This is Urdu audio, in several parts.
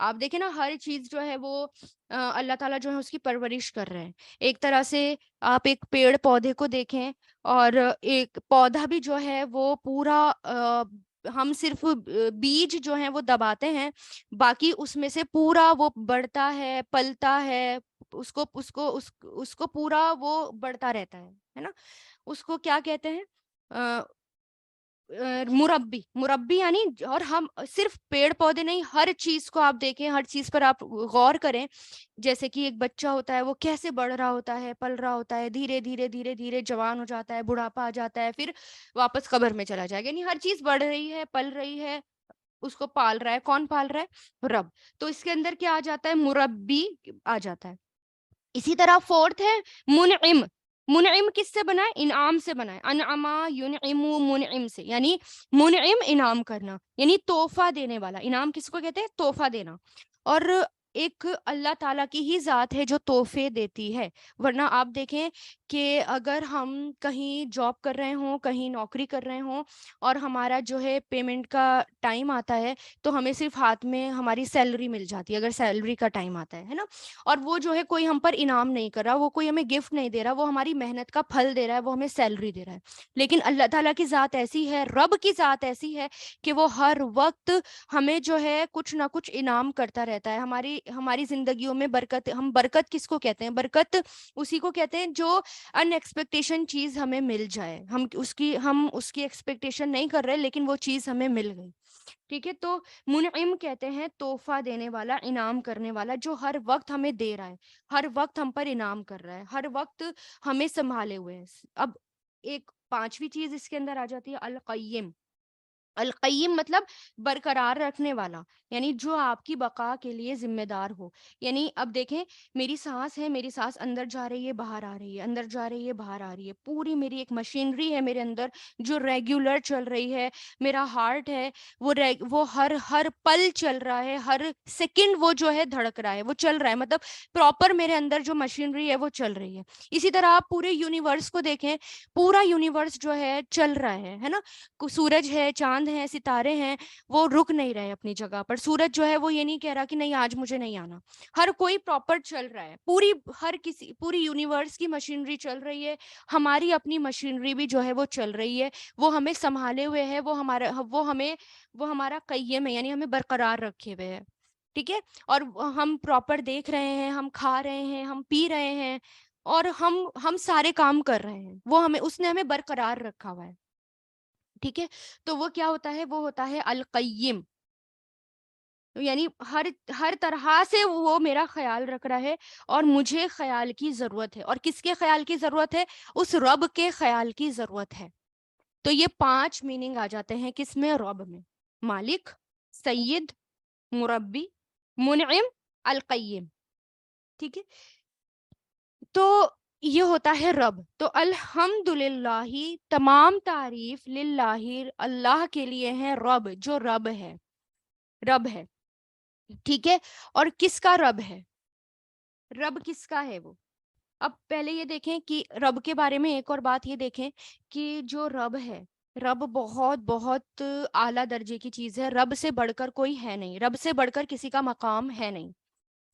آپ دیکھیں نا ہر چیز جو ہے وہ اللہ تعالیٰ جو ہے اس کی پرورش کر رہے ہیں. ایک طرح سے آپ ایک پیڑ پودے کو دیکھیں، اور ایک پودا بھی جو ہے وہ پورا ہم صرف بیج جو ہیں وہ دباتے ہیں، باقی اس میں سے پورا وہ بڑھتا ہے، پلتا ہے، اس کو پورا وہ بڑھتا رہتا ہے نا. اس کو کیا کہتے ہیں؟ مربی. مربی یعنی، اور ہم صرف پیڑ پودے نہیں، ہر چیز کو آپ دیکھیں، ہر چیز پر آپ غور کریں. جیسے کہ ایک بچہ ہوتا ہے، وہ کیسے بڑھ رہا ہوتا ہے، پل رہا ہوتا ہے، دھیرے دھیرے دھیرے دھیرے جوان ہو جاتا ہے، بڑھاپا آ جاتا ہے، پھر واپس قبر میں چلا جائے گا. یعنی ہر چیز بڑھ رہی ہے، پل رہی ہے، اس کو پال رہا ہے. کون پال رہا ہے؟ رب. تو اس کے اندر کیا آ جاتا ہے؟ مربی آ جاتا ہے. اسی طرح فورتھ ہے منعم. منعم کس سے بنا ہے؟ انعام سے بنا ہے. انعما ینعم، منعم سے، یعنی منعم انعام کرنا، یعنی تحفہ دینے والا. انعام کس کو کہتے ہیں؟ تحفہ دینا. اور ایک اللہ تعالیٰ کی ہی ذات ہے جو تحفے دیتی ہے. ورنہ آپ دیکھیں کہ اگر ہم کہیں جاب کر رہے ہوں، کہیں نوکری کر رہے ہوں، اور ہمارا جو ہے پیمنٹ کا ٹائم آتا ہے، تو ہمیں صرف ہاتھ میں ہماری سیلری مل جاتی ہے اگر سیلری کا ٹائم آتا ہے نا. اور وہ جو ہے کوئی ہم پر انعام نہیں کر رہا، وہ کوئی ہمیں گفٹ نہیں دے رہا، وہ ہماری محنت کا پھل دے رہا ہے، وہ ہمیں سیلری دے رہا ہے. لیکن اللہ تعالیٰ کی ذات ایسی ہے، رب کی ذات ایسی ہے کہ وہ ہر وقت ہمیں جو ہے کچھ نہ کچھ انعام کرتا رہتا ہے. ہماری زندگیوں میں برکت. ہم برکت کس کو کہتے ہیں؟ برکت اسی کو کہتے ہیں جو ان ایکسپیکٹیشن چیز ہمیں مل جائے. ہم اس کی ایکسپیکٹیشن نہیں کر رہے، لیکن وہ چیز ہمیں مل گئی. ٹھیک ہے. تو منعم کہتے ہیں تحفہ دینے والا، انعام کرنے والا، جو ہر وقت ہمیں دے رہا ہے، ہر وقت ہم پر انعام کر رہا ہے، ہر وقت ہمیں سنبھالے ہوئے ہے. اب ایک پانچویں چیز اس کے اندر آ جاتی ہے القیم. القیم مطلب برقرار رکھنے والا، یعنی جو آپ کی بقا کے لیے ذمہ دار ہو. یعنی اب دیکھیں، میری سانس ہے، میری سانس اندر جا رہی ہے، باہر آ رہی ہے، اندر جا رہی ہے، باہر آ رہی ہے. پوری میری ایک مشینری ہے میرے اندر جو ریگولر چل رہی ہے. میرا ہارٹ ہے، وہ ہر پل چل رہا ہے، ہر سیکنڈ وہ جو ہے دھڑک رہا ہے، وہ چل رہا ہے. مطلب پراپر میرے اندر جو مشینری ہے وہ چل رہی ہے. اسی طرح آپ پورے یونیورس کو دیکھیں، پورا یونیورس جو ہے چل رہا ہے نا. سورج ہے، چاند ہیں، ستارے ہیں، وہ رک نہیں رہے اپنی جگہ پر. سورج جو ہے وہ یہ نہیں کہہ رہا کہ نہیں آج مجھے نہیں آنا. ہر کوئی پراپر چل رہا ہے. پوری یونیورس کی مشینری چل رہی ہے. ہماری اپنی مشینری بھی جو ہے وہ چل رہی ہے. وہ ہمیں سنبھالے ہوئے ہے، وہ ہمارا قیم ہے، یعنی ہمیں برقرار رکھے ہوئے ہے. ٹھیک ہے. اور ہم پراپر دیکھ رہے ہیں، ہم کھا رہے ہیں، ہم پی رہے ہیں، اور ہم سارے کام کر رہے ہیں. اس نے ہمیں برقرار رکھا ہوا ہے. ٹھیک ہے. تو وہ کیا ہوتا ہے؟ وہ ہوتا ہے القیم. یعنی ہر طرح سے وہ میرا خیال رکھ رہا ہے، اور مجھے خیال کی ضرورت ہے. اور کس کے خیال کی ضرورت ہے؟ اس رب کے خیال کی ضرورت ہے. تو یہ 5 میننگ آ جاتے ہیں کس میں؟ رب میں. مالک، سید، مربی، منعم، القیم. ٹھیک ہے. تو یہ ہوتا ہے رب. تو الحمد للہ، تمام تعریف للہ، اللہ کے لیے ہے. رب جو رب ہے، رب ہے. ٹھیک ہے. اور کس کا رب ہے؟ رب کس کا ہے وہ؟ اب پہلے یہ دیکھیں کہ رب کے بارے میں ایک اور بات یہ دیکھیں کہ جو رب ہے، رب بہت بہت اعلیٰ درجے کی چیز ہے. رب سے بڑھ کر کوئی ہے نہیں، رب سے بڑھ کر کسی کا مقام ہے نہیں.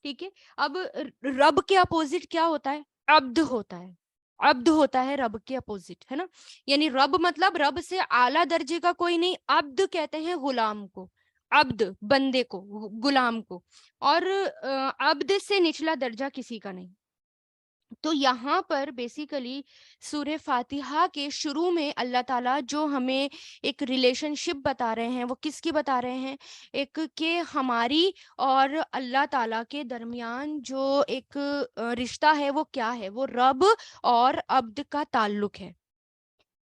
ٹھیک ہے. اب رب کے اپوزٹ کیا ہوتا ہے؟ عبد ہوتا ہے. عبد ہوتا ہے رب کے اپوزٹ، ہے نا. یعنی رب مطلب رب سے اعلیٰ درجے کا کوئی نہیں. عبد کہتے ہیں غلام کو. عبد بندے کو، غلام کو. اور عبد سے نچلا درجہ کسی کا نہیں. تو یہاں پر بیسیکلی سورہ فاتحہ کے شروع میں اللہ تعالیٰ جو ہمیں ایک ریلیشن شپ بتا رہے ہیں، وہ کس کی بتا رہے ہیں؟ ایک کہ ہماری اور اللہ تعالیٰ کے درمیان جو ایک رشتہ ہے وہ کیا ہے؟ وہ رب اور عبد کا تعلق ہے.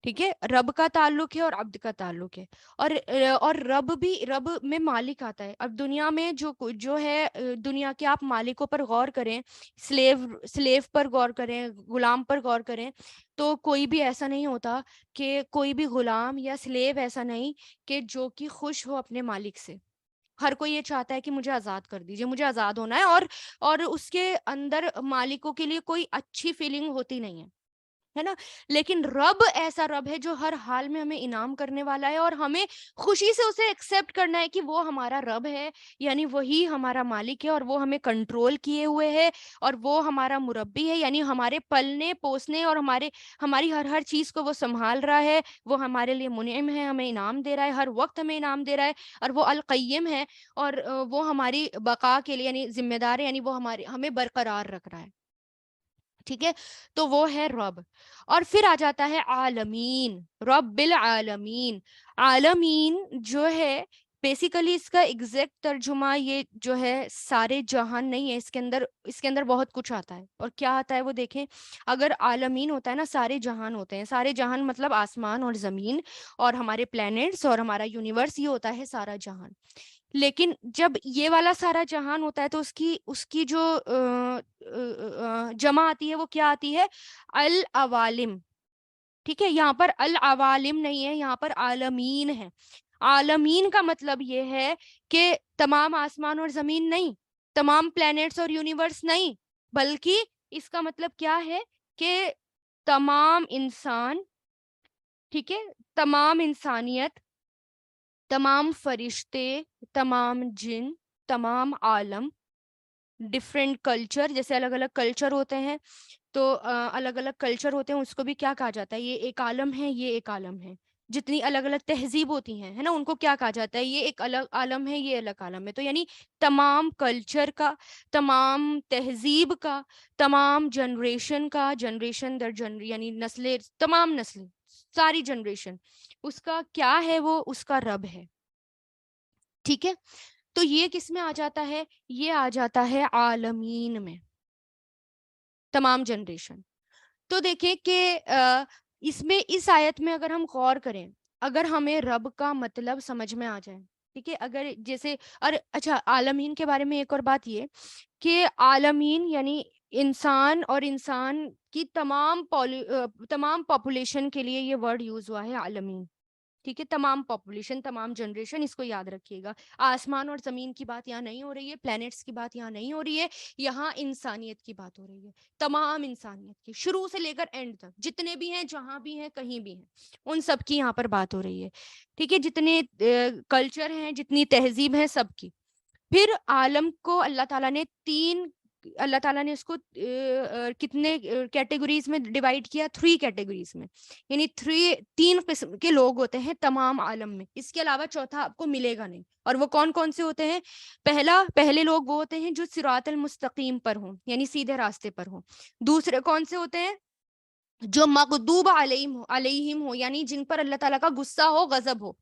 ٹھیک ہے. رب کا تعلق ہے اور عبد کا تعلق ہے. اور رب میں مالک آتا ہے. اب دنیا میں جو ہے دنیا کے آپ مالکوں پر غور کریں، سلیو پر غور کریں، غلام پر غور کریں، تو کوئی بھی ایسا نہیں ہوتا کہ کوئی بھی غلام یا سلیو ایسا نہیں کہ جو کہ خوش ہو اپنے مالک سے. ہر کوئی یہ چاہتا ہے کہ مجھے آزاد کر دیجیے، مجھے آزاد ہونا ہے. اور اس کے اندر مالکوں کے لیے کوئی اچھی فیلنگ ہوتی نہیں ہے. ہے نا. لیکن رب ایسا رب ہے جو ہر حال میں ہمیں انعام کرنے والا ہے، اور ہمیں خوشی سے اسے ایکسیپٹ کرنا ہے کہ وہ ہمارا رب ہے، یعنی وہی ہمارا مالک ہے، اور وہ ہمیں کنٹرول کیے ہوئے ہے، اور وہ ہمارا مربی ہے، یعنی ہمارے پلنے پوسنے اور ہماری ہر چیز کو وہ سنبھال رہا ہے. وہ ہمارے لیے منعم ہے، ہمیں انعام دے رہا ہے، ہر وقت ہمیں انعام دے رہا ہے، اور وہ القیم ہے، اور وہ ہماری بقا کے لیے یعنی ذمہ دار ہے، یعنی وہ ہمیں برقرار رکھ رہا ہے. ٹھیک ہے. تو وہ ہے رب. اور پھر آ جاتا ہے عالمین، رب العالمین. عالمین جو ہے بیسیکلی اس کا ایگزیکٹ ترجمہ یہ جو ہے سارے جہان نہیں ہے، اس کے اندر بہت کچھ آتا ہے. اور کیا آتا ہے وہ دیکھیں. اگر عالمین ہوتا ہے نا، سارے جہان ہوتے ہیں، سارے جہان مطلب آسمان اور زمین اور ہمارے پلینٹس اور ہمارا یونیورس، یہ ہوتا ہے سارا جہان. لیکن جب یہ والا سارا جہان ہوتا ہے تو اس کی جو جمع آتی ہے وہ کیا آتی ہے؟ العوالم. ٹھیک ہے. یہاں پر العوالم نہیں ہے، یہاں پر عالمین ہے. عالمین کا مطلب یہ ہے کہ تمام آسمان اور زمین نہیں، تمام پلینٹس اور یونیورس نہیں، بلکہ اس کا مطلب کیا ہے کہ تمام انسان، ٹھیک ہے، تمام انسانیت، تمام فرشتے، تمام جن، تمام عالم، ڈفرینٹ کلچر، جیسے الگ الگ کلچر ہوتے ہیں تو الگ الگ کلچر ہوتے ہیں، اس کو بھی کیا کہا جاتا ہے؟ یہ ایک عالم ہے، یہ ایک عالم ہے. جتنی الگ الگ تہذیب ہوتی ہیں، ہے نا، ان کو کیا کہا جاتا ہے؟ یہ ایک الگ عالم ہے، یہ الگ عالم ہے. تو یعنی تمام کلچر کا، تمام تہذیب کا، تمام جنریشن کا، جنریشن در یعنی نسلیں، تمام نسلیں، ساری جنریشن، اس کا کیا ہے؟ وہ اس کا رب ہے. ٹھیک ہے. تو یہ کس میں آ جاتا ہے؟ یہ آ جاتا ہے عالمین میں، تمام جنریشن. تو دیکھیں کہ اس میں، اس آیت میں اگر ہم غور کریں، اگر ہمیں رب کا مطلب سمجھ میں آ جائے، ٹھیک ہے، اگر جیسے، اور اچھا عالمین کے بارے میں ایک اور بات یہ کہ عالمین یعنی انسان، اور انسان کی تمام پاپولیشن کے لیے یہ ورڈ یوز ہوا ہے عالمین. ٹھیک ہے. تمام پاپولیشن، تمام جنریشن، اس کو یاد رکھیے گا. آسمان اور زمین کی بات یہاں نہیں ہو رہی ہے، پلینٹس کی بات یہاں نہیں ہو رہی ہے، یہاں انسانیت کی بات ہو رہی ہے. تمام انسانیت کی، شروع سے لے کر اینڈ تک، جتنے بھی ہیں، جہاں بھی ہیں، کہیں بھی ہیں، ان سب کی یہاں پر بات ہو رہی ہے. ٹھیک ہے. جتنے کلچر ہیں، جتنی تہذیب ہے، سب کی. پھر عالم کو اللہ تعالیٰ نے اس کو کتنے کیٹیگریز میں ڈیوائڈ کیا؟ 3 کیٹیگریز میں. یعنی 3 قسم کے لوگ ہوتے ہیں تمام عالم میں. اس کے علاوہ چوتھا آپ کو ملے گا نہیں. اور وہ کون کون سے ہوتے ہیں؟ پہلے لوگ وہ ہوتے ہیں جو صراط المستقیم پر ہوں، یعنی سیدھے راستے پر ہوں. دوسرے کون سے ہوتے ہیں؟ جو مغضوب علیہم ہو، یعنی جن پر اللہ تعالیٰ کا غصہ ہو، غضب ہو.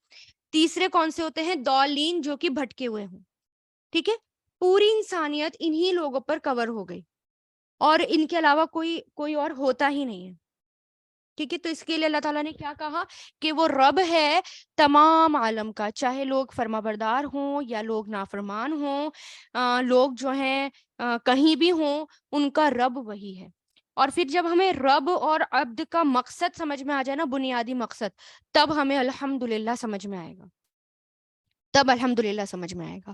تیسرے کون سے ہوتے ہیں؟ ضالین، جو کہ بھٹکے ہوئے ہوں. ٹھیک ہے. پوری انسانیت انہی لوگوں پر کور ہو گئی، اور ان کے علاوہ کوئی اور ہوتا ہی نہیں ہے. ٹھیک ہے. تو اس کے لیے اللہ تعالیٰ نے کیا کہا کہ وہ رب ہے تمام عالم کا، چاہے لوگ فرما بردار ہوں یا لوگ نافرمان ہوں، لوگ جو ہیں کہیں بھی ہوں، ان کا رب وہی ہے. اور پھر جب ہمیں رب اور عبد کا مقصد سمجھ میں آ جائے نا، بنیادی مقصد، تب ہمیں الحمدللہ سمجھ میں آئے گا، تب الحمدللہ سمجھ میں آئے گا.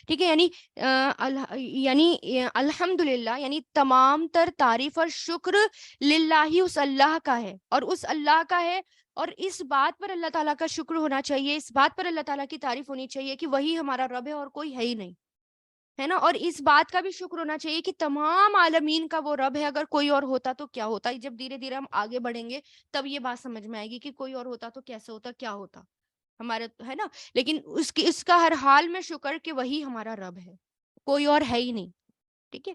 ٹھیک ہے. یعنی الحمدللہ یعنی تمام تر تعریف اور شکر للہ، اس اللہ کا ہے، اور اس اللہ کا ہے. اور اس بات پر اللہ تعالیٰ کا شکر ہونا چاہیے، اس بات پر اللہ تعالیٰ کی تعریف ہونی چاہیے کہ وہی ہمارا رب ہے اور کوئی ہے ہی نہیں، ہے نا. اور اس بات کا بھی شکر ہونا چاہیے کہ تمام عالمین کا وہ رب ہے. اگر کوئی اور ہوتا تو کیا ہوتا؟ جب دھیرے دھیرے ہم آگے بڑھیں گے تب یہ بات سمجھ میں آئے گی کہ کوئی اور ہوتا تو کیسے ہوتا، کیا ہوتا ہمارا، ہے نا. لیکن اس کا ہر حال میں شکر کہ وہی ہمارا رب ہے، کوئی اور ہے ہی نہیں. ٹھیک ہے.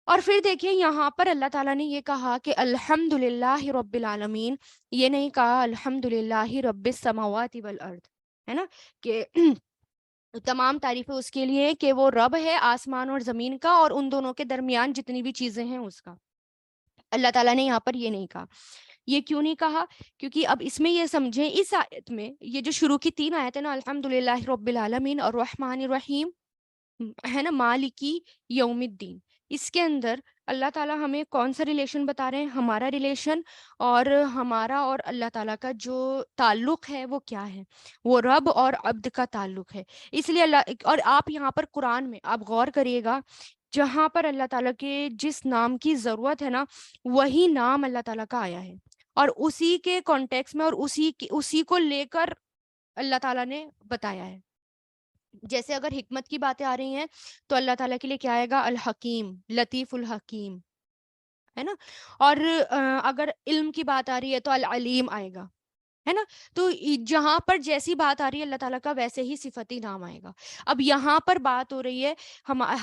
اور پھر دیکھیں یہاں پر اللہ تعالیٰ نے یہ کہا کہ الحمد للہ رب العالمین، یہ نہیں کہا الحمد للہ رب السماوات والارض، ہے نا، کہ تمام تعریفیں اس کے لیے کہ وہ رب ہے آسمان اور زمین کا، اور ان دونوں کے درمیان جتنی بھی چیزیں ہیں اس کا. اللہ تعالیٰ نے یہاں پر یہ نہیں کہا. یہ کیوں نہیں کہا؟ کیونکہ اب اس میں یہ سمجھیں، اس آیت میں یہ جو شروع کی 3 آیتیں نا، الحمدللہ رب العالمین اور الرحمن الرحیم، ہے نا، مالکی یوم الدین، اس کے اندر اللہ تعالیٰ ہمیں کون سا ریلیشن بتا رہے ہیں؟ ہمارا ریلیشن اور ہمارا اور اللہ تعالیٰ کا جو تعلق ہے وہ کیا ہے؟ وہ رب اور عبد کا تعلق ہے. اس لیے اور آپ یہاں پر قرآن میں آپ غور کریے گا جہاں پر اللہ تعالیٰ کے جس نام کی ضرورت ہے نا وہی نام اللہ تعالیٰ کا آیا ہے، اور اسی کے کانٹیکس میں اور اسی کو لے کر اللہ تعالیٰ نے بتایا ہے. جیسے اگر حکمت کی باتیں آ رہی ہیں تو اللہ تعالیٰ کے لیے کیا آئے گا؟ الحکیم، لطیف الحکیم، ہے نا. اور اگر علم کی بات آ رہی ہے تو العلیم آئے گا، ہے نا. تو جہاں پر جیسی بات آ رہی ہے اللہ تعالیٰ کا ویسے ہی صفتی نام آئے گا. اب یہاں پر بات ہو رہی ہے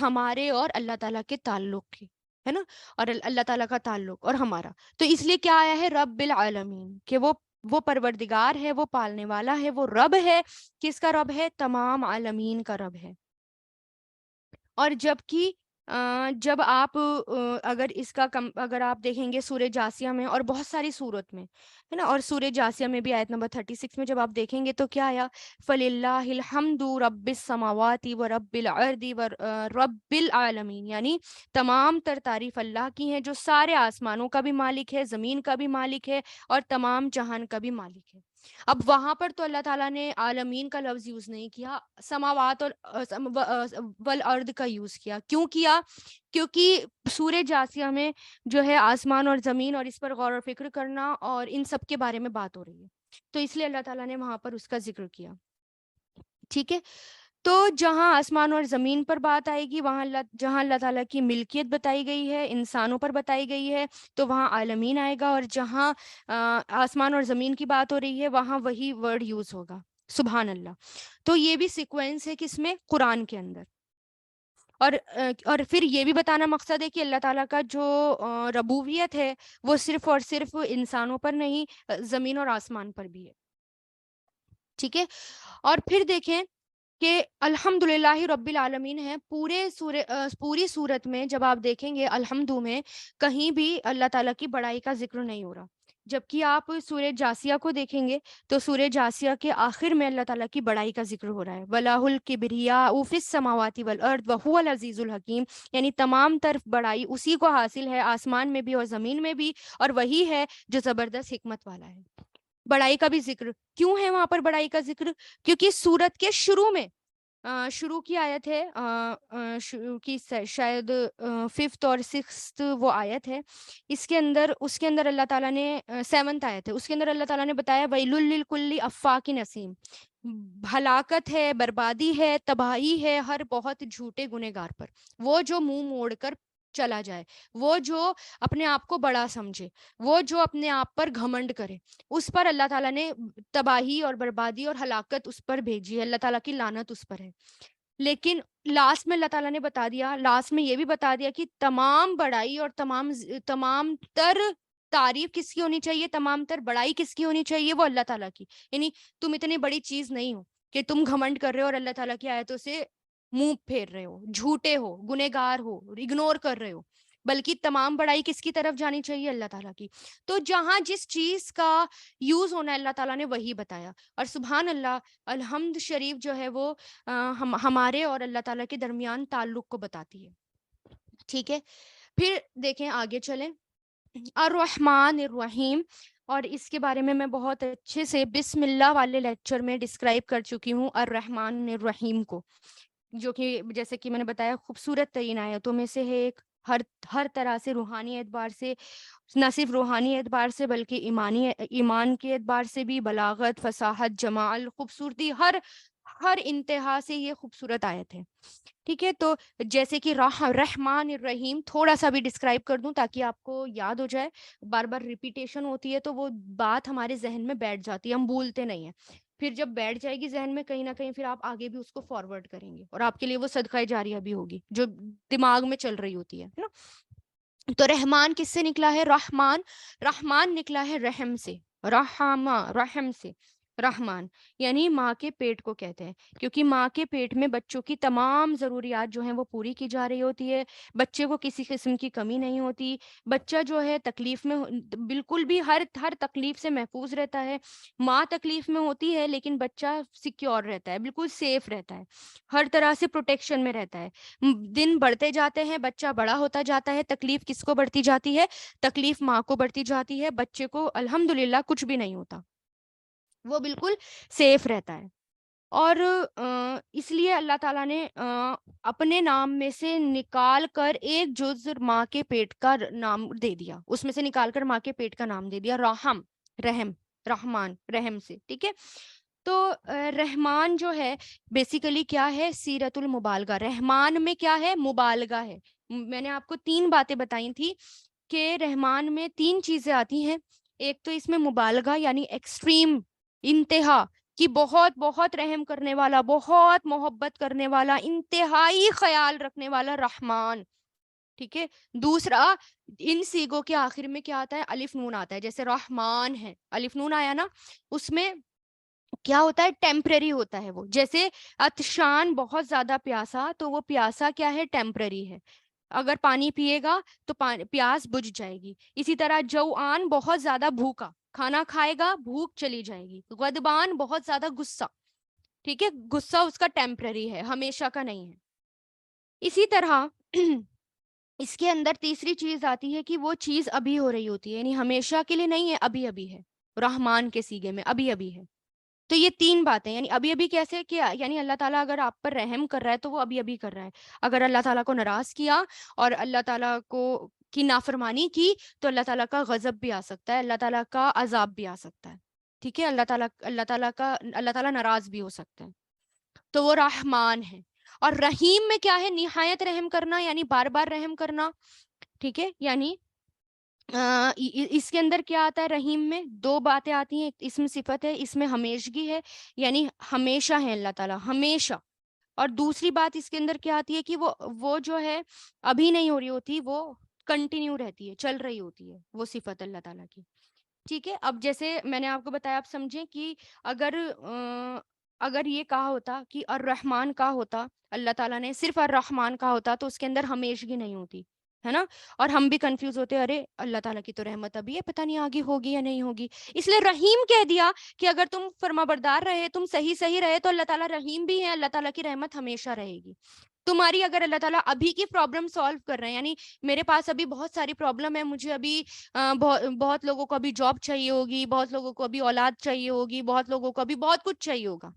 ہمارے اور اللہ تعالیٰ کے تعلق کی، ہے نا، اور اللہ تعالیٰ کا تعلق اور ہمارا. تو اس لیے کیا آیا ہے؟ رب العالمین، کہ وہ پروردگار ہے، وہ پالنے والا ہے، وہ رب ہے. کس کا رب ہے؟ تمام عالمین کا رب ہے. اور جبکہ جب آپ اگر اس کا اگر آپ دیکھیں گے سورہ جاسیہ میں اور بہت ساری صورت میں، ہے نا، اور سورہ جاسیہ میں بھی آیت نمبر 36 میں جب آپ دیکھیں گے تو کیا آیا؟ فَلِلَّهِ الْحَمْدُ رَبِّ السَّمَاوَاتِ وَرَبِّ الْأَرْضِ وَرَبِّ الْعَالَمِينَ، یعنی تمام تر تعریف اللہ کی ہیں جو سارے آسمانوں کا بھی مالک ہے، زمین کا بھی مالک ہے، اور تمام جہان کا بھی مالک ہے. اب وہاں پر تو اللہ تعالیٰ نے عالمین کا لفظ یوز نہیں کیا، سماوات اور والارض کا یوز کیا. کیوں کیا؟ کیونکہ سورہ جاسیہ میں جو ہے آسمان اور زمین اور اس پر غور و فکر کرنا اور ان سب کے بارے میں بات ہو رہی ہے، تو اس لیے اللہ تعالیٰ نے وہاں پر اس کا ذکر کیا. ٹھیک ہے. تو جہاں آسمان اور زمین پر بات آئے گی، وہاں جہاں اللہ تعالیٰ کی ملکیت بتائی گئی ہے، انسانوں پر بتائی گئی ہے، تو وہاں عالمین آئے گا. اور جہاں آسمان اور زمین کی بات ہو رہی ہے وہاں وہی ورڈ یوز ہوگا. سبحان اللہ. تو یہ بھی سیکوینس ہے کس میں؟ قرآن کے اندر. اور پھر یہ بھی بتانا مقصد ہے کہ اللہ تعالیٰ کا جو ربوبیت ہے وہ صرف اور صرف انسانوں پر نہیں، زمین اور آسمان پر بھی ہے. ٹھیک ہے. اور پھر دیکھیں کہ الحمد للہ رب العالمین ہے. پوری صورت میں جب آپ دیکھیں گے الحمد میں کہیں بھی اللہ تعالیٰ کی بڑائی کا ذکر نہیں ہو رہا. جبکہ آپ سورہ جاسیہ کو دیکھیں گے تو سورہ جاسیہ کے آخر میں اللہ تعالیٰ کی بڑائی کا ذکر ہو رہا ہے. وَلَهُ الْكِبْرِيَاءُ فِي السَّمَاوَاتِ وَالْأَرْضِ وَهُوَ الْعَزِيزُ الْحَكِيمُ، یعنی تمام طرف بڑائی اسی کو حاصل ہے، آسمان میں بھی اور زمین میں بھی، اور وہی ہے جو زبردست حکمت والا ہے. بڑائی کا بھی ذکر کیوں ہے وہاں پر؟ بڑائی کا ذکر کیونکہ سورت کے شروع میں شروع کی آیت ہے، شروع کی شاید 5th اور 6th وہ آیت ہے. اس کے اندر اللہ تعالیٰ نے 7th آیت ہے، اس کے اندر اللہ تعالیٰ نے بتایا وَيْلٌ لِّلْكُلِّ أَفَّاكٍ أَثِيمٍ، ہلاکت ہے، بربادی ہے، تباہی ہے ہر بہت جھوٹے گنہگار پر. وہ جو منہ موڑ کر چلا جائے، وہ جو اپنے آپ کو بڑا سمجھے، وہ جو اپنے آپ پر گھمنڈ کرے، اس پر اللہ تعالیٰ نے تباہی اور بربادی اور ہلاکت اس پر بھیجی ہے. اللہ تعالیٰ کی لعنت اس پر ہے. لیکن لاسٹ میں اللہ تعالیٰ نے بتا دیا، لاسٹ میں یہ بھی بتا دیا کہ تمام بڑائی اور تمام تر تعریف کس کی ہونی چاہیے، تمام تر بڑائی کس کی ہونی چاہیے؟ وہ اللہ تعالیٰ کی. یعنی تم اتنی بڑی چیز نہیں ہو کہ تم گھمنڈ کر رہے ہو اور اللہ تعالیٰ کی آیتوں سے منہ پھیر رہے ہو، جھوٹے ہو، گنہگار ہو، اگنور کر رہے ہو، بلکہ تمام بڑائی کس کی طرف جانی چاہیے؟ اللہ تعالیٰ کی. تو جہاں جس چیز کا یوز ہونا ہے اللہ تعالیٰ نے وہی بتایا. اور سبحان اللہ، الحمد شریف جو ہے وہ ہمارے اور اللہ تعالیٰ کے درمیان تعلق کو بتاتی ہے. ٹھیک ہے. پھر دیکھیں آگے چلیں. الرحمن الرحیم، اور اس کے بارے میں بہت اچھے سے بسم اللہ والے لیکچر میں ڈسکرائب کر چکی ہوں الرحمن الرحیم کو، جو کہ جیسے کہ میں نے بتایا خوبصورت ترین آیتوں میں سے ہے ایک. ہر طرح سے روحانی اعتبار سے، نہ صرف روحانی اعتبار سے بلکہ ایمان کے اعتبار سے بھی، بلاغت، فصاحت، جمال، خوبصورتی، ہر انتہا سے یہ خوبصورت آیت ہے. ٹھیک ہے. تو جیسے کہ رحمان الرحیم تھوڑا سا بھی ڈسکرائب کر دوں تاکہ آپ کو یاد ہو جائے. بار بار ریپیٹیشن ہوتی ہے تو وہ بات ہمارے ذہن میں بیٹھ جاتی ہے، ہم بھولتے نہیں ہیں. پھر جب بیٹھ جائے گی ذہن میں کہیں نہ کہیں پھر آپ آگے بھی اس کو فارورڈ کریں گے اور آپ کے لیے وہ صدقہ جاریہ بھی ہوگی جو دماغ میں چل رہی ہوتی ہے نا. تو رحمان کس سے نکلا ہے؟ رحمان نکلا ہے رحم سے، رحم سے. رحمان یعنی ماں کے پیٹ کو کہتے ہیں، کیونکہ ماں کے پیٹ میں بچوں کی تمام ضروریات جو ہیں وہ پوری کی جا رہی ہوتی ہے. بچے کو کسی قسم کی کمی نہیں ہوتی. بچہ جو ہے تکلیف میں بالکل بھی ہر تکلیف سے محفوظ رہتا ہے. ماں تکلیف میں ہوتی ہے لیکن بچہ سیکیور رہتا ہے، بالکل سیف رہتا ہے، ہر طرح سے پروٹیکشن میں رہتا ہے. دن بڑھتے جاتے ہیں، بچہ بڑا ہوتا جاتا ہے، تکلیف کس کو بڑھتی جاتی ہے؟ تکلیف ماں کو بڑھتی جاتی ہے. بچے کو الحمدللہ کچھ بھی نہیں ہوتا، وہ بالکل سیف رہتا ہے. اور اس لیے اللہ تعالیٰ نے اپنے نام میں سے نکال کر ایک جز ماں کے پیٹ کا نام دے دیا، اس میں سے نکال کر ماں کے پیٹ کا نام دے دیا، رحم، رحم، رحمان، رحم سے، ٹھیک ہے. تو رحمان جو ہے بیسیکلی کیا ہے، سیرت المبالغہ. رحمان میں کیا ہے، مبالغہ ہے. میں نے آپ کو 3 باتیں بتائی تھی کہ رحمان میں 3 چیزیں آتی ہیں. ایک تو اس میں مبالغہ یعنی ایکسٹریم، انتہا، کہ بہت بہت رحم کرنے والا، بہت محبت کرنے والا، انتہائی خیال رکھنے والا، رحمان. ٹھیک ہے. دوسرا، ان سیگوں کے آخر میں کیا آتا ہے، الف نون آتا ہے. جیسے رحمان ہے، الف نون آیا نا، اس میں کیا ہوتا ہے، ٹیمپرری ہوتا ہے وہ. جیسے عطشان، بہت زیادہ پیاسا، تو وہ پیاسا کیا ہے، ٹیمپرری ہے. اگر پانی پیے گا تو پیاس بجھ جائے گی. اسی طرح جوعان، بہت زیادہ بھوکا، کھانا کھائے گا بھوک چلی جائے گی. غضبان، بہت زیادہ غصہ، ٹھیک ہے، غصہ اس کا ٹیمپرری ہے، ہمیشہ کا نہیں ہے. اسی طرح اس کے اندر تیسری چیز آتی ہے کہ وہ چیز ابھی ہو رہی ہوتی ہے، یعنی ہمیشہ کے لیے نہیں ہے، ابھی ابھی ہے. رحمان کے سیگے میں ابھی ابھی ہے. تو یہ 3 باتیں، یعنی ابھی ابھی کیسے کہ یعنی اللہ تعالیٰ اگر آپ پر رحم کر رہا ہے تو وہ ابھی ابھی کر رہا ہے. اگر اللہ تعالیٰ کو ناراض کیا اور اللہ تعالیٰ کو کی نافرمانی کی تو اللہ تعالیٰ کا غضب بھی آ سکتا ہے، اللہ تعالیٰ کا عذاب بھی آ سکتا ہے. ٹھیک ہے، اللہ تعالیٰ ناراض بھی ہو سکتا ہے. تو وہ رحمان ہے. اور رحیم میں کیا ہے، نہایت رحم کرنا، یعنی بار بار رحم کرنا. ٹھیک ہے، یعنی اس کے اندر کیا آتا ہے، رحیم میں 2 باتیں آتی ہیں. ایک اسم صفت ہے، اس میں ہمیشگی ہے، یعنی ہمیشہ ہے اللہ تعالیٰ، ہمیشہ. اور دوسری بات اس کے اندر کیا آتی ہے کہ وہ جو ہے ابھی نہیں ہو رہی ہوتی، وہ کنٹینیو رہتی ہے، چل رہی ہوتی ہے وہ صفت اللہ تعالیٰ کی. ٹھیک ہے. اب جیسے میں نے آپ کو بتایا، آپ سمجھیں کہ اگر اگر یہ کہا ہوتا کہ الرحمن کہا ہوتا، اللہ تعالیٰ نے صرف الرحمن کہا ہوتا تو اس کے اندر ہمیشگی نہیں ہوتی، ہے نا. اور ہم بھی کنفیوز ہوتے، ارے اللہ تعالیٰ کی تو رحمت ابھی ہے، پتہ نہیں آگے ہوگی یا نہیں ہوگی. اس لیے رحیم کہہ دیا کہ اگر تم فرما بردار رہے، تم صحیح رہے تو اللہ تعالیٰ رحیم بھی ہے، اللہ تعالیٰ کی رحمت ہمیشہ رہے گی. تمہاری اگر اللہ تعالیٰ ابھی کی پرابلم سالو کر رہے ہیں، یعنی میرے پاس ابھی بہت ساری پرابلم ہے، مجھے ابھی بہت لوگوں کو ابھی جاب چاہیے ہوگی، بہت لوگوں کو ابھی اولاد چاہیے ہوگی، بہت لوگوں کو ابھی بہت کچھ چاہیے ہوگا.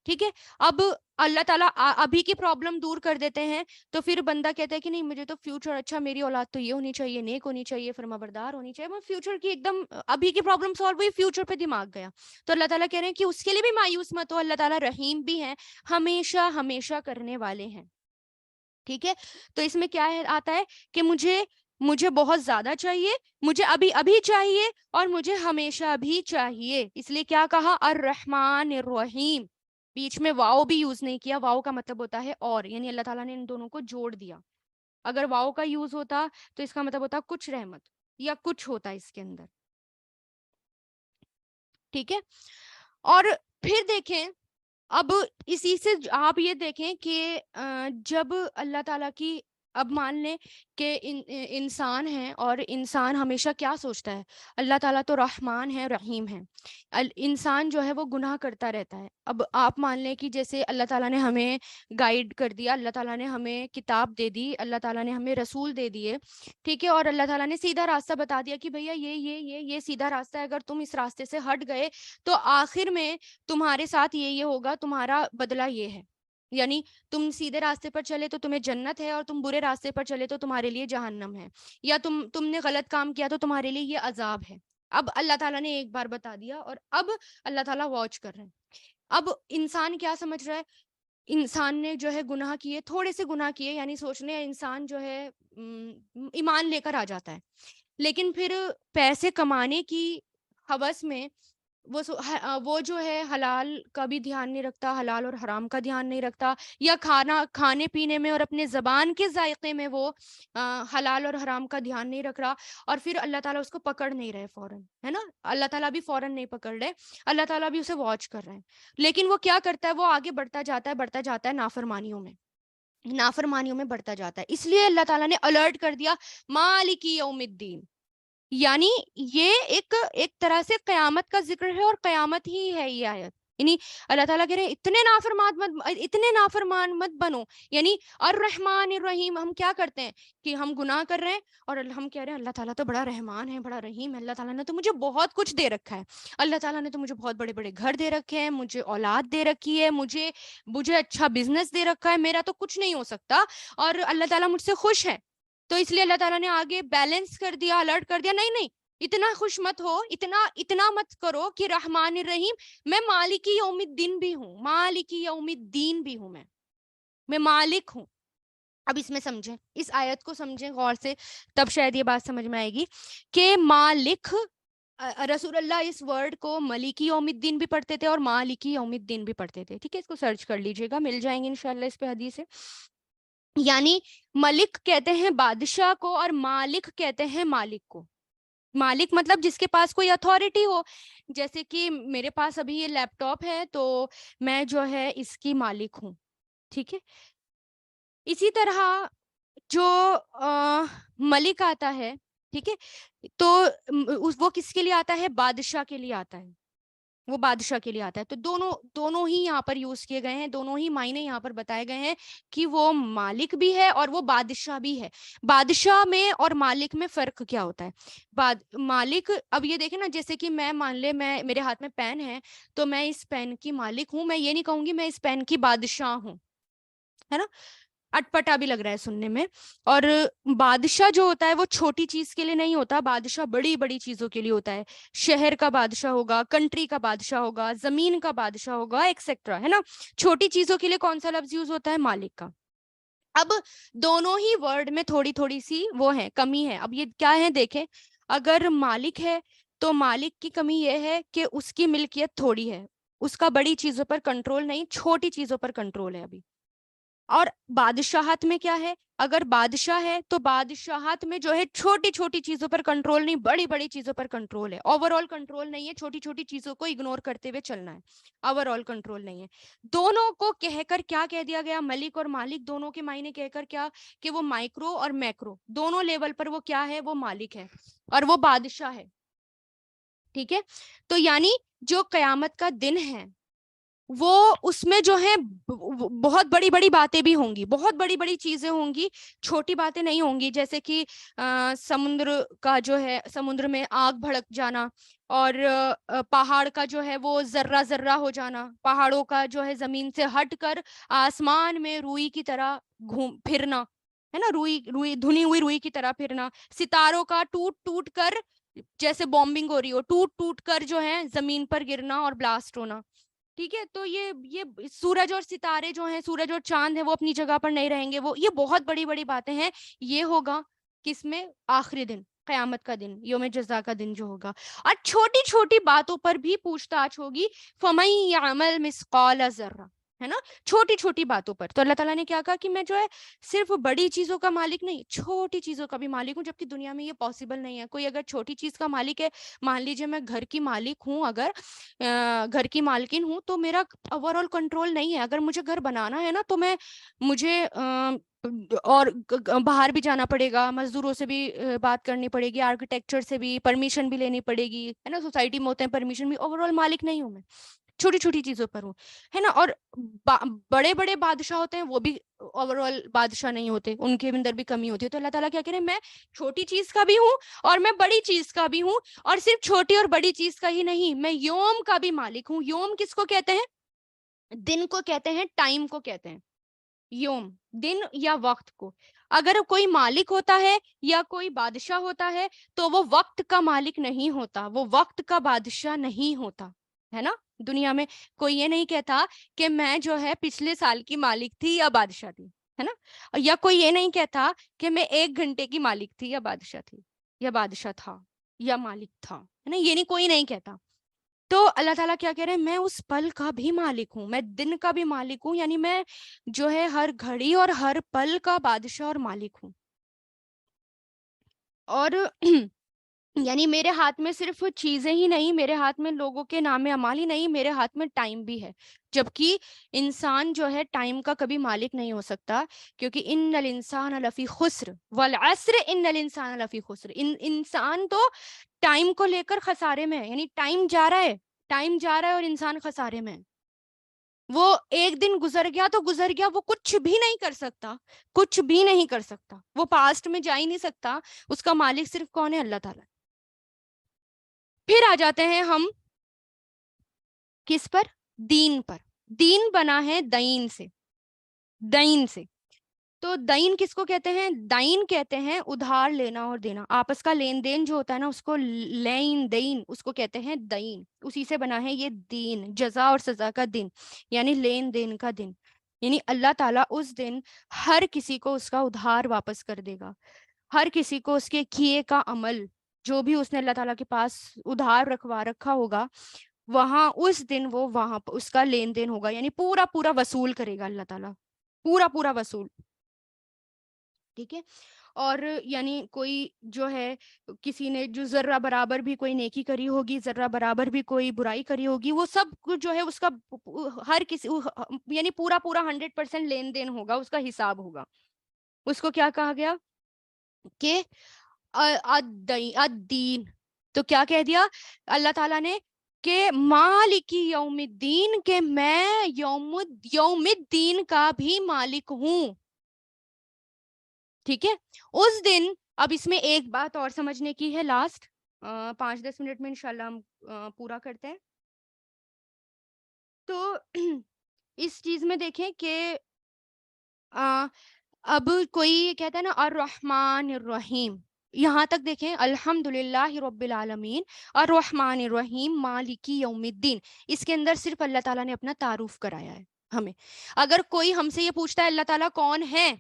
ٹھیک ہے. اب اللہ تعالیٰ ابھی کی پرابلم دور کر دیتے ہیں تو پھر بندہ کہتا ہے کہ نہیں، مجھے تو فیوچر اچھا، میری اولاد تو یہ ہونی چاہیے، نیک ہونی چاہیے، فرما بردار ہونی چاہیے. وہ فیوچر کی ایک دم ابھی کی پرابلم سالو ہوئی، فیوچر پہ دماغ گیا. تو اللہ تعالیٰ کہہ رہے ہیں کہ اس کے لیے بھی مایوس مت ہو، اللہ تعالیٰ رحیم بھی ہیں، ہمیشہ ہمیشہ کرنے والے ہیں. ٹھیک ہے. تو اس میں کیا آتا ہے کہ مجھے بہت زیادہ چاہیے، مجھے ابھی ابھی چاہیے، اور مجھے ہمیشہ بھی چاہیے. اس لیے کیا کہا، الرحمن الرحیم. بیچ میں واؤ بھی یوز نہیں کیا. واؤ کا مطلب ہوتا ہے اور، یعنی اللہ تعالیٰ نے ان دونوں کو جوڑ دیا. اگر واؤ کا یوز ہوتا تو اس کا مطلب ہوتا کچھ رحمت یا کچھ ہوتا اس کے اندر. ٹھیک ہے. اور پھر دیکھیں، اب اسی سے آپ یہ دیکھیں کہ جب اللہ تعالیٰ کی، اب مان لیں کہ انسان ہے، اور انسان ہمیشہ کیا سوچتا ہے، اللہ تعالیٰ تو رحمان ہے، رحیم ہے. انسان جو ہے وہ گناہ کرتا رہتا ہے. اب آپ مان لیں کہ جیسے اللہ تعالیٰ نے ہمیں گائیڈ کر دیا، اللہ تعالیٰ نے ہمیں کتاب دے دی، اللہ تعالیٰ نے ہمیں رسول دے دیے، ٹھیک ہے، اور اللہ تعالیٰ نے سیدھا راستہ بتا دیا کہ بھیا یہ سیدھا راستہ ہے، اگر تم اس راستے سے ہٹ گئے تو آخر میں تمہارے ساتھ یہ ہوگا، تمہارا بدلہ یہ ہے. یعنی تم سیدھے راستے پر چلے تو تمہیں جنت ہے، اور تم برے راستے پر چلے تو تمہارے لیے جہنم ہے، یا تم نے غلط کام کیا تو تمہارے لیے یہ عذاب ہے. اب اللہ تعالیٰ نے ایک بار بتا دیا، اور اب اللہ تعالیٰ واچ کر رہے ہیں. اب انسان کیا سمجھ رہا ہے، انسان نے جو ہے گناہ کیے، تھوڑے سے گناہ کیے، یعنی سوچنے انسان جو ہے ایمان لے کر آ جاتا ہے، لیکن پھر پیسے کمانے کی ہوس میں وہ جو ہے حلال کا بھی دھیان نہیں رکھتا، حلال اور حرام کا دھیان نہیں رکھتا، یا کھانے پینے میں اور اپنے زبان کے ذائقے میں وہ حلال اور حرام کا دھیان نہیں رکھ رہا. اور پھر اللہ تعالیٰ اس کو پکڑ نہیں رہے فوراً، ہے نا. اللہ تعالیٰ بھی فوراً نہیں پکڑ رہے، اللہ تعالیٰ بھی اسے واچ کر رہے ہیں. لیکن وہ کیا کرتا ہے، وہ آگے بڑھتا جاتا ہے نافرمانیوں میں بڑھتا جاتا ہے. اس لیے اللہ تعالیٰ نے الرٹ کر دیا، مالک یوم الدین. یعنی یہ ایک طرح سے قیامت کا ذکر ہے، اور قیامت ہی ہے یہ آیت. یعنی اللہ تعالیٰ کہہ رہے ہیں اتنے نافرمان مت بنو. یعنی الرحمن الرحیم، ہم کیا کرتے ہیں کہ ہم گناہ کر رہے ہیں اور ہم کہہ رہے ہیں اللہ تعالیٰ تو بڑا رحمان ہے، بڑا رحیم ہے، اللہ تعالیٰ نے تو مجھے بہت کچھ دے رکھا ہے، اللہ تعالیٰ نے تو مجھے بہت بڑے بڑے گھر دے رکھے ہیں، مجھے اولاد دے رکھی ہے، مجھے اچھا بزنس دے رکھا ہے، میرا تو کچھ نہیں ہو سکتا اور اللہ تعالیٰ مجھ سے خوش ہے. تو اس لیے اللہ تعالیٰ نے آگے بیلنس کر دیا، الرٹ کر دیا، نہیں اتنا خوش مت ہو، اتنا مت کرو کہ رحمان الرحیم، میں مالک یوم الدین بھی ہوں، مالک یوم الدین بھی ہوں، میں مالک ہوں. اب اس میں سمجھیں، اس آیت کو سمجھیں غور سے، تب شاید یہ بات سمجھ میں آئے گی کہ مالک، رسول اللہ اس ورڈ کو ملکی یوم الدین بھی پڑھتے تھے اور مالکی یوم الدین بھی پڑھتے تھے. ٹھیک ہے، اس کو سرچ کر لیجئے گا، مل جائیں گے انشاءاللہ اس پہ حدیث ہے. یعنی ملک کہتے ہیں بادشاہ کو اور مالک کہتے ہیں مالک کو. مالک مطلب جس کے پاس کوئی اتھارٹی ہو، جیسے کہ میرے پاس ابھی یہ لیپ ٹاپ ہے تو میں جو ہے اس کی مالک ہوں. ٹھیک ہے، اسی طرح جو ملک آتا ہے، ٹھیک ہے، تو وہ کس کے لیے آتا ہے؟ بادشاہ کے لیے آتا ہے، وہ بادشاہ کے لیے آتا ہے. تو دونوں ہی یہاں پر یوز کیے گئے ہیں، دونوں ہی معنی یہاں پر بتائے گئے ہیں کہ وہ مالک بھی ہے اور وہ بادشاہ بھی ہے. بادشاہ میں اور مالک میں فرق کیا ہوتا ہے؟ مالک، اب یہ دیکھیں نا، جیسے کہ میں مان لے میرے ہاتھ میں پین ہے تو میں اس پین کی مالک ہوں، میں یہ نہیں کہوں گی میں اس پین کی بادشاہ ہوں، ہے نا، اٹپٹا بھی لگ رہا ہے سننے میں. اور بادشاہ جو ہوتا ہے وہ چھوٹی چیز کے لیے نہیں ہوتا، بادشاہ بڑی بڑی چیزوں کے لیے ہوتا ہے. شہر کا بادشاہ ہوگا، کنٹری کا بادشاہ ہوگا، زمین کا بادشاہ ہوگا، ایکسیکٹرا، ہے نا. چھوٹی چیزوں کے لیے کون سا لفظ یوز ہوتا ہے؟ مالک کا. اب دونوں ہی ورڈ میں تھوڑی سی وہ ہے، کمی ہے. اب یہ کیا ہے دیکھیں، اگر مالک ہے تو مالک کی کمی یہ ہے کہ اس کی ملکیت تھوڑی ہے، اس کا بڑی چیزوں پر کنٹرول نہیں، چھوٹی چیزوں پر کنٹرول ہے ابھی. اور بادشاہت میں کیا ہے؟ اگر بادشاہ ہے تو بادشاہت میں جو ہے چھوٹی چھوٹی چیزوں پر کنٹرول نہیں، بڑی بڑی چیزوں پر کنٹرول ہے. اوور آل کنٹرول نہیں ہے، چھوٹی چھوٹی چیزوں کو اگنور کرتے ہوئے چلنا ہے، اوور آل کنٹرول نہیں ہے. دونوں کو کہہ کر کیا کہہ دیا گیا؟ ملک اور مالک دونوں کے معنی کہہ کر کیا کہ وہ مائکرو اور میکرو دونوں لیول پر وہ کیا ہے؟ وہ مالک ہے اور وہ بادشاہ ہے. ٹھیک ہے، تو یعنی جو قیامت کا دن ہے وہ اس میں جو ہے بہت بڑی بڑی باتیں بھی ہوں گی، بہت بڑی بڑی چیزیں ہوں گی، چھوٹی باتیں نہیں ہوں گی. جیسے کہ سمندر کا جو ہے، سمندر میں آگ بھڑک جانا، اور پہاڑ کا جو ہے وہ ذرہ ذرہ ہو جانا، پہاڑوں کا جو ہے زمین سے ہٹ کر آسمان میں روئی کی طرح پھرنا، ہے نا، روئی دھنی ہوئی روئی کی طرح پھرنا. ستاروں کا ٹوٹ ٹوٹ کر، جیسے بومبنگ ہو رہی ہو، ٹوٹ ٹوٹ کر جو ہے زمین پر گرنا اور بلاسٹ ہونا. ٹھیک ہے، تو یہ سورج اور ستارے جو ہیں، سورج اور چاند ہیں، وہ اپنی جگہ پر نہیں رہیں گے. وہ یہ بہت بڑی بڑی باتیں ہیں. یہ ہوگا کس میں؟ آخری دن، قیامت کا دن، یوم جزا کا دن جو ہوگا. اور چھوٹی چھوٹی باتوں پر بھی پوچھ تاچھ ہوگی. فَمَن يَعْمَلْ مِثْقَالَ ذَرَّةٍ، ہے نا، چھوٹی چھوٹی باتوں پر. تو اللہ تعالیٰ نے کیا کہا کہ میں جو ہے صرف بڑی چیزوں کا مالک نہیں، چھوٹی چیزوں کا بھی مالک ہوں. جبکہ دنیا میں یہ پاسبل نہیں ہے. کوئی اگر چھوٹی چیز کا مالک ہے، مان لیجیے میں گھر کی مالک ہوں، اگر گھر کی مالکن ہوں، تو میرا اوور آل کنٹرول نہیں ہے. اگر مجھے گھر بنانا ہے نا تو مجھے اور باہر بھی جانا پڑے گا، مزدوروں سے بھی بات کرنی پڑے گی، آرکیٹیکچر سے بھی پرمیشن بھی لینی پڑے گی، ہے نا، سوسائٹی میں ہوتے ہیں پرمیشن بھی. اوور آل مالک نہیں ہوں میں، چھوٹی چھوٹی چیزوں پر ہوں، ہے نا. اور بڑے بڑے بادشاہ ہوتے ہیں، وہ بھی اوور آل بادشاہ نہیں ہوتے، ان کے اندر بھی کمی ہوتی ہے. تو اللہ تعالیٰ کیا کہہ رہے ہیں؟ میں چھوٹی چیز کا بھی ہوں اور میں بڑی چیز کا بھی ہوں، اور صرف چھوٹی اور بڑی چیز کا ہی نہیں، میں یوم کا بھی مالک ہوں. یوم کس کو کہتے ہیں؟ دن کو کہتے ہیں، ٹائم کو کہتے ہیں. یوم، دن یا وقت کو. اگر کوئی مالک ہوتا ہے یا کوئی بادشاہ ہوتا ہے تو وہ وقت کا مالک نہیں ہوتا، وہ وقت کا بادشاہ نہیں ہوتا، ہے نا. دنیا میں کوئی یہ نہیں کہتا کہ میں جو ہے پچھلے سال کی مالک تھی یا بادشاہ تھی، ہے نا. یا کوئی یہ نہیں کہتا کہ میں 1 گھنٹے کی مالک تھی یا بادشاہ تھی، یا بادشاہ تھا یا مالک تھا، ہے نا. یہ نہیں، کوئی نہیں کہتا. تو اللہ تعالیٰ کیا کہہ رہے ہیں؟ میں اس پل کا بھی مالک ہوں، میں دن کا بھی مالک ہوں. یعنی میں جو ہے ہر گھڑی اور ہر پل کا بادشاہ اور مالک ہوں. اور یعنی میرے ہاتھ میں صرف چیزیں ہی نہیں، میرے ہاتھ میں لوگوں کے نام اعمال ہی نہیں، میرے ہاتھ میں ٹائم بھی ہے. جبکہ انسان جو ہے ٹائم کا کبھی مالک نہیں ہو سکتا، کیونکہ ان الانسان لفی خسر والعصر ان الانسان لفی خسر. انسان تو ٹائم کو لے کر خسارے میں ہے. یعنی ٹائم جا رہا ہے، ٹائم جا رہا ہے اور انسان خسارے میں ہے. وہ ایک دن گزر گیا تو گزر گیا, وہ کچھ بھی نہیں کر سکتا, کچھ بھی نہیں کر سکتا, وہ پاسٹ میں جا ہی نہیں سکتا. اس کا مالک صرف کون ہے؟ اللہ تعالیٰ. پھر آ جاتے ہیں ہم کس پر؟ دین پر. دین بنا ہے دین سے, دین سے. تو دین کس کو کہتے ہیں؟ دین کہتے ہیں ادھار لینا اور دینا, آپس کا لین دین جو ہوتا ہے نا, اس کو لین دین, اس کو کہتے ہیں دین. اسی سے بنا ہے یہ دین, جزا اور سزا کا دن, یعنی لین دین کا دن. یعنی اللہ تعالیٰ اس دن ہر کسی کو اس کا ادھار واپس کر دے گا. ہر کسی کو اس کے کیے کا عمل, جو بھی اس نے اللہ تعالیٰ کے پاس ادھار رکھوا رکھا ہوگا, وہاں اس دن وہ وہاں اس کا لین دین ہوگا. یعنی پورا پورا وصول کرے گا اللہ تعالیٰ, پورا پورا وصول. ٹھیک ہے. اور یعنی کوئی جو ہے, کسی نے جو ذرہ برابر بھی کوئی نیکی کری ہوگی, ذرہ برابر بھی کوئی برائی کری ہوگی, وہ سب کچھ جو ہے اس کا ہر کسی, یعنی پورا پورا 100% لین دین ہوگا, اس کا حساب ہوگا. اس کو کیا کہا گیا کہ الدین. تو کیا کہہ دیا اللہ تعالیٰ نے کہ مالک یوم الدین, کہ میں یوم الدین کا بھی مالک ہوں. ٹھیک ہے. اس دن, اب اس میں ایک بات اور سمجھنے کی ہے, لاسٹ 5-10 منٹ میں انشاءاللہ ہم پورا کرتے ہیں. تو اس چیز میں دیکھیں کہ اب کوئی کہتا ہے نا الرحمن الرحیم, یہاں تک دیکھیں الحمدللہ رب العالمین الرحمن الرحیم مالک یوم الدین. اس کے اندر صرف اللہ تعالیٰ نے اپنا تعارف کرایا ہے ہمیں. اگر کوئی ہم سے یہ پوچھتا ہے اللہ تعالیٰ کون ہے,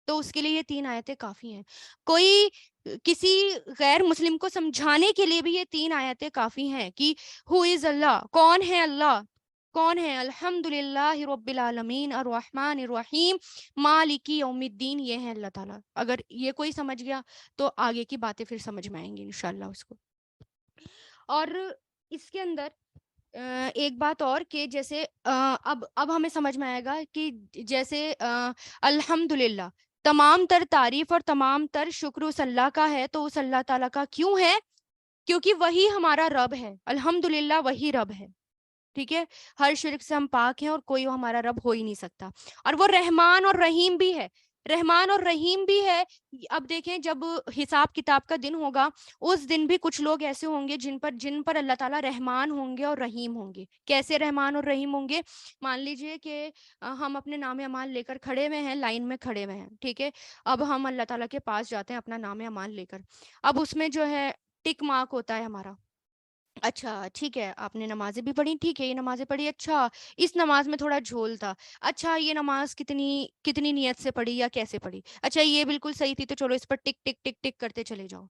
تو اس کے لیے یہ 3 آیتیں کافی ہیں. کوئی کسی غیر مسلم کو سمجھانے کے لیے بھی یہ 3 آیتیں کافی ہیں کہ ہو از اللہ, کون ہے اللہ, کون ہے, الحمدللہ رب العالمین الرحمن الرحیم مالک یوم الدین, یہ ہے اللہ تعالیٰ. اگر یہ کوئی سمجھ گیا تو آگے کی باتیں پھر سمجھ میں آئیں گی انشاءاللہ اس کو. اور اس کے اندر ایک بات اور کہ جیسے اب ہمیں سمجھ میں آئے گا کہ جیسے الحمدللہ تمام تر تعریف اور تمام تر شکر اس اللہ کا ہے, تو اس اللہ تعالیٰ کا کیوں ہے؟ کیونکہ وہی ہمارا رب ہے. الحمدللہ وہی رب ہے. ٹھیک ہے. ہر شرک سے ہم پاک ہیں اور کوئی ہمارا رب ہو ہی نہیں سکتا. اور وہ رحمان اور رحیم بھی ہے, رحمان اور رحیم بھی ہے. اب دیکھیں جب حساب کتاب کا دن ہوگا, اس دن بھی کچھ لوگ ایسے ہوں گے جن پر اللہ تعالیٰ رحمان ہوں گے اور رحیم ہوں گے. کیسے رحمان اور رحیم ہوں گے؟ مان لیجئے کہ ہم اپنے نام اعمال لے کر کھڑے ہوئے ہیں, لائن میں کھڑے ہوئے ہیں. ٹھیک ہے. اب ہم اللہ تعالیٰ کے پاس جاتے ہیں اپنا نام اعمال لے کر. اب اس میں جو ہے ٹک مارک ہوتا ہے ہمارا. اچھا ٹھیک ہے, آپ نے نمازیں بھی پڑھی, ٹھیک ہے یہ نمازیں پڑھی, اچھا اس نماز میں تھوڑا جھول تھا, اچھا یہ نماز کتنی نیت سے پڑھی یا کیسے پڑھی, اچھا یہ بالکل صحیح تھی, تو چلو اس پر ٹک ٹک ٹک ٹک کرتے چلے جاؤ.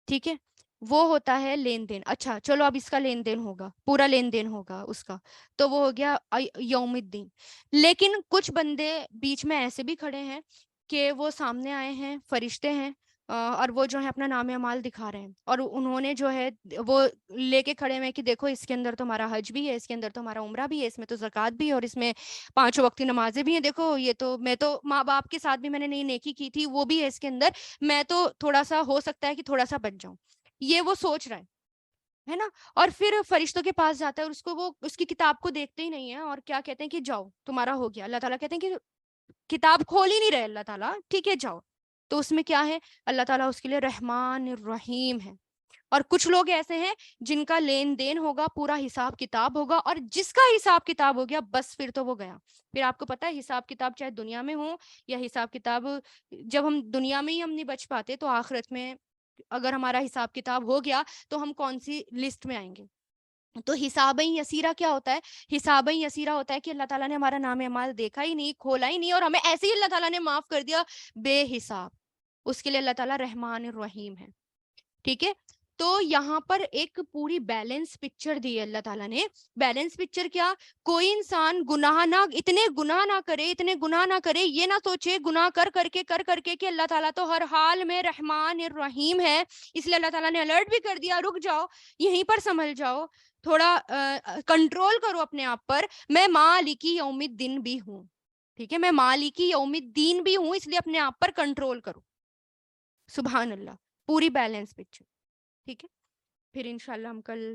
ٹھیک ہے. وہ ہوتا ہے لین دین. اچھا چلو اب اس کا لین دین ہوگا, پورا لین دین ہوگا اس کا, تو وہ ہو گیا یوم الدین. لیکن کچھ بندے بیچ میں ایسے بھی کھڑے ہیں کہ وہ سامنے آئے ہیں, فرشتے ہیں, اور وہ جو ہے اپنا نام اعمال دکھا رہے ہیں, اور انہوں نے جو ہے وہ لے کے کھڑے ہوئے کہ دیکھو اس کے اندر تو ہمارا حج بھی ہے, اس کے اندر تو ہمارا عمرہ بھی ہے, اس میں تو زکوٰۃ بھی ہے, اور اس میں 5 وقتی نمازیں بھی ہیں, دیکھو یہ تو میں تو ماں باپ کے ساتھ بھی میں نے نئی نیکی کی تھی, وہ بھی ہے اس کے اندر, میں تو تھوڑا سا ہو سکتا ہے کہ تھوڑا سا بچ جاؤں. یہ وہ سوچ رہا ہے نا. اور پھر فرشتوں کے پاس جاتا ہے اور وہ اس کی کتاب کو دیکھتے ہی نہیں ہے, اور کیا کہتے ہیں کہ جاؤ تمہارا ہو گیا. اللہ تعالیٰ کہتے ہیں کہ کتاب کھول ہی نہیں رہے اللہ تعالیٰ, ٹھیک ہے جاؤ. تو اس میں کیا ہے, اللہ تعالیٰ اس کے لیے رحمان الرحیم ہے. اور کچھ لوگ ایسے ہیں جن کا لین دین ہوگا, پورا حساب کتاب ہوگا, اور جس کا حساب کتاب ہو گیا بس پھر تو وہ گیا. پھر آپ کو پتا ہے حساب کتاب چاہے دنیا میں ہو یا حساب کتاب, جب ہم دنیا میں ہی ہم نہیں بچ پاتے, تو آخرت میں اگر ہمارا حساب کتاب ہو گیا تو ہم کون سی لسٹ میں آئیں گے. تو حساب یسیرہ کیا ہوتا ہے؟ حساب یسیرہ ہوتا ہے کہ اللہ تعالیٰ نے ہمارا نام اعمال دیکھا ہی نہیں, کھولا ہی نہیں, اور ہمیں ایسے ہی اللہ تعالیٰ نے معاف کر دیا بے حساب. اس کے لیے اللہ تعالیٰ رحمان الرحیم ہے. ٹھیک ہے. تو یہاں پر ایک پوری بیلنس پکچر دی ہے اللہ تعالیٰ نے. بیلنس پکچر کیا؟ کوئی انسان اتنے گناہ نہ کرے, یہ نہ سوچے گناہ کر کے کہ اللہ تعالیٰ تو ہر حال میں رحمان الرحیم ہے, اس لیے اللہ تعالیٰ نے الرٹ بھی کر دیا, رک جاؤ یہیں پر سنبھل جاؤ, تھوڑا کنٹرول کرو اپنے آپ پر, میں مالکی یوم الدین بھی ہوں. ٹھیک ہے, میں مالکی یوم الدین بھی ہوں, اس لیے اپنے آپ پر کنٹرول کرو. سبحان اللہ, پوری بیلنس پکچر. ٹھیک ہے. پھر انشاءاللہ ہم کل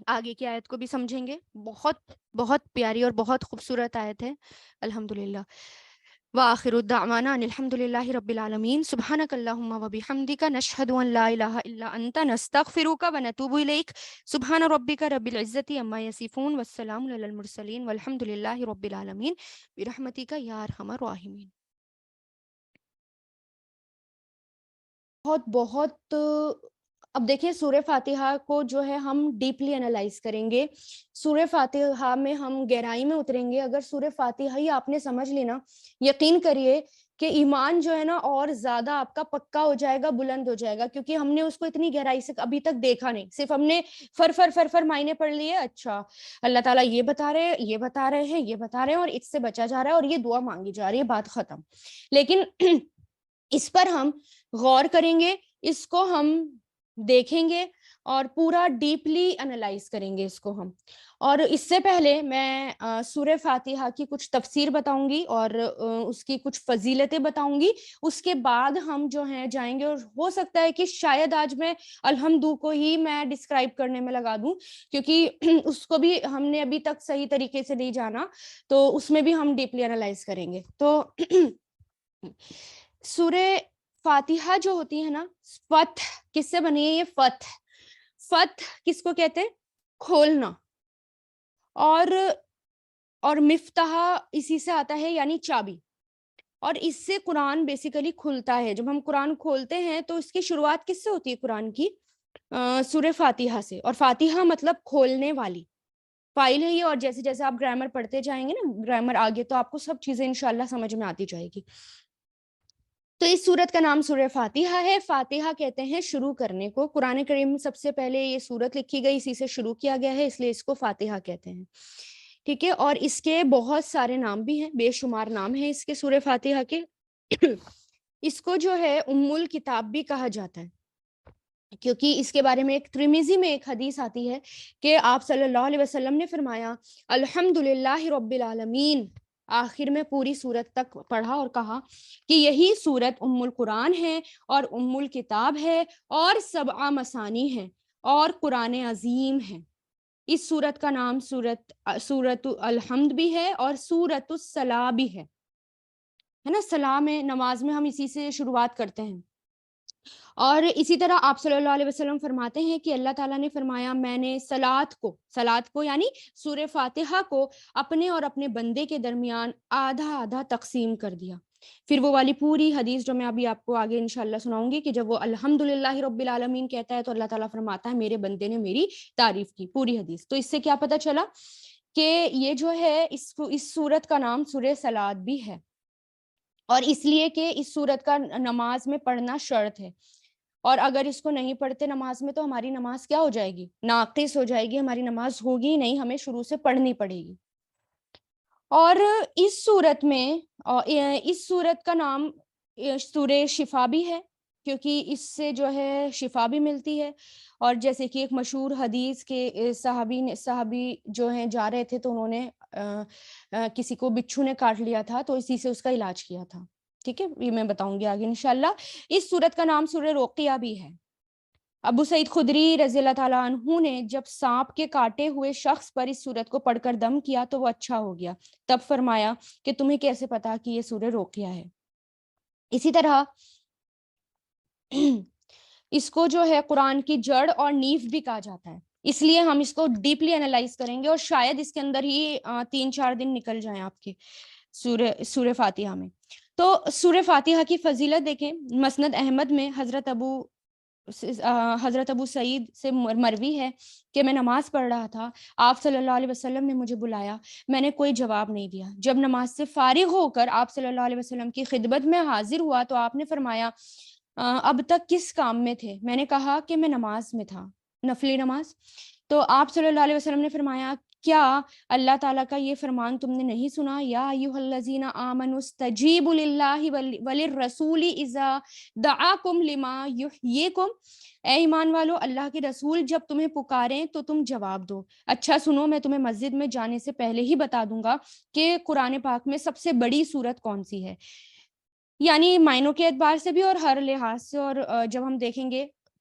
آگے کی آیت کو بھی سمجھیں گے. بہت بہت پیاری اور بہت خوبصورت آیت ہے. الحمدللہ. وآخر الدعوانا ان الحمد للہ رب العالمین. سبحانک اللہم وبحمدک نشہد ان لا الہ الا انت نستغفرک ونتوب الیک. سبحان ربک رب العزۃ عما یصفون والسلام علی المرسلین والحمد للہ رب العالمین برحمتک یا ارحم الراحمین. بہت بہت اب دیکھیں سورہ فاتحہ کو جو ہے ہم ڈیپلی انالائز کریں گے. سورہ فاتحہ میں ہم گہرائی میں اتریں گے. اگر سورہ فاتحہ ہی آپ نے سمجھ لی نا، یقین کریے کہ ایمان جو ہے نا اور زیادہ آپ کا پکا ہو جائے گا، بلند ہو جائے گا، کیونکہ ہم نے اس کو اتنی گہرائی سے ابھی تک دیکھا نہیں. صرف ہم نے فر معنی پڑھ لیے. اچھا اللہ تعالیٰ یہ بتا رہے ہیں، یہ بتا رہے ہیں، یہ بتا رہے ہیں، اور اس سے بچا جا رہا ہے، اور یہ دعا مانگی جا رہی ہے، بات ختم. لیکن اس پر ہم غور کریں گے، اس کو ہم دیکھیں گے اور پورا ڈیپلی انالائز کریں گے اس کو ہم. اور اس سے پہلے میں سورہ فاتحہ کی کچھ تفسیر بتاؤں گی اور اس کی کچھ فضیلتیں بتاؤں گی. اس کے بعد ہم جو ہیں جائیں گے، اور ہو سکتا ہے کہ شاید آج میں الحمدو کو ہی میں ڈسکرائب کرنے میں لگا دوں، کیونکہ اس کو بھی ہم نے ابھی تک صحیح طریقے سے نہیں جانا، تو اس میں بھی ہم ڈیپلی انالائز کریں گے. تو سورہ فاتحہ جو ہوتی ہے نا، فتح کس سے بنی ہے؟ یہ فتح. فتح کس کو کہتے ہیں؟ کھولنا. اور مفتاح اسی سے آتا ہے، یعنی چابی. اور اس سے قرآن بیسیکلی کھلتا ہے. جب ہم قرآن کھولتے ہیں تو اس کی شروعات کس سے ہوتی ہے قرآن کی؟ سورہ فاتحہ سے. اور فاتحہ مطلب کھولنے والی فائل ہے یہ. اور جیسے جیسے آپ گرامر پڑھتے جائیں گے نا، گرامر آگے، تو آپ کو سب چیزیں انشاءاللہ سمجھ میں آتی جائے گی. تو اس سورت کا نام سورہ فاتحہ ہے. فاتحہ کہتے ہیں شروع کرنے کو. قرآن کریم سب سے پہلے یہ سورت لکھی گئی، اسی سے شروع کیا گیا ہے، اس لیے اس کو فاتحہ کہتے ہیں. ٹھیک ہے. اور اس کے بہت سارے نام بھی ہیں، بے شمار نام ہیں اس کے سورہ فاتحہ کے. اس کو جو ہے ام الکتاب بھی کہا جاتا ہے، کیونکہ اس کے بارے میں ایک ترمذی میں ایک حدیث آتی ہے کہ آپ صلی اللہ علیہ وسلم نے فرمایا الحمدللہ رب العالمین. آخر میں پوری سورت تک پڑھا اور کہا کہ یہی سورت ام القرآن ہے اور ام الکتاب ہے اور سبع مثانی ہے اور قرآن عظیم ہے. اس سورت کا نام سورت الحمد بھی ہے اور سورت الصلاح بھی ہے نا. صلاح میں، نماز میں ہم اسی سے شروعات کرتے ہیں. اور اسی طرح آپ صلی اللہ علیہ وسلم فرماتے ہیں کہ اللہ تعالیٰ نے فرمایا میں نے صلات کو یعنی سورہ فاتحہ کو اپنے اور اپنے بندے کے درمیان آدھا آدھا تقسیم کر دیا. پھر وہ والی پوری حدیث جو میں ابھی آپ کو آگے انشاءاللہ سناؤں گی کہ جب وہ الحمدللہ رب العالمین کہتا ہے تو اللہ تعالیٰ فرماتا ہے میرے بندے نے میری تعریف کی. پوری حدیث. تو اس سے کیا پتہ چلا کہ یہ جو ہے اس سورت کا نام سورہ صلات بھی ہے، اور اس لیے کہ اس سورت کا نماز میں پڑھنا شرط ہے. اور اگر اس کو نہیں پڑھتے نماز میں تو ہماری نماز کیا ہو جائے گی؟ ناقص ہو جائے گی. ہماری نماز ہوگی نہیں، ہمیں شروع سے پڑھنی پڑے گی. اور اس سورت کا نام سورہ شفا بھی ہے، کیونکہ اس سے جو ہے شفا بھی ملتی ہے. اور جیسے کہ ایک مشہور حدیث کے صحابی جو ہیں جا رہے تھے تو انہوں نے کسی کو بچھو نے کاٹ لیا تھا، تو اسی سے اس کا علاج کیا تھا. ٹھیک ہے، یہ میں بتاؤں گی آگے انشاءاللہ. اس سورت کا نام سورہ رقیہ بھی ہے. ابو سعید خدری رضی اللہ تعالیٰ عنہ نے جب سانپ کے کاٹے ہوئے شخص پر اس سورت کو پڑھ کر دم کیا تو وہ اچھا ہو گیا. تب فرمایا کہ تمہیں کیسے پتا کہ یہ سورہ رقیہ ہے. اسی طرح اس کو جو ہے قرآن کی جڑ اور نیف بھی کہا جاتا ہے. اس لیے ہم اس کو ڈیپلی انالائز کریں گے، اور شاید اس کے اندر ہی 3-4 دن نکل جائیں آپ کے سورہ فاتحہ میں. تو سورہ فاتحہ کی فضیلت دیکھیں. مسند احمد میں حضرت ابو سعید سے مروی ہے کہ میں نماز پڑھ رہا تھا، آپ صلی اللہ علیہ وسلم نے مجھے بلایا، میں نے کوئی جواب نہیں دیا. جب نماز سے فارغ ہو کر آپ صلی اللہ علیہ وسلم کی خدمت میں حاضر ہوا تو آپ نے فرمایا اب تک کس کام میں تھے؟ میں نے کہا کہ میں نماز میں تھا، نفلی نماز. تو آپ صلی اللہ علیہ وسلم نے فرمایا کیا اللہ تعالیٰ کا یہ فرمان تم نے نہیں سنا؟ یا ایھا الذین آمنوا استجیبوا للہ وللرسول اذا دعاکم لما یحییکم. اے ایمان والو، اللہ کے رسول جب تمہیں پکاریں تو تم جواب دو. اچھا سنو، میں تمہیں مسجد میں جانے سے پہلے ہی بتا دوں گا کہ قرآن پاک میں سب سے بڑی سورت کون سی ہے، یعنی معنوں کے اعتبار سے بھی اور ہر لحاظ سے. اور جب ہم دیکھیں گے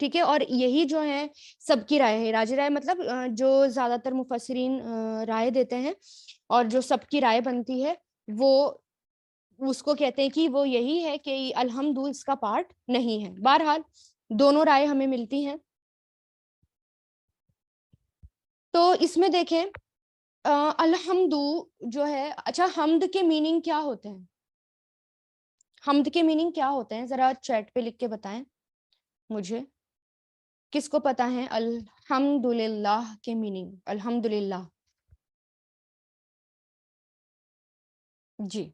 ٹھیک ہے، اور یہی جو ہے سب کی رائے ہے، راج رائے مطلب جو زیادہ تر مفسرین رائے دیتے ہیں اور جو سب کی رائے بنتی ہے وہ اس کو کہتے ہیں کہ وہ یہی ہے کہ الحمد اس کا پارٹ نہیں ہے. بہرحال دونوں رائے ہمیں ملتی ہیں. تو اس میں دیکھیں الحمد جو ہے، اچھا حمد کے میننگ کیا ہوتے ہیں؟ حمد کے میننگ کیا ہوتے ہیں ذرا چیٹ پہ لکھ کے بتائیں مجھے. کس کو پتا ہے الحمدللہ کے میننگ؟ الحمدللہ جی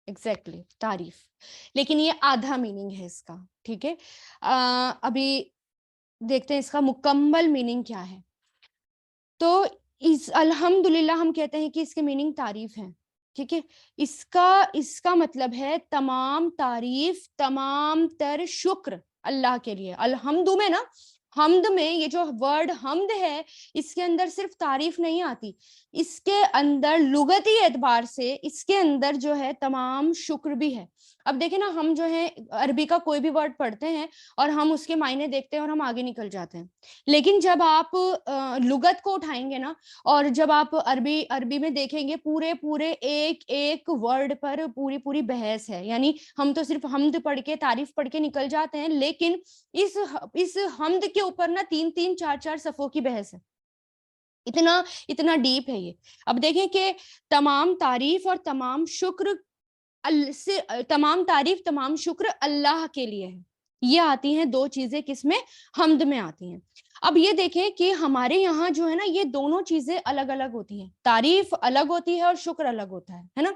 ایگزیکٹلی تعریف، لیکن یہ آدھا میننگ ہے اس کا. ٹھیک ہے، ابھی دیکھتے ہیں اس کا مکمل میننگ کیا ہے. تو اس الحمدللہ ہم کہتے ہیں کہ اس کے میننگ تعریف ہیں. ٹھیک ہے، اس کا مطلب ہے تمام تعریف، تمام تر شکر اللہ کے لیے. الحمد میں نا، حمد میں یہ جو ورڈ حمد ہے اس کے اندر صرف تعریف نہیں آتی، اس کے اندر لغتی اعتبار سے اس کے اندر جو ہے تمام شکر بھی ہے. اب دیکھیں نا، ہم جو ہے عربی کا کوئی بھی ورڈ پڑھتے ہیں اور ہم اس کے معنی دیکھتے ہیں اور ہم آگے نکل جاتے ہیں، لیکن جب آپ لغت کو اٹھائیں گے نا اور جب آپ عربی میں دیکھیں گے پورے پورے ایک ایک ورڈ پر پوری پوری بحث ہے. یعنی ہم تو صرف حمد پڑھ کے تعریف پڑھ کے نکل جاتے ہیں، لیکن اس حمد کے اوپر نا 3 4 صفحوں کی بحث ہے. اتنا ڈیپ ہے یہ. اب دیکھیں کہ تمام تعریف اور تمام شکر تمام تعریف تمام شکر اللہ کے لیے ہے. یہ آتی ہیں دو چیزیں کس میں؟ حمد میں آتی ہیں. اب یہ دیکھیں کہ ہمارے یہاں جو ہے نا یہ دونوں چیزیں الگ الگ ہوتی ہیں. تعریف الگ ہوتی ہے اور شکر الگ ہوتا ہے نا.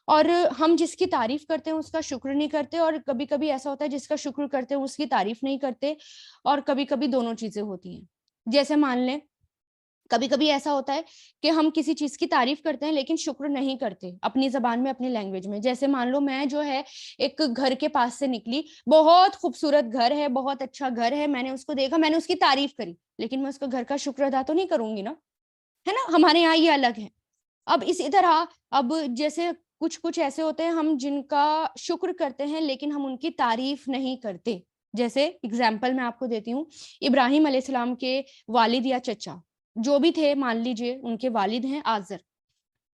اور ہم جس کی تعریف کرتے ہیں اس کا شکر نہیں کرتے، اور کبھی کبھی ایسا ہوتا ہے جس کا شکر کرتے ہیں اس کی تعریف نہیں کرتے، اور کبھی کبھی دونوں چیزیں ہوتی ہیں. جیسے مان لیں کبھی کبھی ایسا ہوتا ہے کہ ہم کسی چیز کی تعریف کرتے ہیں لیکن شکر نہیں کرتے اپنی زبان میں، اپنی لینگویج میں. جیسے مان لو میں جو ہے ایک گھر کے پاس سے نکلی، بہت خوبصورت گھر ہے، بہت اچھا گھر ہے، میں نے اس کو دیکھا، میں نے اس کی تعریف کری، لیکن میں اس کا گھر کا شکر ادا تو نہیں کروں گی نا، ہے نا. ہمارے یہاں یہ الگ ہے. اب اسی طرح اب جیسے کچھ ایسے ہوتے ہیں ہم جن کا شکر کرتے ہیں لیکن ہم ان کی تعریف نہیں کرتے. جیسے اگزامپل میں آپ کو دیتی ہوں، ابراہیم علیہ السلام کے والد یا چچا جو بھی تھے، مان لیجئے ان کے والد ہیں آزر.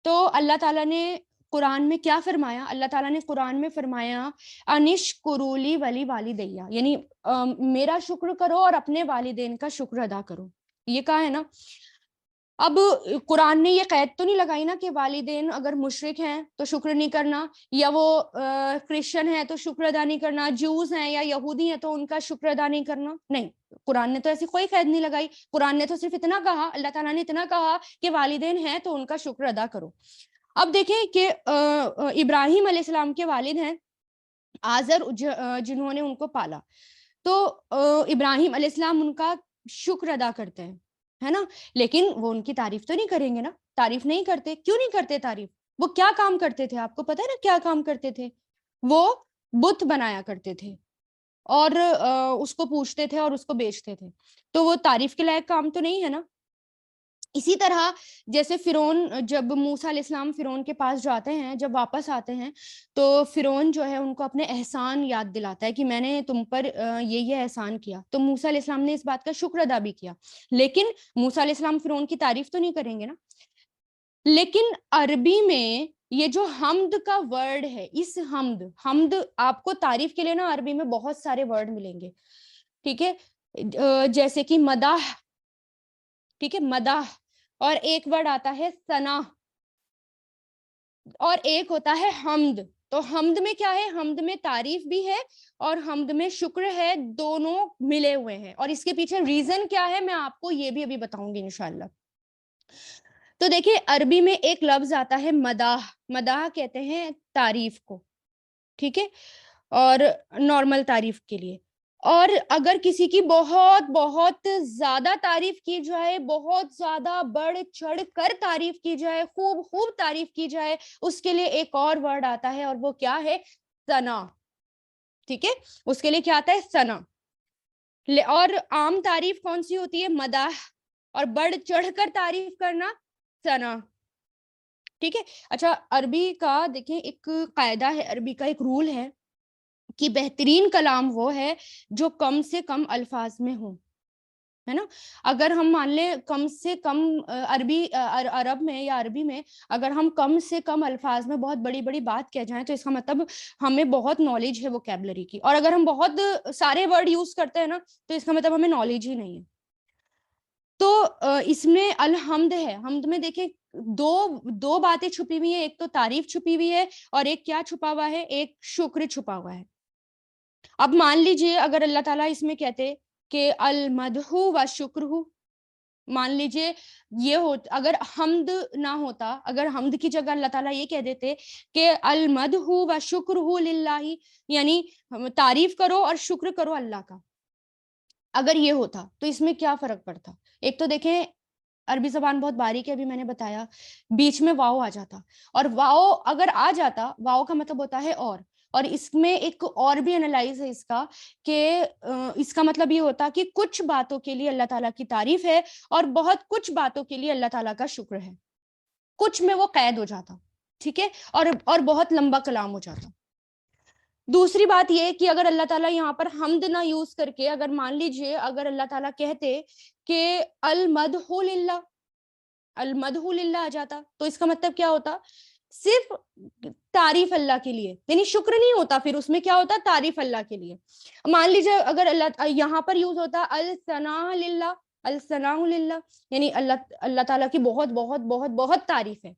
تو اللہ تعالیٰ نے قرآن میں کیا فرمایا؟ اللہ تعالیٰ نے قرآن میں فرمایا انشکرولی ولی والدیہ، یعنی میرا شکر کرو اور اپنے والدین کا شکر ادا کرو. یہ کہا ہے نا. اب قرآن نے یہ قید تو نہیں لگائی نا کہ والدین اگر مشرک ہیں تو شکر نہیں کرنا، یا وہ کرسچن ہے تو شکر ادا نہیں کرنا، جوز ہیں یا یہودی ہیں تو ان کا شکر ادا نہیں کرنا. نہیں، قرآن نے تو ایسی کوئی قید نہیں لگائی. قرآن نے تو صرف اتنا کہا، اللہ تعالیٰ نے اتنا کہا کہ والدین ہیں تو ان کا شکر ادا کرو. اب دیکھیں کہ ابراہیم علیہ السلام کے والد ہیں آزر، جنہوں نے ان کو پالا. تو ابراہیم علیہ السلام ان کا شکر ادا کرتے ہیں، ہے نا، لیکن وہ ان کی تعریف تو نہیں کریں گے نا. تعریف نہیں کرتے. کیوں نہیں کرتے تعریف؟ وہ کیا کام کرتے تھے آپ کو پتا ہے نا کیا کام کرتے تھے؟ وہ بت بنایا کرتے تھے اور اس کو پوچھتے تھے اور اس کو بیچتے تھے. تو وہ تعریف کے لائق کام تو نہیں ہے نا. اسی طرح جیسے فرعون، جب موسیٰ علیہ السلام فرعون کے پاس جاتے ہیں، جب واپس آتے ہیں تو فرعون جو ہے ان کو اپنے احسان یاد دلاتا ہے کہ میں نے تم پر یہ احسان کیا. تو موسیٰ علیہ السلام نے اس بات کا شکر ادا بھی کیا، لیکن موسیٰ علیہ السلام فرعون کی تعریف تو نہیں کریں گے نا. لیکن عربی میں یہ جو حمد کا ورڈ ہے، اس حمد آپ کو تعریف کے لیے نا عربی میں بہت سارے ورڈ ملیں گے. ٹھیک ہے، جیسے کہ مدح. ٹھیک ہے، مدح. اور ایک ورڈ آتا ہے ثنا، اور ایک ہوتا ہے حمد. تو حمد میں کیا ہے؟ حمد میں تعریف بھی ہے اور حمد میں شکر ہے، دونوں ملے ہوئے ہیں. اور اس کے پیچھے ریزن کیا ہے میں آپ کو یہ بھی ابھی بتاؤں گی انشاءاللہ. تو دیکھیں عربی میں ایک لفظ آتا ہے مداح. مداح کہتے ہیں تعریف کو، ٹھیک ہے، اور نارمل تعریف کے لیے. اور اگر کسی کی بہت بہت زیادہ تعریف کی جائے، بہت زیادہ بڑھ چڑھ کر تعریف کی جائے، خوب خوب تعریف کی جائے، اس کے لیے ایک اور ورڈ آتا ہے اور وہ کیا ہے؟ ثنا. ٹھیک ہے، اس کے لیے کیا آتا ہے؟ ثنا. اور عام تعریف کون سی ہوتی ہے؟ مداح. اور بڑھ چڑھ کر تعریف کرنا ثنا. ٹھیک ہے. اچھا، عربی کا دیکھیں ایک قاعدہ ہے، عربی کا ایک رول ہے کہ بہترین کلام وہ ہے جو کم سے کم الفاظ میں ہوں، ہے نا. اگر ہم مان لیں کم سے کم عرب میں یا عربی میں اگر ہم کم سے کم الفاظ میں بہت بڑی بڑی بات کہہ جائیں تو اس کا مطلب ہمیں بہت نالج ہے ووکیبلری کی، اور اگر ہم بہت سارے ورڈ یوز کرتے ہیں نا تو اس کا مطلب ہمیں نالج ہی نہیں ہے. تو اس میں الحمد ہے، حمد میں دیکھیں دو باتیں چھپی ہوئی ہیں، ایک تو تعریف چھپی ہوئی ہے اور ایک کیا چھپا ہوا ہے، ایک شکر چھپا ہوا ہے. اب مان لیجئے اگر اللہ تعالیٰ اس میں کہتے کہ المدح و شکر، مان لیجئے یہ اگر حمد نہ ہوتا، اگر حمد کی جگہ اللہ تعالیٰ یہ کہہ دیتے کہ المدح و شکر للہ، یعنی تعریف کرو اور شکر کرو اللہ کا، اگر یہ ہوتا تو اس میں کیا فرق پڑتا. ایک تو دیکھیں عربی زبان بہت باریک ہے، ابھی میں نے بتایا، بیچ میں واؤ آ جاتا، اور واؤ اگر آ جاتا، واؤ کا مطلب ہوتا ہے اور اس میں ایک اور بھی انالائز ہے اس کا کہ اس کا مطلب یہ ہوتا کہ کچھ باتوں کے لیے اللہ تعالیٰ کی تعریف ہے اور بہت کچھ باتوں کے لیے اللہ تعالیٰ کا شکر ہے. کچھ میں وہ قید ہو جاتا، ٹھیک ہے، اور بہت لمبا کلام ہو جاتا. دوسری بات یہ کہ اگر اللہ تعالیٰ یہاں پر حمد نہ یوز کر کے اگر مان لیجئے اگر اللہ تعالیٰ کہتے کہ المدح للہ، المدح للہ آ جاتا تو اس کا مطلب کیا ہوتا، صرف تعریف اللہ کے لیے، یعنی شکر نہیں ہوتا، پھر اس میں کیا ہوتا، تعریف اللہ کے لیے. مان لیجئے اگر اللہ یہاں پر یوز ہوتا الثناء للہ، الثناء للہ، یعنی اللہ تعالیٰ کی بہت بہت بہت بہت تعریف ہے،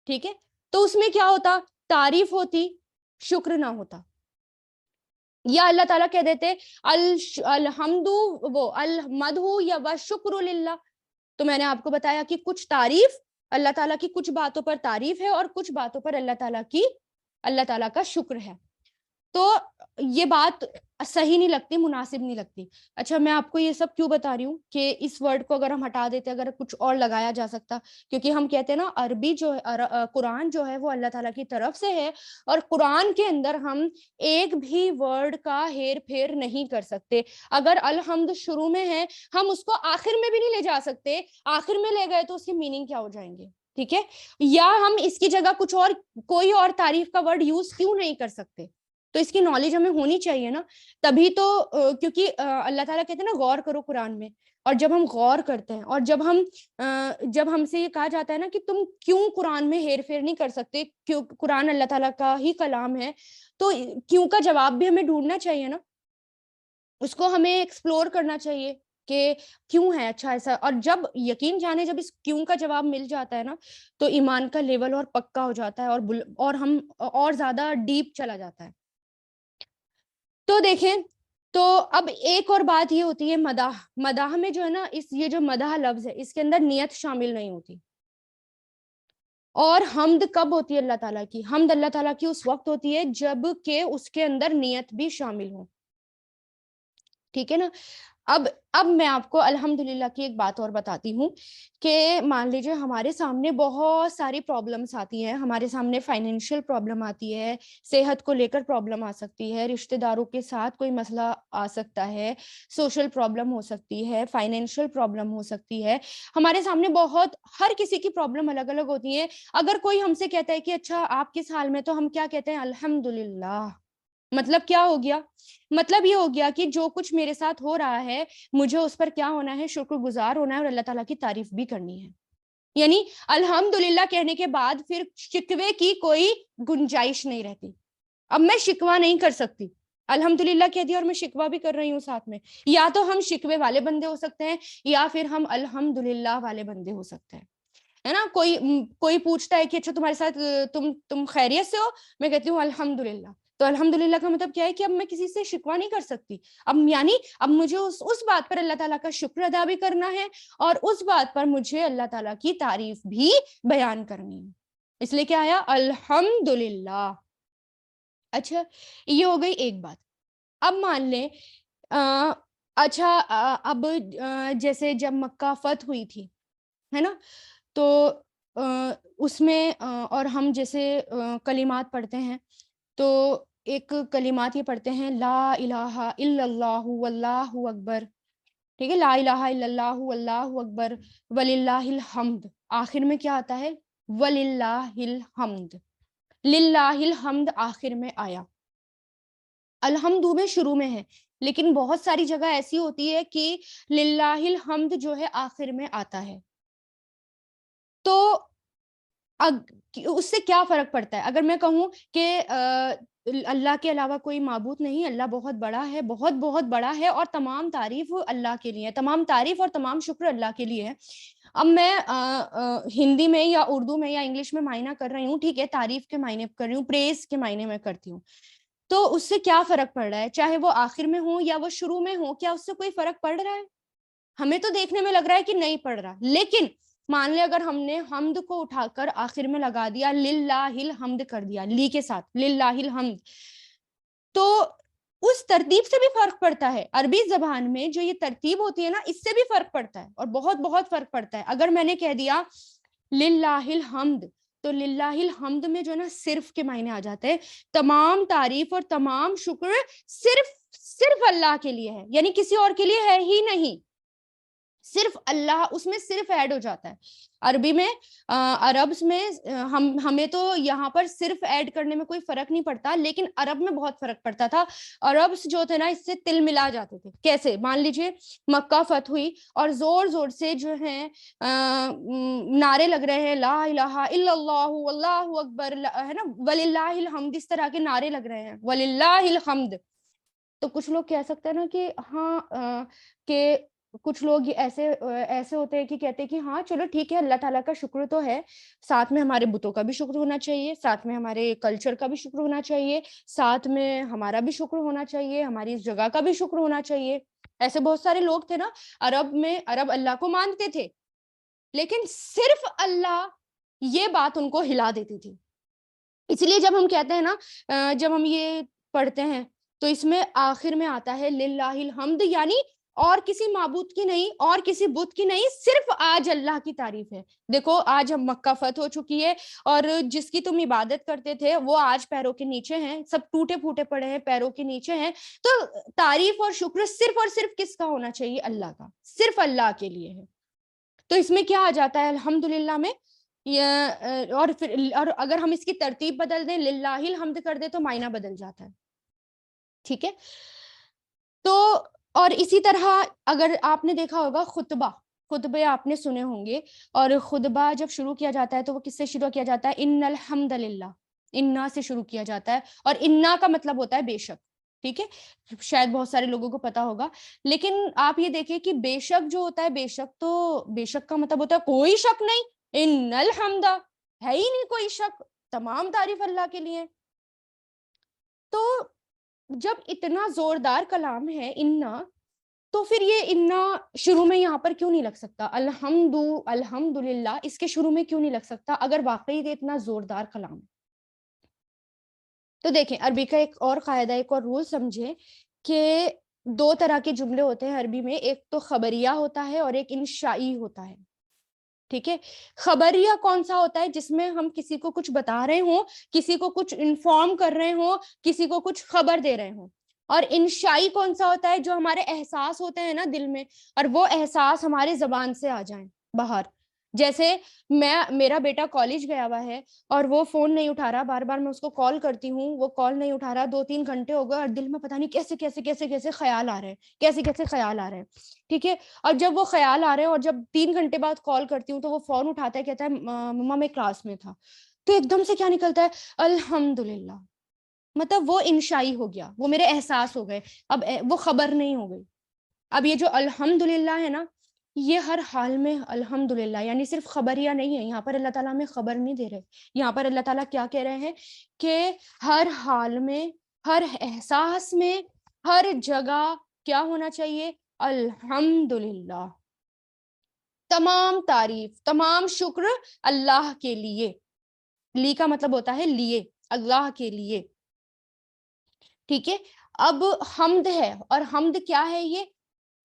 ٹھیک ہے، تو اس میں کیا ہوتا، تعریف ہوتی، شکر نہ ہوتا. یا اللہ تعالیٰ کہہ دیتے الحمد وہ المدح یا والشکر للہ، تو میں نے آپ کو بتایا کہ کچھ تعریف اللہ تعالیٰ کی، کچھ باتوں پر تعریف ہے اور کچھ باتوں پر اللہ تعالیٰ کا شکر ہے. تو یہ بات صحیح نہیں لگتی، مناسب نہیں لگتی. اچھا میں آپ کو یہ سب کیوں بتا رہی ہوں کہ اس ورڈ کو اگر ہم ہٹا دیتے اگر کچھ اور لگایا جا سکتا، کیونکہ ہم کہتے ہیں نا عربی جو ہے قرآن جو ہے وہ اللہ تعالیٰ کی طرف سے ہے، اور قرآن کے اندر ہم ایک بھی ورڈ کا ہیر پھیر نہیں کر سکتے. اگر الحمد شروع میں ہے ہم اس کو آخر میں بھی نہیں لے جا سکتے، آخر میں لے گئے تو اس کی میننگ کیا ہو جائیں گے، ٹھیک ہے. یا ہم اس کی جگہ کچھ اور کوئی اور تعریف کا ورڈ یوز کیوں نہیں کر سکتے، تو اس کی نالج ہمیں ہونی چاہیے نا. تبھی تو کیونکہ اللہ تعالیٰ کہتے ہیں نا غور کرو قرآن میں، اور جب ہم غور کرتے ہیں اور جب ہم سے یہ کہا جاتا ہے نا کہ تم کیوں قرآن میں ہیر پھیر نہیں کر سکتے، کیوں قرآن اللہ تعالیٰ کا ہی کلام ہے، تو کیوں کا جواب بھی ہمیں ڈھونڈنا چاہیے نا، اس کو ہمیں ایکسپلور کرنا چاہیے کہ کیوں ہے اچھا ایسا. اور جب یقین جانے جب اس کیوں کا جواب مل جاتا ہے نا تو ایمان کا لیول اور پکا ہو جاتا ہے اور ہم اور زیادہ ڈیپ چلا جاتا ہے. تو دیکھیں تو اب ایک اور بات یہ ہوتی ہے مداح میں جو ہے نا یہ جو مداح لفظ ہے اس کے اندر نیت شامل نہیں ہوتی. اور حمد کب ہوتی ہے اللہ تعالیٰ کی، حمد اللہ تعالیٰ کی اس وقت ہوتی ہے جب کہ اس کے اندر نیت بھی شامل ہو، ٹھیک ہے نا. اب میں آپ کو الحمدللہ کی ایک بات اور بتاتی ہوں کہ مان لیجیے ہمارے سامنے بہت ساری پرابلمس آتی ہیں، ہمارے سامنے فائنینشیل پرابلم آتی ہے، صحت کو لے کر پرابلم آ سکتی ہے، رشتہ داروں کے ساتھ کوئی مسئلہ آ سکتا ہے، سوشل پرابلم ہو سکتی ہے، فائنینشیل پرابلم ہو سکتی ہے. ہمارے سامنے ہر کسی کی پرابلم الگ الگ ہوتی ہے. اگر کوئی ہم سے کہتا ہے کہ اچھا آپ کس حال میں، تو ہم کیا کہتے ہیں، الحمدللہ. مطلب کیا ہو گیا، مطلب یہ ہو گیا کہ جو کچھ میرے ساتھ ہو رہا ہے مجھے اس پر کیا ہونا ہے، شکر گزار ہونا ہے اور اللہ تعالیٰ کی تعریف بھی کرنی ہے. یعنی الحمدللہ کہنے کے بعد پھر شکوے کی کوئی گنجائش نہیں رہتی. اب میں شکوہ نہیں کر سکتی، الحمدللہ کہہ دیا اور میں شکوہ بھی کر رہی ہوں ساتھ میں. یا تو ہم شکوے والے بندے ہو سکتے ہیں یا پھر ہم الحمدللہ والے بندے ہو سکتے ہیں، ہے نا. کوئی پوچھتا ہے کہ اچھا تمہارے ساتھ تم خیریت سے ہو، میں کہتی ہوں الحمدللہ. تو الحمدللہ کا مطلب کیا ہے کہ اب میں کسی سے شکوہ نہیں کر سکتی. اب مجھے اس بات پر اللہ تعالیٰ کا شکر ادا بھی کرنا ہے اور اس بات پر مجھے اللہ تعالیٰ کی تعریف بھی بیان کرنی ہے. اس لیے کیا آیا، الحمدللہ. اچھا یہ ہو گئی ایک بات. اب مان لیں اچھا اب جیسے جب مکہ فتح ہوئی تھی، ہے نا، تو اس میں اور ہم جیسے کلمات پڑھتے ہیں تو ایک کلمات یہ پڑھتے ہیں، لا الہ الا اللہ واللہ اکبر، ٹھیک ہے، لا الہ الا اللہ واللہ اکبر وللہ الحمد. آخر میں کیا آتا ہے، وللہ الحمد، للہ الحمد آخر میں آیا. الحمد میں شروع میں ہے، لیکن بہت ساری جگہ ایسی ہوتی ہے کہ للہ الحمد جو ہے آخر میں آتا ہے. تو اس سے کیا فرق پڑتا ہے؟ اگر میں کہوں کہ اللہ کے علاوہ کوئی معبود نہیں، اللہ بہت بڑا ہے، بہت بہت بڑا ہے، اور تمام تعریف اللہ کے لیے ہے، تمام تعریف اور تمام شکر اللہ کے لیے ہے. اب میں ہندی میں یا اردو میں یا انگلش میں معنی کر رہی ہوں، ٹھیک ہے، تعریف کے معنی کر رہی ہوں، پریز کے معنی میں کرتی ہوں. تو اس سے کیا فرق پڑ رہا ہے؟ چاہے وہ آخر میں ہو یا وہ شروع میں ہو، کیا اس سے کوئی فرق پڑ رہا ہے؟ ہمیں تو دیکھنے میں لگ رہا ہے کہ نہیں پڑ رہا. لیکن مان لے اگر ہم نے حمد کو اٹھا کر آخر میں لگا دیا، للہ الحمد کر دیا لی کے ساتھ، للہ الحمد، تو اس ترتیب سے بھی فرق پڑتا ہے. عربی زبان میں جو یہ ترتیب ہوتی ہے نا، اس سے بھی فرق پڑتا ہے، اور بہت بہت فرق پڑتا ہے. اگر میں نے کہہ دیا للہ الحمد، تو للہ الحمد میں جو نا صرف کے معنی آ جاتے ہیں. تمام تعریف اور تمام شکر صرف اللہ کے لیے ہے، یعنی کسی اور کے لیے ہے ہی نہیں، صرف اللہ اس میں صرف ایڈ ہو جاتا ہے. عربی میں عرب میں ہمیں تو یہاں پر صرف ایڈ کرنے میں کوئی فرق نہیں پڑتا، لیکن عرب میں بہت فرق پڑتا تھا. عرب جو تھے نا اس سے تل ملا جاتے تھے. کیسے؟ مان لیجئے مکہ فتح ہوئی اور زور زور سے جو ہے نعرے لگ رہے ہیں، لا الہ الا اللہ واللہ اکبر، ہے نا، وللہ الحمد، اس طرح کے نعرے لگ رہے ہیں، وللہ الحمد. تو کچھ لوگ کہہ سکتے ہیں نا کہ ہاں کہ کچھ لوگ ایسے ہوتے ہیں کہ کہتے ہیں کہ ہاں چلو ٹھیک ہے، اللہ تعالیٰ کا شکر تو ہے، ساتھ میں ہمارے بتوں کا بھی شکر ہونا چاہیے، ساتھ میں ہمارے کلچر کا بھی شکر ہونا چاہیے، ساتھ میں ہمارا بھی شکر ہونا چاہیے، ہماری اس جگہ کا بھی شکر ہونا چاہیے. ایسے بہت سارے لوگ تھے نا عرب میں، عرب اللہ کو مانتے تھے، لیکن صرف اللہ، یہ بات ان کو ہلا دیتی تھی. اس لیے جب ہم کہتے ہیں نا، جب ہم یہ پڑھتے ہیں تو اس میں آخر میں آتا ہے للہ الحمد، یعنی اور کسی معبود کی نہیں، اور کسی بت کی نہیں، صرف آج اللہ کی تعریف ہے. دیکھو آج ہم مکہ فتح ہو چکی ہے، اور جس کی تم عبادت کرتے تھے وہ آج پیروں کے نیچے ہیں، سب ٹوٹے پھوٹے پڑے ہیں، پیروں کے نیچے ہیں. تو تعریف اور شکر صرف اور صرف کس کا ہونا چاہیے؟ اللہ کا، صرف اللہ کے لیے ہے. تو اس میں کیا آ جاتا ہے الحمدللہ میں، اور پھر اور اگر ہم اس کی ترتیب بدل دیں، للہ الحمد کر دیں، تو معنی بدل جاتا ہے. ٹھیک ہے. تو اور اسی طرح اگر آپ نے دیکھا ہوگا خطبے آپ نے سنے ہوں گے، اور خطبہ جب شروع کیا جاتا ہے تو وہ کس سے شروع کیا جاتا ہے؟ ان الحمد للہ، انا سے شروع کیا جاتا ہے، اور انا کا مطلب ہوتا ہے بے شک. ٹھیک ہے، شاید بہت سارے لوگوں کو پتا ہوگا. لیکن آپ یہ دیکھیں کہ بے شک جو ہوتا ہے، بے شک تو بے شک کا مطلب ہوتا ہے کوئی شک نہیں، ان الحمد ہے ہی نہیں کوئی شک، تمام تعریف اللہ کے لیے. تو جب اتنا زوردار کلام ہے انا، تو پھر یہ انا شروع میں یہاں پر کیوں نہیں لگ سکتا؟ الحمدللہ اس کے شروع میں کیوں نہیں لگ سکتا اگر واقعی یہ اتنا زوردار کلام ہے؟ تو دیکھیں عربی کا ایک اور قاعدہ، ایک اور رول سمجھیں کہ دو طرح کے جملے ہوتے ہیں عربی میں، ایک تو خبریہ ہوتا ہے اور ایک انشائی ہوتا ہے. ٹھیک ہے. خبریہ کون سا ہوتا ہے؟ جس میں ہم کسی کو کچھ بتا رہے ہوں، کسی کو کچھ انفارم کر رہے ہوں، کسی کو کچھ خبر دے رہے ہوں. اور انشائی کون سا ہوتا ہے؟ جو ہمارے احساس ہوتے ہیں نا دل میں، اور وہ احساس ہمارے زبان سے آ جائیں باہر. جیسے میرا بیٹا کالج گیا ہوا ہے اور وہ فون نہیں اٹھا رہا، بار بار میں اس کو کال کرتی ہوں، وہ کال نہیں اٹھا رہا، 2-3 گھنٹے ہو گئے، اور دل میں پتہ نہیں کیسے کیسے کیسے کیسے خیال آ رہے ہیں، کیسے کیسے خیال آ رہے ہیں. ٹھیک ہے. اور جب وہ خیال آ رہے ہیں اور جب 3 گھنٹے بعد کال کرتی ہوں تو وہ فون اٹھاتا ہے، کہتا ہے مما میں کلاس میں تھا. تو ایک دم سے کیا نکلتا ہے؟ الحمدللہ. مطلب وہ انشائی ہو گیا، وہ میرے احساس ہو گئے، اب وہ خبر نہیں ہو گئی. اب یہ جو الحمدللہ ہے نا، یہ ہر حال میں الحمدللہ، یعنی صرف خبریہ نہیں ہے. یہاں پر اللہ تعالیٰ ہمیں خبر نہیں دے رہے، یہاں پر اللہ تعالیٰ کیا کہہ رہے ہیں کہ ہر حال میں، ہر احساس میں، ہر جگہ کیا ہونا چاہیے؟ الحمدللہ. تمام تعریف، تمام شکر اللہ کے لیے. لی کا مطلب ہوتا ہے لیے، اللہ کے لیے. ٹھیک ہے. اب حمد ہے، اور حمد کیا ہے؟ یہ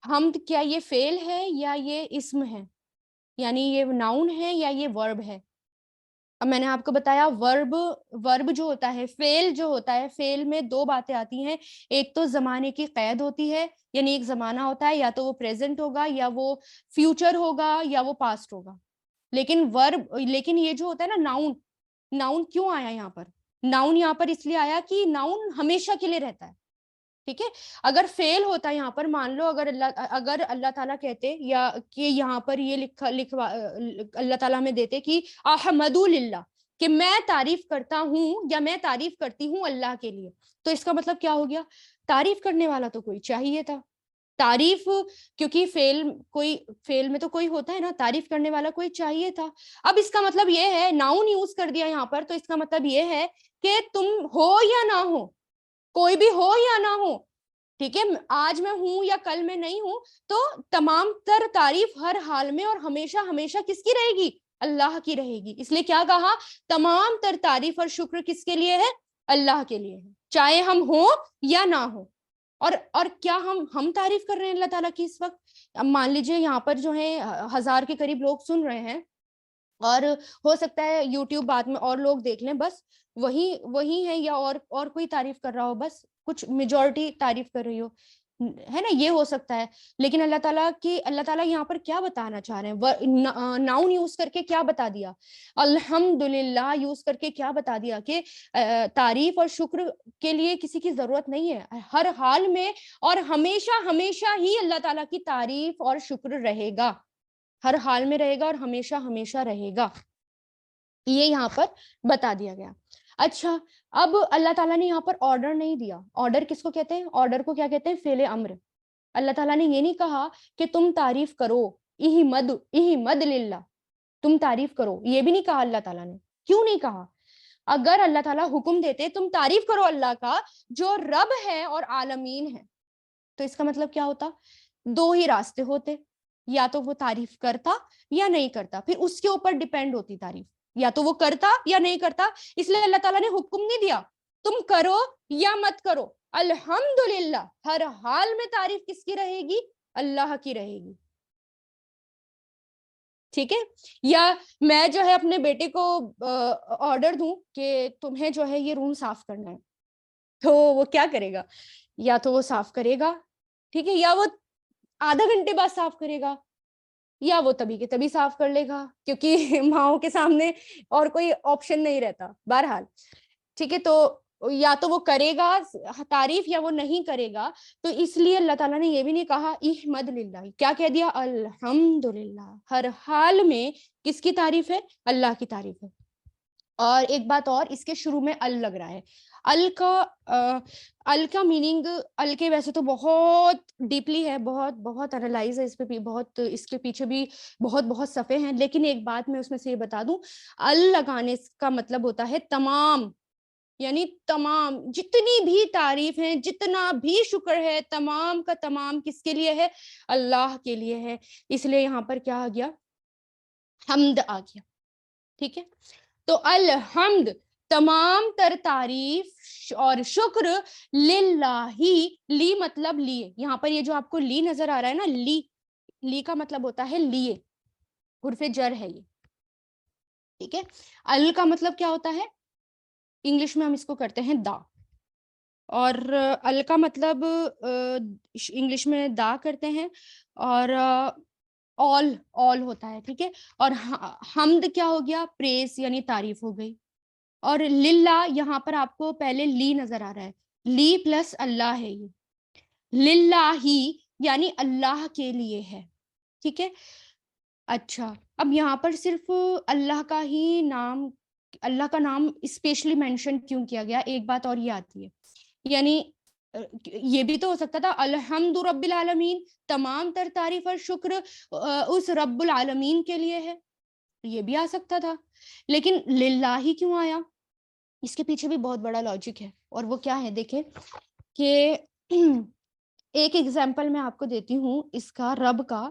حمد کیا یہ فعل ہے یا یہ اسم ہے؟ یعنی یہ ناؤن ہے یا یہ ورب ہے؟ اب میں نے آپ کو بتایا ورب جو ہوتا ہے، فعل جو ہوتا ہے، فعل میں 2 باتیں آتی ہیں. ایک تو زمانے کی قید ہوتی ہے، یعنی ایک زمانہ ہوتا ہے، یا تو وہ پریزنٹ ہوگا، یا وہ فیوچر ہوگا، یا وہ پاسٹ ہوگا. لیکن یہ جو ہوتا ہے نا ناؤن کیوں آیا یہاں پر؟ ناؤن یہاں پر اس لیے آیا کہ ناؤن ہمیشہ کے لیے رہتا ہے. ٹھیک ہے. اگر فیل ہوتا یہاں پر, مان لو اگر اللہ تعالیٰ کہتے یا کہ یہاں پر یہ لکھوا اللہ تعالیٰ ہمیں دیتے کہ احمد للہ, کہ میں تعریف کرتا ہوں یا میں تعریف کرتی ہوں اللہ کے لیے, تو اس کا مطلب کیا ہو گیا, تعریف کرنے والا تو کوئی چاہیے تھا. تعریف, کیونکہ فیل میں تو کوئی ہوتا ہے نا, تعریف کرنے والا کوئی چاہیے تھا. اب اس کا مطلب یہ ہے, ناؤن یوز کر دیا یہاں پر, تو اس کا مطلب یہ ہے کہ تم ہو یا نہ ہو, کوئی بھی ہو یا نہ ہو, ٹھیک ہے, آج میں ہوں یا کل میں نہیں ہوں, تو تمام تر تعریف ہر حال میں اور ہمیشہ ہمیشہ کس کی رہے گی, اللہ کی رہے گی. اس لیے کیا کہا, تمام تر تعریف اور شکر کس کے لیے ہے, اللہ کے لیے ہے, چاہے ہم ہوں یا نہ ہو. اور کیا ہم تعریف کر رہے ہیں اللہ تعالیٰ کی اس وقت. اب مان لیجیے یہاں پر جو ہے 1000 کے قریب لوگ سن رہے ہیں, اور ہو سکتا ہے یوٹیوب بعد میں اور لوگ دیکھ لیں, بس وہی ہے, یا اور کوئی تعریف کر رہا ہو, بس کچھ میجورٹی تعریف کر رہی ہو, ہے نا, یہ ہو سکتا ہے. لیکن اللہ تعالیٰ یہاں پر کیا بتانا چاہ رہے ہیں, ناؤن یوز کر کے کیا بتا دیا, الحمدللہ یوز کر کے کیا بتا دیا کہ تعریف اور شکر کے لیے کسی کی ضرورت نہیں ہے, ہر حال میں اور ہمیشہ ہمیشہ ہی اللہ تعالیٰ کی تعریف اور شکر رہے گا, ہر حال میں رہے گا اور ہمیشہ ہمیشہ رہے گا, یہ یہاں پر بتا دیا گیا. اچھا, اب اللہ تعالیٰ نے یہاں پر آرڈر نہیں دیا. آرڈر کس کو کہتے ہیں, آرڈر کو کیا کہتے ہیں, فعل امر. اللہ تعالیٰ نے یہ نہیں کہا کہ تم تعریف کرو, احمد للہ, تم تعریف کرو, یہ بھی نہیں کہا اللہ تعالیٰ نے. کیوں نہیں کہا؟ اگر اللہ تعالیٰ حکم دیتے تم تعریف کرو اللہ کا جو رب ہے اور عالمین ہے, تو اس کا مطلب کیا ہوتا, 2 ہی راستے ہوتے, یا تو وہ تعریف کرتا یا نہیں کرتا, پھر اس کے اوپر ڈیپینڈ ہوتی تعریف, یا تو وہ کرتا یا نہیں کرتا. اس لیے اللہ تعالیٰ نے حکم نہیں دیا تم کرو یا مت کرو, الحمدللہ, ہر حال میں تعریف کس کی رہے گی, اللہ کی رہے گی. ٹھیک ہے, یا میں جو ہے اپنے بیٹے کو آرڈر دوں کہ تمہیں جو ہے یہ روم صاف کرنا ہے, تو وہ کیا کرے گا, یا تو وہ صاف کرے گا, ٹھیک ہے, یا وہ آدھا گھنٹے بعد صاف کرے گا, یا وہ تبھی کے تبھی صاف کر لے گا, کیونکہ ماؤں کے سامنے اور کوئی آپشن نہیں رہتا بہرحال. ٹھیک ہے, تو یا تو وہ کرے گا تعریف یا وہ نہیں کرے گا. تو اس لیے اللہ تعالیٰ نے یہ بھی نہیں کہا احمد للہ, کیا کہہ دیا, الحمدللہ, ہر حال میں کس کی تعریف ہے, اللہ کی تعریف ہے. اور ایک بات اور, اس کے شروع میں ال لگ رہا ہے. ال کا میننگ, ال کے ویسے تو بہت ڈیپلی ہے, بہت انالائز ہے اس پہ, بہت اس کے پیچھے بھی بہت صفحے ہیں, لیکن ایک بات میں اس میں سے یہ بتا دوں, ال لگانے کا مطلب ہوتا ہے تمام, یعنی تمام جتنی بھی تعریف ہیں, جتنا بھی شکر ہے, تمام کا تمام کس کے لیے ہے, اللہ کے لیے ہے. اس لیے یہاں پر کیا آ گیا, حمد آ گیا. ٹھیک ہے, تو الحمد, تمام تر تعریف اور شکر, للہ, لی مطلب لیے. یہاں پر یہ جو آپ کو لی نظر آ رہا ہے نا, لی کا مطلب ہوتا ہے لیے, حرف جر ہے یہ. ٹھیک ہے, ال کا مطلب کیا ہوتا ہے, انگلش میں ہم اس کو کرتے ہیں دا, اور ال کا مطلب انگلش میں دا کرتے ہیں, اور all ہوتا ہے. ٹھیک ہے, اور حمد کیا ہو گیا, پریز یعنی تعریف ہو گئی. اور للہ, یہاں پر آپ کو پہلے لی نظر آ رہا ہے, لی پلس اللہ ہے یہ, للہ ہی یعنی اللہ کے لیے ہے. ٹھیک ہے, اچھا, اب یہاں پر صرف اللہ کا ہی نام, اللہ کا نام اسپیشلی مینشن کیوں کیا گیا, ایک بات اور یہ آتی ہے, یعنی یہ بھی تو ہو سکتا تھا الحمد رب العالمین, تمام تر تعریف اور شکر اس رب العالمین کے لیے ہے, یہ بھی آ سکتا تھا. لیکن للہ ہی کیوں آیا, اس کے پیچھے بھی بہت بڑا لاجک ہے, اور وہ کیا ہے دیکھیں کہ ایک ایگزامپل میں آپ کو دیتی ہوں اس کا, رب کا,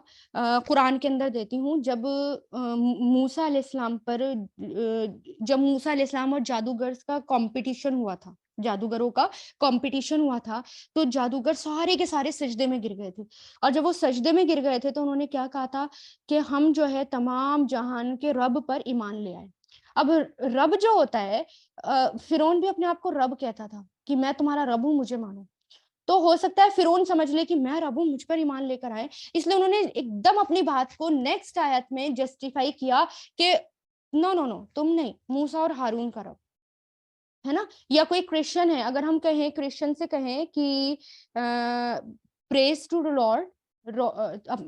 قرآن کے اندر دیتی ہوں. جب موسیٰ علیہ السلام پر, جب موسیٰ علیہ السلام اور جادوگرز کا کمپٹیشن ہوا تھا, جادوگروں کا کمپٹیشن ہوا تھا, تو جادوگر سارے کے سارے سجدے میں گر گئے تھے. اور جب وہ سجدے میں گر گئے تھے تو انہوں نے کیا کہا تھا کہ ہم جو ہے تمام جہان کے رب پر ایمان لے آئے. اب رب جو ہوتا ہے, فرعون بھی اپنے آپ کو رب کہتا تھا کہ میں تمہارا رب ہوں, مجھے مانو. تو ہو سکتا ہے فرعون سمجھ لے کہ میں رب ہوں, مجھ پر ایمان لے کر آئے, اس لیے انہوں نے ایک دم اپنی بات کو نیکسٹ آیت میں جسٹیفائی کیا کہ نو, تم نہیں, موسیٰ اور ہارون کا رب ہے نا. یا کوئی کرسچن ہے, اگر ہم کہیں کرسچن سے کہیں کہ پریز ٹو لارڈ,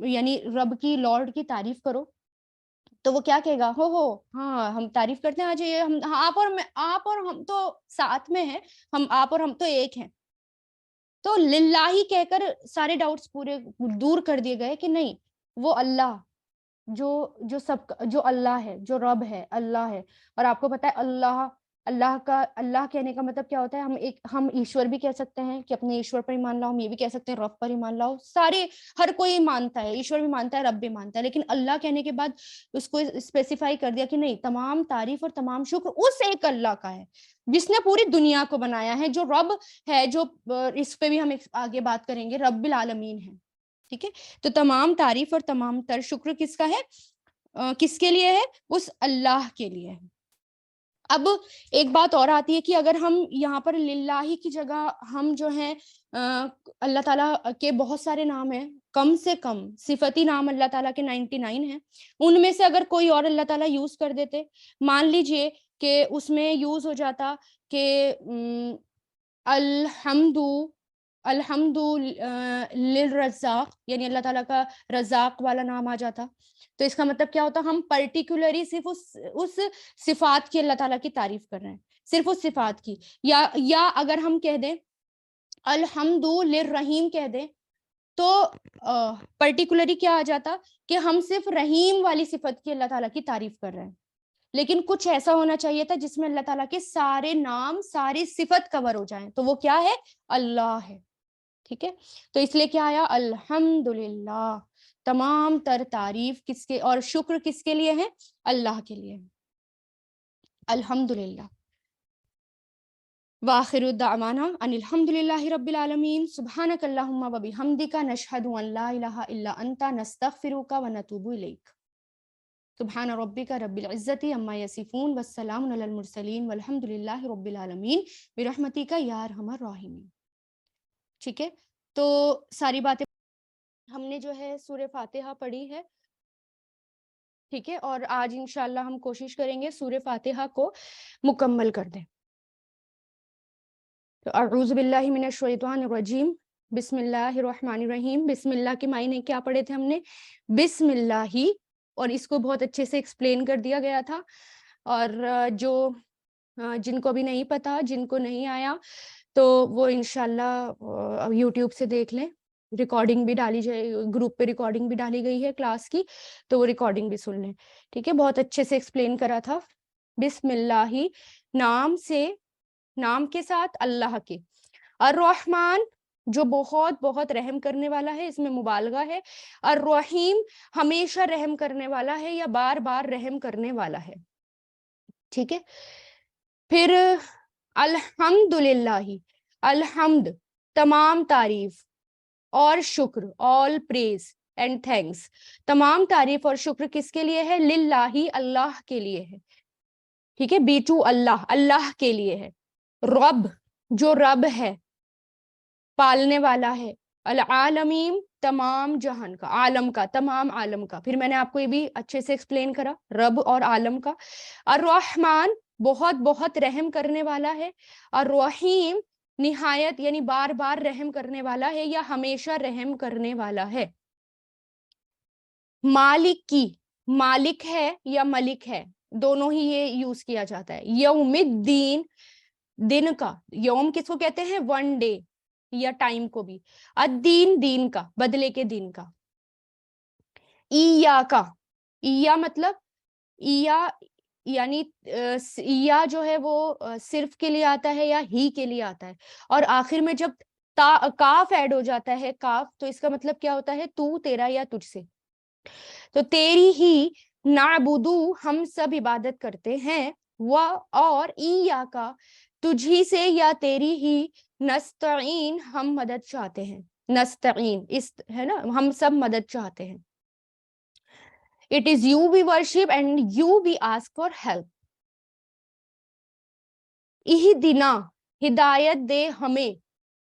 یعنی رب کی, لارڈ کی تعریف کرو, تو وہ کیا کہے گا, ہو ہاں ہم تعریف کرتے ہیں, آ جائیے, ہم آپ اور ہم تو ساتھ میں ہیں, آپ اور ہم تو ایک ہیں. تو للہ کہہ کر سارے ڈاؤٹس پورے دور کر دیے گئے کہ نہیں, وہ اللہ جو اللہ ہے, جو رب ہے, اللہ ہے. اور آپ کو پتا ہے اللہ کہنے کا مطلب کیا ہوتا ہے, ہم ایشور بھی کہہ سکتے ہیں کہ اپنے ایشور پر ایمان لاؤ, ہم یہ بھی کہہ سکتے ہیں رب پر ایمان لاؤ. ہر کوئی مانتا ہے, ایشور بھی مانتا ہے, رب بھی مانتا ہے, لیکن اللہ کہنے کے بعد اس کو اسپیسیفائی کر دیا کہ نہیں, تمام تعریف اور تمام شکر اس ایک اللہ کا ہے جس نے پوری دنیا کو بنایا ہے, جو رب ہے, جو اس پہ بھی ہم آگے بات کریں گے, رب العالمین ہے. ٹھیک ہے, تو تمام تعریف اور تمام تر شکر کس کا ہے, کس کے لیے ہے, اس اللہ کے لیے ہے. اب ایک بات اور آتی ہے کہ اگر ہم یہاں پر للہ کی جگہ ہم جو ہیں اللہ تعالیٰ کے بہت سارے نام ہیں, کم سے کم صفتی نام اللہ تعالیٰ کے 99 ہیں, ان میں سے اگر کوئی اور اللہ تعالیٰ یوز کر دیتے, مان لیجئے کہ اس میں یوز ہو جاتا کہ الحمد للرزاق, یعنی اللہ تعالیٰ کا رزاق والا نام آ جاتا, تو اس کا مطلب کیا ہوتا, ہم پرٹیکولرلی صرف اس صفات کی اللہ تعالیٰ کی تعریف کر رہے ہیں, صرف اس صفات کی. یا اگر ہم کہہ دیں الحمد للرحیم کہہ دیں, تو پرٹیکولرلی کیا آ جاتا کہ ہم صرف رحیم والی صفت کی اللہ تعالیٰ کی تعریف کر رہے ہیں. لیکن کچھ ایسا ہونا چاہیے تھا جس میں اللہ تعالیٰ کے سارے نام, ساری صفت کور ہو جائیں, تو وہ کیا ہے, اللہ ہے. ٹھیک ہے, تو اس لیے کیا آیا, الحمدللہ, تمام تر تعریف کس کے اور شکر کس کے لیے ہے, اللہ کے لیے. الحمدللہ. وآخر الدعوانا ان الحمدللہ رب العالمین, سبحانک اللہم و بحمدک, نشہد ان لا الہ الا انت, نستغفرک و نتوب الیک. سبحان ربک رب العزت عما یصفون والسلام علی المرسلین والحمد للہ رب العالمین برحمتک یا ارحم الراحمین. ٹھیک ہے, تو ساری باتیں ہم نے جو ہے سورہ فاتحہ پڑھی ہے. ٹھیک ہے, اور آج انشاءاللہ ہم کوشش کریں گے سورہ فاتحہ کو مکمل کر دیں. تو اعوذ باللہ من الشیطان الرجیم, بسم اللہ الرحمن الرحیم. بسم اللہ کے معنی کیا پڑھے تھے ہم نے, بسم اللہ, اور اس کو بہت اچھے سے ایکسپلین کر دیا گیا تھا. اور جن کو بھی نہیں پتا, جن کو نہیں آیا, تو وہ انشاءاللہ یوٹیوب سے دیکھ لیں, ریکارڈنگ بھی ڈالی جائے, گروپ پہ ریکارڈنگ بھی ڈالی گئی ہے کلاس کی, تو وہ ریکارڈنگ بھی سن لیں. ٹھیک ہے, بہت اچھے سے ایکسپلین کرا تھا. بسم اللہ, نام کے ساتھ اللہ کے. الرحمن, جو بہت بہت رحم کرنے والا ہے, اس میں مبالغہ ہے. الرحیم, ہمیشہ رحم کرنے والا ہے یا بار بار رحم کرنے والا ہے. ٹھیک ہے, پھر الحمدللہ, الحمد, تمام تعریف اور شکر, all praise and thanks, تمام تعریف اور شکر کس کے لیے ہے, للہ, اللہ کے لیے ہے. ٹھیک ہے, بی ٹو اللہ, اللہ کے لیے ہے. رب, جو رب ہے, پالنے والا ہے. العالمین, تمام جہان کا, عالم کا, تمام عالم کا. پھر میں نے آپ کو یہ بھی اچھے سے ایکسپلین کرا, رب اور عالم کا. الرحمن, بہت بہت رحم کرنے والا ہے. الرحیم, نہایت یعنی بار بار رحم کرنے والا ہے یا ہمیشہ رحم کرنے والا ہے. مالک کی, مالک ہے یا ملک ہے, دونوں ہی یہ یوز کیا جاتا ہے. یوم الدین, دن کا, یوم کس کو کہتے ہیں, ون ڈے یا ٹائم کو بھی. الدین, دین کا, بدلے کے دن کا. ایا کا, ایا مطلب ایا یعنی ایا جو ہے وہ صرف کے لیے آتا ہے یا ہی کے لیے آتا ہے, اور آخر میں جب کاف ایڈ ہو جاتا ہے, کاف, تو اس کا مطلب کیا ہوتا ہے, تو, تیرا یا تجھ سے. تو تیری ہی نعبدو, ہم سب عبادت کرتے ہیں. اور ایا کا, تجھی سے یا تیری ہی, نستعین, ہم مدد چاہتے ہیں. نستعین اس ہے نا, ہم سب مدد چاہتے ہیں. It is you we worship and you we ask for help. اہدنا, ہدایت دے ہمیں,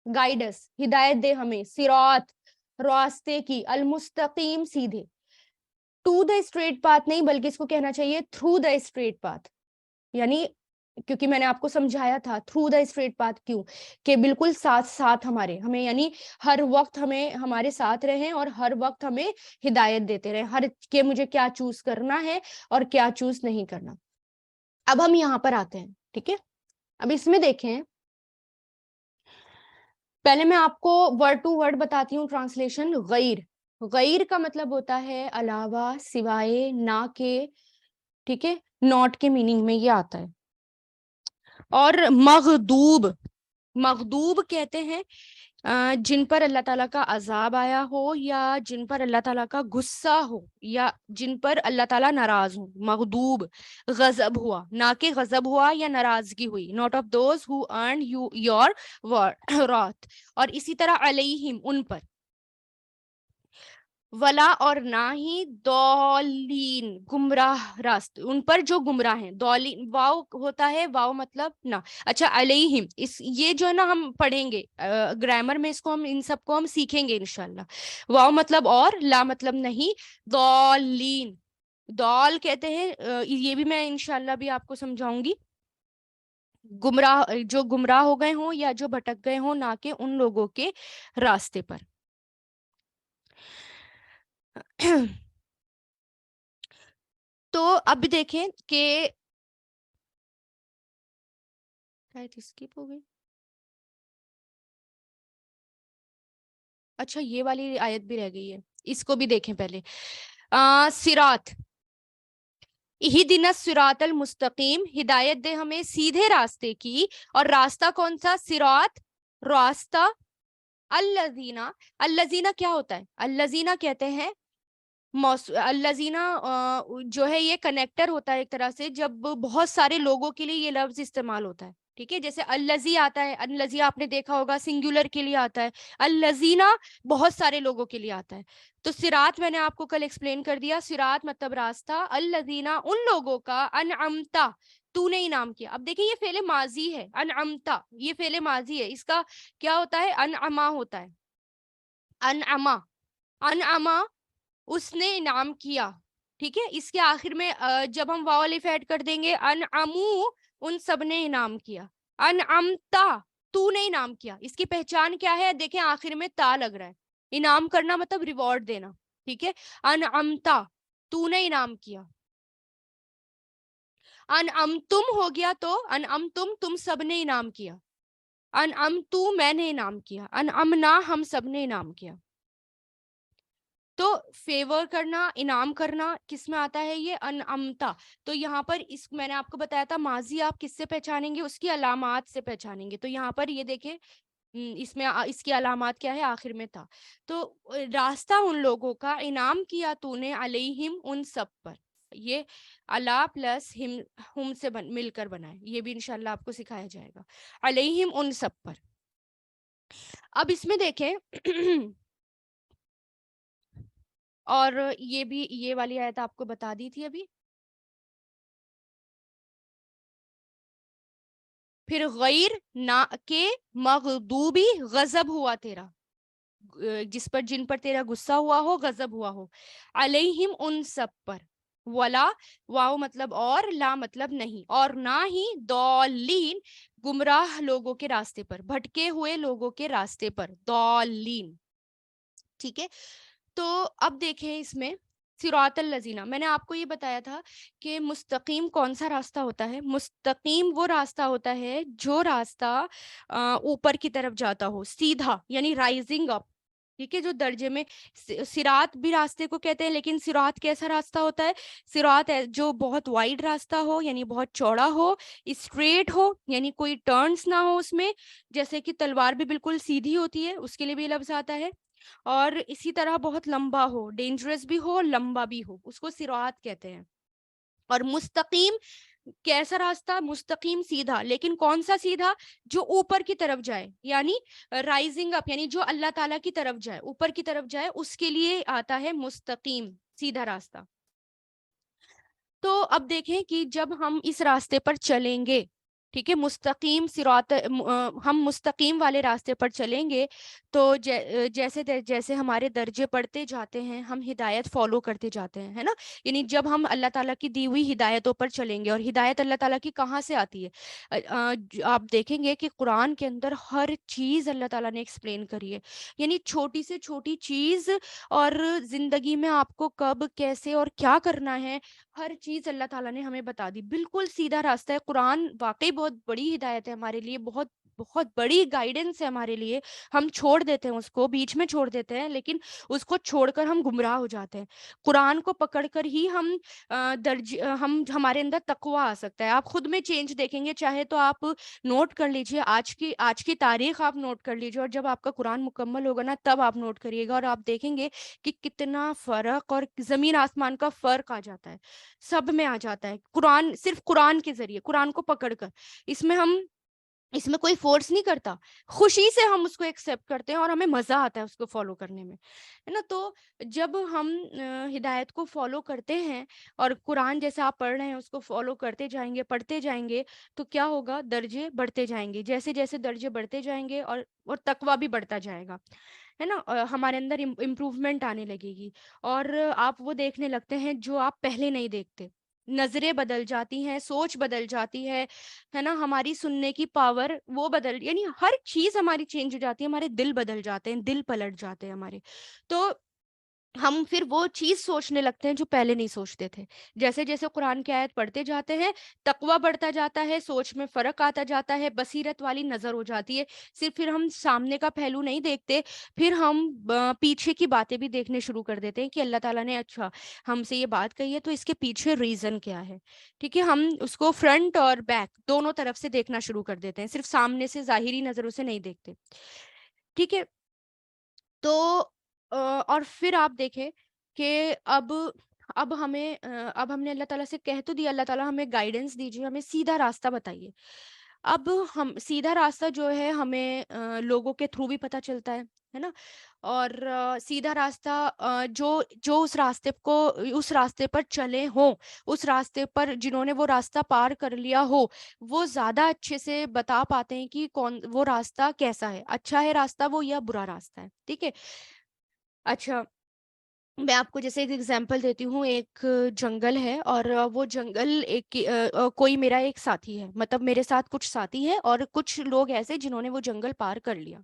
گائیڈس, ہدایت دے ہمیں, صراط, راستے کی, المستقیم, سیدھے. ٹو دا اسٹریٹ پاتھ نہیں, بلکہ اس کو کہنا چاہیے تھرو دا اسٹریٹ پاتھ, یعنی کیونکہ میں نے آپ کو سمجھایا تھا تھرو دا اسٹریٹ پاتھ کیوں، کہ بالکل ساتھ ساتھ ہمارے، ہمیں یعنی ہر وقت ہمیں ہمارے ساتھ رہیں اور ہر وقت ہمیں ہدایت دیتے رہیں، ہر کہ مجھے کیا چوز کرنا ہے اور کیا چوز نہیں کرنا۔ اب ہم یہاں پر آتے ہیں، ٹھیک ہے، اب اس میں دیکھیں، پہلے میں آپ کو ورڈ ٹو ورڈ بتاتی ہوں ٹرانسلیشن۔ غیر، غیر کا مطلب ہوتا ہے علاوہ، سوائے، نہ کہ، ٹھیک ہے، ناٹ کے میننگ میں یہ آتا ہے۔ اور مغضوب، مغضوب کہتے ہیں جن پر اللہ تعالیٰ کا عذاب آیا ہو، یا جن پر اللہ تعالیٰ کا غصہ ہو، یا جن پر اللہ تعالیٰ ناراض ہو، مغضوب۔ غضب ہوا، نہ کہ غضب ہوا یا ناراضگی ہوئی، not of those who earned you your wrath۔ اور اسی طرح علیہم، ان پر، ولا، اور نہ ہی دولین، گمراہ راست، ان پر جو گمراہ ہیں۔ دولین واو ہوتا ہے، واو مطلب نہ۔ اچھا علیہم، اس یہ جو ہے نا ہم پڑھیں گے گرامر میں، اس کو ہم ان سب کو ہم سیکھیں گے انشاءاللہ۔ واو مطلب اور، لا مطلب نہیں، دولین، دول کہتے ہیں یہ بھی میں انشاءاللہ بھی آپ کو سمجھاؤں گی، گمراہ، جو گمراہ ہو گئے ہوں یا جو بھٹک گئے ہوں، نہ کہ ان لوگوں کے راستے پر۔ تو اب دیکھیں کہ اسکپ ہو گئی، اچھا یہ والی آیت بھی رہ گئی ہے، اس کو بھی دیکھیں پہلے۔ صراط، اہدنا الصراط المستقیم، ہدایت دے ہمیں سیدھے راستے کی، اور راستہ کون سا؟ صراط، راستہ۔ الذین، الذین کیا ہوتا ہے؟ الذین کہتے ہیں الذین جو ہے یہ کنیکٹر ہوتا ہے ایک طرح سے، جب بہت سارے لوگوں کے لیے یہ لفظ استعمال ہوتا ہے، ٹھیک ہے، جیسے الذی آتا ہے، الذی آپ نے دیکھا ہوگا سنگولر کے لیے آتا ہے، الذین بہت سارے لوگوں کے لیے آتا ہے۔ تو صراط میں نے آپ کو کل ایکسپلین کر دیا، صراط مطلب راستہ، الذین ان لوگوں کا، انعمتا تو نے انعام کیا۔ اب دیکھیں یہ فعل ماضی ہے، انعمتا یہ فعل ماضی ہے، اس کا کیا ہوتا ہے؟ انعما ہوتا ہے، انعما، انعما اس نے انعام کیا، ٹھیک ہے، اس کے آخر میں جب ہم واو الف ایڈ کر دیں گے، انعمو ان سب نے انعام کیا، انعمتا تو نے انعام کیا، اس کی پہچان کیا ہے؟ دیکھیں آخر میں تا لگ رہا ہے، انعام کرنا مطلب ریوارڈ دینا، ٹھیک ہے، انعمتا تو نے انعام کیا، انعمتم ہو گیا تو انعمتم تم سب نے انعام کیا، انعمتو میں نے انعام کیا، انعمنا ہم سب نے انعام کیا۔ تو فیور کرنا، انعام کرنا کس میں آتا ہے؟ یہ انعمتا۔ تو یہاں پر اس میں نے آپ کو بتایا تھا ماضی آپ کس سے پہچانیں گے؟ اس کی علامات سے پہچانیں گے۔ تو یہاں پر یہ دیکھیں اس میں اس کی علامات کیا ہے؟ آخر میں تھا۔ تو راستہ ان لوگوں کا، انعام کیا تو نے، علیہم ان سب پر، یہ اللہ پلس ہم سے مل کر بنا ہے، یہ بھی انشاءاللہ آپ کو سکھایا جائے گا، علیہم ان سب پر۔ اب اس میں دیکھیں اور یہ بھی، یہ والی آیت آپ کو بتا دی تھی ابھی۔ پھر غیر، نہ کہ، مغضوبی غضب ہوا تیرا، جس پر، جن پر تیرا غصہ ہوا ہو، غضب ہوا ہو، علیہم ان سب پر، ولا واو مطلب اور، لا مطلب نہیں، اور نہ ہی دولین گمراہ لوگوں کے راستے پر، بھٹکے ہوئے لوگوں کے راستے پر، دولین، ٹھیک ہے۔ تو اب دیکھیں اس میں صراط الذین، میں نے آپ کو یہ بتایا تھا کہ مستقیم کون سا راستہ ہوتا ہے؟ مستقیم وہ راستہ ہوتا ہے جو راستہ اوپر کی طرف جاتا ہو، سیدھا، یعنی رائزنگ اپ، ٹھیک ہے، جو درجے میں، صراط بھی راستے کو کہتے ہیں، لیکن صراط کیسا راستہ ہوتا ہے؟ صراط جو بہت وائڈ راستہ ہو، یعنی بہت چوڑا ہو، اسٹریٹ ہو، یعنی کوئی ٹرنس نہ ہو اس میں، جیسے کہ تلوار بھی بالکل سیدھی ہوتی ہے، اس کے لیے بھی لفظ آتا ہے، اور اسی طرح بہت لمبا ہو، ڈینجرس بھی ہو، لمبا بھی ہو، اس کو صراط کہتے ہیں۔ اور مستقیم کیسا راستہ؟ مستقیم سیدھا، لیکن کون سا سیدھا؟ جو اوپر کی طرف جائے، یعنی رائزنگ اپ، یعنی جو اللہ تعالیٰ کی طرف جائے، اوپر کی طرف جائے، اس کے لیے آتا ہے مستقیم، سیدھا راستہ۔ تو اب دیکھیں کہ جب ہم اس راستے پر چلیں گے، ٹھیک ہے، مستقیم صراط، ہم مستقیم والے راستے پر چلیں گے تو جیسے جیسے ہمارے درجے بڑھتے جاتے ہیں ہم ہدایت فالو کرتے جاتے ہیں، ہے نا. یعنی جب ہم اللہ تعالیٰ کی دی ہوئی ہدایتوں پر چلیں گے، اور ہدایت اللہ تعالیٰ کی کہاں سے آتی ہے؟ آپ دیکھیں گے کہ قرآن کے اندر ہر چیز اللہ تعالیٰ نے ایکسپلین کری ہے. یعنی چھوٹی سے چھوٹی چیز، اور زندگی میں آپ کو کب کیسے اور کیا کرنا ہے، ہر چیز اللہ تعالیٰ نے ہمیں بتا دی. بالکل سیدھا راستہ ہے. قرآن واقعی بہت بڑی ہدایت ہے ہمارے لیے، بہت بہت بڑی گائیڈنس ہے ہمارے لیے. ہم چھوڑ دیتے ہیں، اس کو بیچ میں چھوڑ دیتے ہیں، لیکن اس کو چھوڑ کر ہم گمراہ ہو جاتے ہیں. قرآن کو پکڑ کر ہی ہمارے اندر تقوی آ سکتا ہے. آپ خود میں چینج دیکھیں گے. چاہے تو آپ نوٹ کر لیجئے، آج کی تاریخ آپ نوٹ کر لیجئے، اور جب آپ کا قرآن مکمل ہوگا نا تب آپ نوٹ کریے گا، اور آپ دیکھیں گے کہ کتنا فرق اور زمین آسمان کا فرق آ جاتا ہے، سب میں آ جاتا ہے. قرآن، صرف قرآن کے ذریعے، قرآن کو پکڑ کر، اس میں کوئی فورس نہیں کرتا، خوشی سے ہم اس کو ایکسیپٹ کرتے ہیں اور ہمیں مزہ آتا ہے اس کو فالو کرنے میں، ہے نا. تو جب ہم ہدایت کو فالو کرتے ہیں اور قرآن جیسے آپ پڑھ رہے ہیں اس کو فالو کرتے جائیں گے، پڑھتے جائیں گے، تو کیا ہوگا؟ درجے بڑھتے جائیں گے. جیسے جیسے درجے بڑھتے جائیں گے اور تقویٰ بھی بڑھتا جائے گا، ہے نا. ہمارے اندر امپروومنٹ آنے لگے گی، اور آپ وہ دیکھنے لگتے ہیں جو آپ پہلے نہیں دیکھتے. نظریں بدل جاتی ہیں، سوچ بدل جاتی ہے نا. ہماری سننے کی پاور وہ یعنی ہر چیز ہماری چینج ہو جاتی ہے. ہمارے دل بدل جاتے ہیں، دل پلٹ جاتے ہیں ہمارے. تو ہم پھر وہ چیز سوچنے لگتے ہیں جو پہلے نہیں سوچتے تھے. جیسے جیسے قرآن کی آیت پڑھتے جاتے ہیں تقویٰ بڑھتا جاتا ہے، سوچ میں فرق آتا جاتا ہے، بصیرت والی نظر ہو جاتی ہے. صرف پھر ہم سامنے کا پہلو نہیں دیکھتے، پھر ہم پیچھے کی باتیں بھی دیکھنے شروع کر دیتے ہیں کہ اللہ تعالیٰ نے اچھا ہم سے یہ بات کہی ہے تو اس کے پیچھے ریزن کیا ہے. ٹھیک ہے، ہم اس کو فرنٹ اور بیک دونوں طرف سے دیکھنا شروع کر دیتے ہیں، صرف سامنے سے ظاہری نظروں سے نہیں دیکھتے. ٹھیک ہے. تو اور پھر آپ دیکھیں کہ اب ہم نے اللہ تعالیٰ سے کہہ تو دیا، اللہ تعالیٰ ہمیں گائیڈنس دیجیے، ہمیں سیدھا راستہ بتائیے. اب ہم سیدھا راستہ جو ہے ہمیں لوگوں کے تھرو بھی پتہ چلتا ہے نا. اور سیدھا راستہ جو جو اس راستے پر چلے ہوں، اس راستے پر جنہوں نے وہ راستہ پار کر لیا ہو، وہ زیادہ اچھے سے بتا پاتے ہیں کہ وہ راستہ کیسا ہے، اچھا ہے راستہ وہ یا برا راستہ ہے. ٹھیک ہے. اچھا، میں آپ کو جیسے ایک ایگزامپل دیتی ہوں. ایک جنگل ہے، اور وہ جنگل کوئی میرا ایک ساتھی ہے، مطلب میرے ساتھ کچھ ساتھی ہے اور کچھ لوگ ایسے جنہوں نے وہ جنگل پار کر لیا.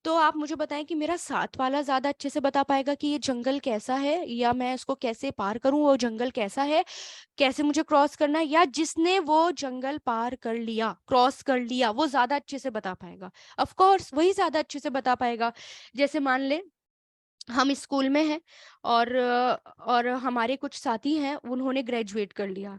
تو آپ مجھے بتائیں کہ میرا ساتھ والا زیادہ اچھے سے بتا پائے گا کہ یہ جنگل کیسا ہے، یا میں اس کو کیسے پار کروں، وہ جنگل کیسا ہے، کیسے مجھے کراس کرنا ہے، یا جس نے وہ جنگل پار کر لیا، کراس کر لیا، وہ زیادہ اچھے سے بتا پائے گا؟ آف کورس وہی زیادہ اچھے سے بتا پائے گا. جیسے مان لیں ہم اسکول میں ہیں، اور ہمارے کچھ ساتھی ہیں انہوں نے گریجویٹ کر لیا،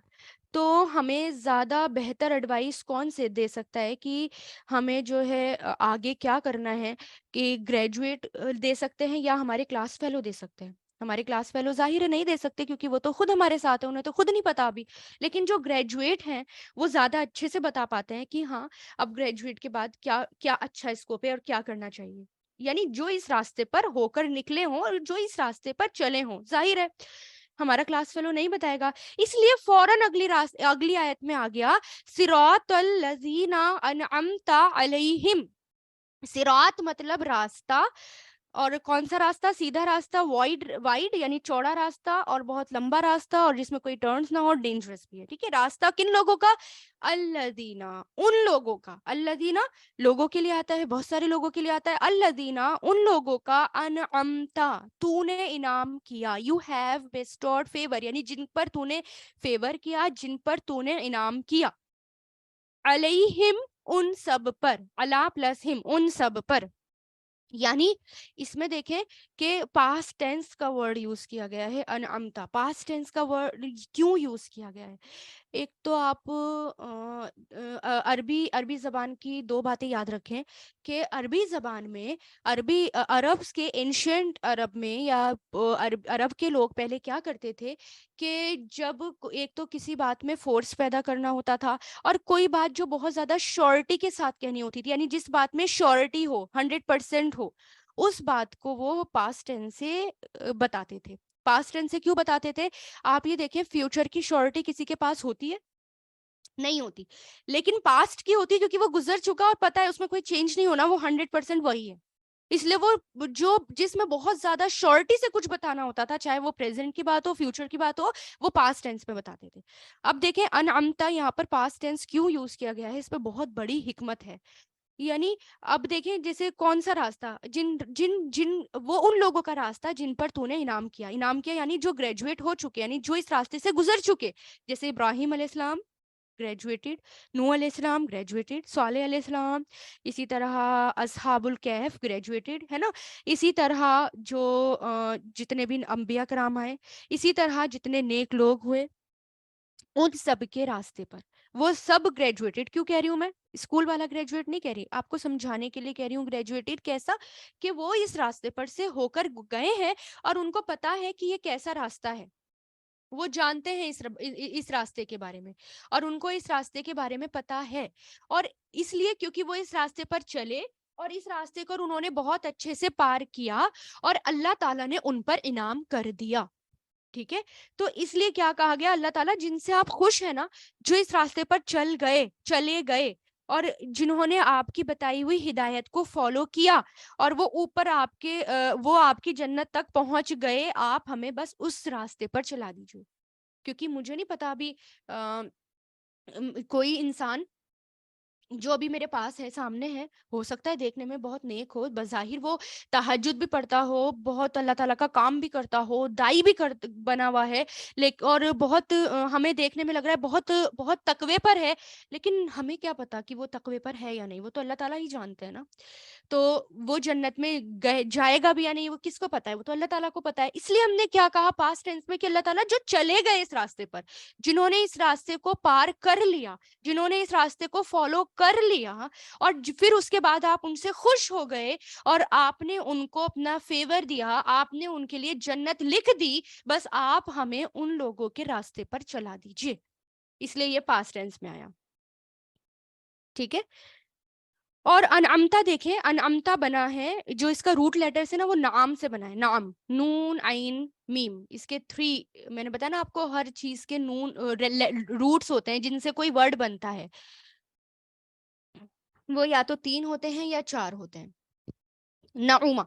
تو ہمیں زیادہ بہتر ایڈوائس کون سے دے سکتا ہے کہ ہمیں جو ہے آگے کیا کرنا ہے؟ کہ گریجویٹ دے سکتے ہیں یا ہمارے کلاس فیلو دے سکتے ہیں؟ ہمارے کلاس فیلو ظاہر ہے نہیں دے سکتے، کیونکہ وہ تو خود ہمارے ساتھ ہیں، انہیں تو خود نہیں پتا ابھی. لیکن جو گریجویٹ ہیں وہ زیادہ اچھے سے بتا پاتے ہیں کہ ہاں اب گریجویٹ کے بعد کیا کیا اچھا اسکوپ ہے اور کیا کرنا چاہیے. یعنی جو اس راستے پر ہو کر نکلے ہوں اور جو اس راستے پر چلے ہوں. ظاہر ہے ہمارا کلاس فیلو نہیں بتائے گا، اس لیے فوراً اگلی آیت میں آ گیا صراط الذین انعمت علیہم. صراط مطلب راستہ، اور کون سا راستہ؟ سیدھا راستہ، وائڈ یعنی چوڑا راستہ، اور بہت لمبا راستہ، اور جس میں کوئی ٹرنز نہ ہو، ڈینجرس بھی ہے. ٹھیک ہے. راستہ کن لوگوں کا؟ الذین، ان لوگوں کا. الذین لوگوں کے لیے آتا ہے، بہت سارے لوگوں کے لیے آتا ہے. الذین ان لوگوں کا، انعمتا تو نے انعام کیا، یو ہیو بیسٹورڈ فیور، یعنی جن پر تو نے فیور کیا، جن پر تو نے انعام کیا. علیہم ان سب پر، علا پلس ہم ان سب پر. یعنی اس میں دیکھیں کہ پاسٹ ٹینس کا ورڈ یوز کیا گیا ہے. انعمتا پاسٹ ٹینس کا ورڈ کیوں یوز کیا گیا ہے؟ ایک تو آپ عربی زبان کی دو باتیں یاد رکھیں کہ عربی زبان میں، عرب کے اینشینٹ عرب میں، یا عرب کے لوگ پہلے کیا کرتے تھے کہ جب ایک تو کسی بات میں فورس پیدا کرنا ہوتا تھا، اور کوئی بات جو بہت زیادہ شیورٹی کے ساتھ کہنی ہوتی تھی، یعنی جس بات میں شیورٹی ہو، 100% ہو، اس بات کو وہ پاسٹ ٹینس سے بتاتے تھے. پاسٹ ٹینس سے کیوں بتاتے تھے؟ آپ یہ دیکھیں فیوچر کی شیورٹی کسی کے پاس ہوتی ہے؟ نہیں ہوتی. لیکن پاسٹ کی ہوتی ہے کیونکہ وہ گزر چکا اور پتا ہے اس میں کوئی چینج نہیں ہونا, وہ 100% وہی ہے. اس لیے وہ جو جس میں بہت زیادہ شورٹی سے کچھ بتانا ہوتا تھا, چاہے وہ پریزنٹ کی بات ہو, فیوچر کی بات ہو, وہ پاسٹ ٹینس میں بتاتے تھے. اب دیکھیں انعمتا یہاں پر پاسٹ ٹینس کیوں یوز کیا گیا ہے, اس پہ بہت بڑی حکمت ہے. یعنی اب دیکھیں جیسے کون سا راستہ, جن جن جن وہ ان لوگوں کا راستہ جن پر تو نے انعام کیا یعنی جو گریجویٹ ہو چکے, یعنی جو اس راستے سے گزر چکے, جیسے ابراہیم علیہ السلام گریجویٹڈ, نوح علیہ السلام گریجویٹڈ, صالح علیہ السلام, اسی طرح اصحاب الکہف گریجویٹڈ ہے نا, اسی طرح جو جتنے بھی انبیاء کرام آئے, اسی طرح جتنے نیک لوگ ہوئے, ان سب کے راستے پر وہ سب گریجویٹڈ. کیوں کہہ رہی ہوں میں اسکول والا گریجویٹ نہیں کہہ رہی, آپ کو سمجھانے کے لیے کہہ رہی ہوں گریجویٹڈ کیسا, کہ وہ اس راستے پر سے ہو کر گئے ہیں اور ان کو پتا ہے کہ یہ کیسا راستہ ہے, وہ جانتے ہیں اس راستے کے بارے میں, اور ان کو اس راستے کے بارے میں پتا ہے, اور اس لیے کیونکہ وہ اس راستے پر چلے اور اس راستے کو انہوں نے بہت اچھے سے پار کیا اور اللہ تعالیٰ نے ان پر انعام کر دیا. ٹھیک ہے, تو اس لیے کیا کہا گیا, اللہ تعالیٰ جن سے آپ خوش ہیں نا, جو اس راستے پر چلے گئے اور جنہوں نے آپ کی بتائی ہوئی ہدایت کو فالو کیا, اور وہ اوپر آپ کے وہ آپ کی جنت تک پہنچ گئے, آپ ہمیں بس اس راستے پر چلا دیجیے. کیونکہ مجھے نہیں پتا ابھی کوئی انسان جو ابھی میرے پاس ہے, سامنے ہے, ہو سکتا ہے دیکھنے میں بہت نیک ہو, بظاہر وہ تہجد بھی پڑھتا ہو, بہت اللہ تعالیٰ کا کام بھی کرتا ہو, دائی بھی بنا ہوا ہے, اور بہت ہمیں دیکھنے میں لگ رہا ہے بہت بہت تقوی پر ہے, لیکن ہمیں کیا پتا کہ وہ تقوی پر ہے یا نہیں, وہ تو اللہ تعالیٰ ہی جانتے ہیں نا. تو وہ جنت میں جائے گا بھی یا نہیں, وہ کس کو پتا ہے, وہ تو اللہ تعالیٰ کو پتا ہے. اس لیے ہم نے کیا کہا پاسٹ ٹینس میں, کہ اللہ تعالیٰ جو چلے گئے اس راستے پر, جنہوں نے اس راستے کو پار کر لیا, جنہوں نے اس راستے کو فالو کر لیا, اور پھر اس کے بعد آپ ان سے خوش ہو گئے اور آپ نے ان کو اپنا فیور دیا, آپ نے ان کے لیے جنت لکھ دی, بس آپ ہمیں ان لوگوں کے راستے پر چلا دیجیے. اس لیے یہ پاسٹ ٹینس میں آیا. ٹھیک ہے, اور انعمتا دیکھیں, انعمتا بنا ہے, جو اس کا روٹ لیٹر سے نا وہ نعام سے بنا ہے, نعم, نون عین میم, اس کے 3, میں نے بتایا نا آپ کو ہر چیز کے نون روٹس ہوتے ہیں جن سے کوئی ورڈ بنتا ہے, وہ یا تو 3 ہوتے ہیں یا 4 ہوتے ہیں. نعوما,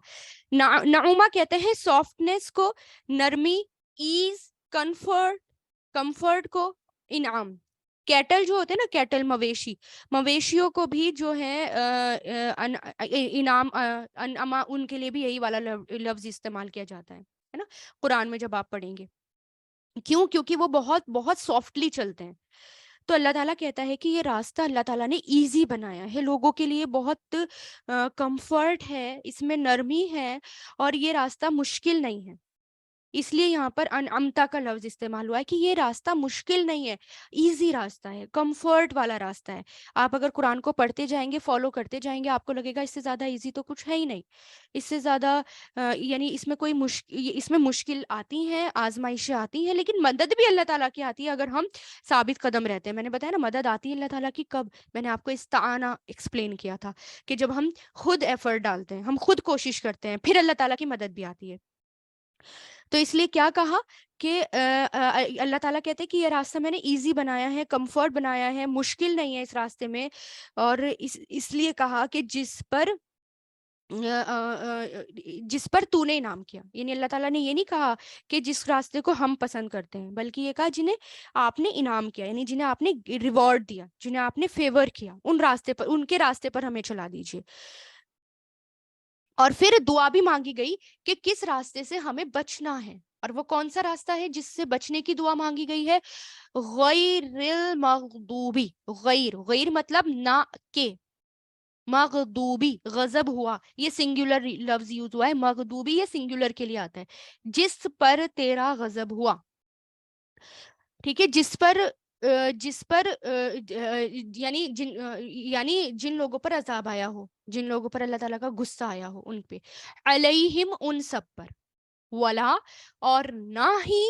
نعوما کہتے ہیں سافٹنس کو, نرمی, ایز, کمفرٹ کو, انعام. کیٹل جو ہوتے ہیں نا, کیٹل مویشی, مویشیوں کو بھی جو ہے انعام, انعما, ان کے لیے بھی یہی والا لفظ استعمال کیا جاتا ہے نا قرآن میں جب آپ پڑھیں گے. کیوں, کیونکہ وہ بہت بہت سافٹلی چلتے ہیں. تو اللہ تعالیٰ کہتا ہے کہ یہ راستہ اللہ تعالیٰ نے ایزی بنایا ہے لوگوں کے لیے, بہت کمفرٹ ہے, اس میں نرمی ہے, اور یہ راستہ مشکل نہیں ہے. اس لیے یہاں پر انعمتا کا لفظ استعمال ہوا ہے کہ یہ راستہ مشکل نہیں ہے, ایزی راستہ ہے, کمفرٹ والا راستہ ہے. آپ اگر قرآن کو پڑھتے جائیں گے, فالو کرتے جائیں گے, آپ کو لگے گا اس سے زیادہ ایزی تو کچھ ہے ہی نہیں. اس سے زیادہ یعنی اس میں کوئی اس میں مشکل آتی ہیں, آزمائشیں آتی ہیں, لیکن مدد بھی اللہ تعالیٰ کی آتی ہے اگر ہم ثابت قدم رہتے ہیں. میں نے بتایا نا مدد آتی ہے اللہ تعالیٰ کی کب, میں نے آپ کو استعانہ ایکسپلین کیا تھا, کہ جب ہم خود ایفرٹ ڈالتے ہیں, ہم خود کوشش کرتے ہیں, پھر اللہ تعالیٰ کی مدد بھی آتی ہے. تو اس لیے کیا کہا کہ اللہ تعالیٰ کہتے ہیں کہ یہ راستہ میں نے ایزی بنایا ہے, کمفرٹ بنایا ہے, مشکل نہیں ہے اس راستے میں. اور اس لیے کہا کہ جس پر تو نے انعام کیا, یعنی اللہ تعالیٰ نے یہ نہیں کہا کہ جس راستے کو ہم پسند کرتے ہیں, بلکہ یہ کہا جنہیں آپ نے انعام کیا, یعنی جنہیں آپ نے ریوارڈ دیا, جنہیں آپ نے فیور کیا, ان راستے پر, ان کے راستے پر ہمیں چلا دیجیے. اور پھر دعا بھی مانگی گئی کہ کس راستے سے ہمیں بچنا ہے, اور وہ کون سا راستہ ہے جس سے بچنے کی دعا مانگی گئی ہے, غیر المغضوبی, غیر مطلب نہ کہ, مغضوبی غضب ہوا, یہ سنگولر لفظ یوز ہوا ہے, مغضوبی یہ سنگولر کے لیے آتا ہے, جس پر تیرا غضب ہوا. ٹھیک ہے, جس پر یعنی جن لوگوں پر عذاب آیا ہو, جن لوگوں پر اللہ تعالیٰ کا غصہ آیا ہو, ان پہ, علیہم ان سب پر, ولا اور نہ ہی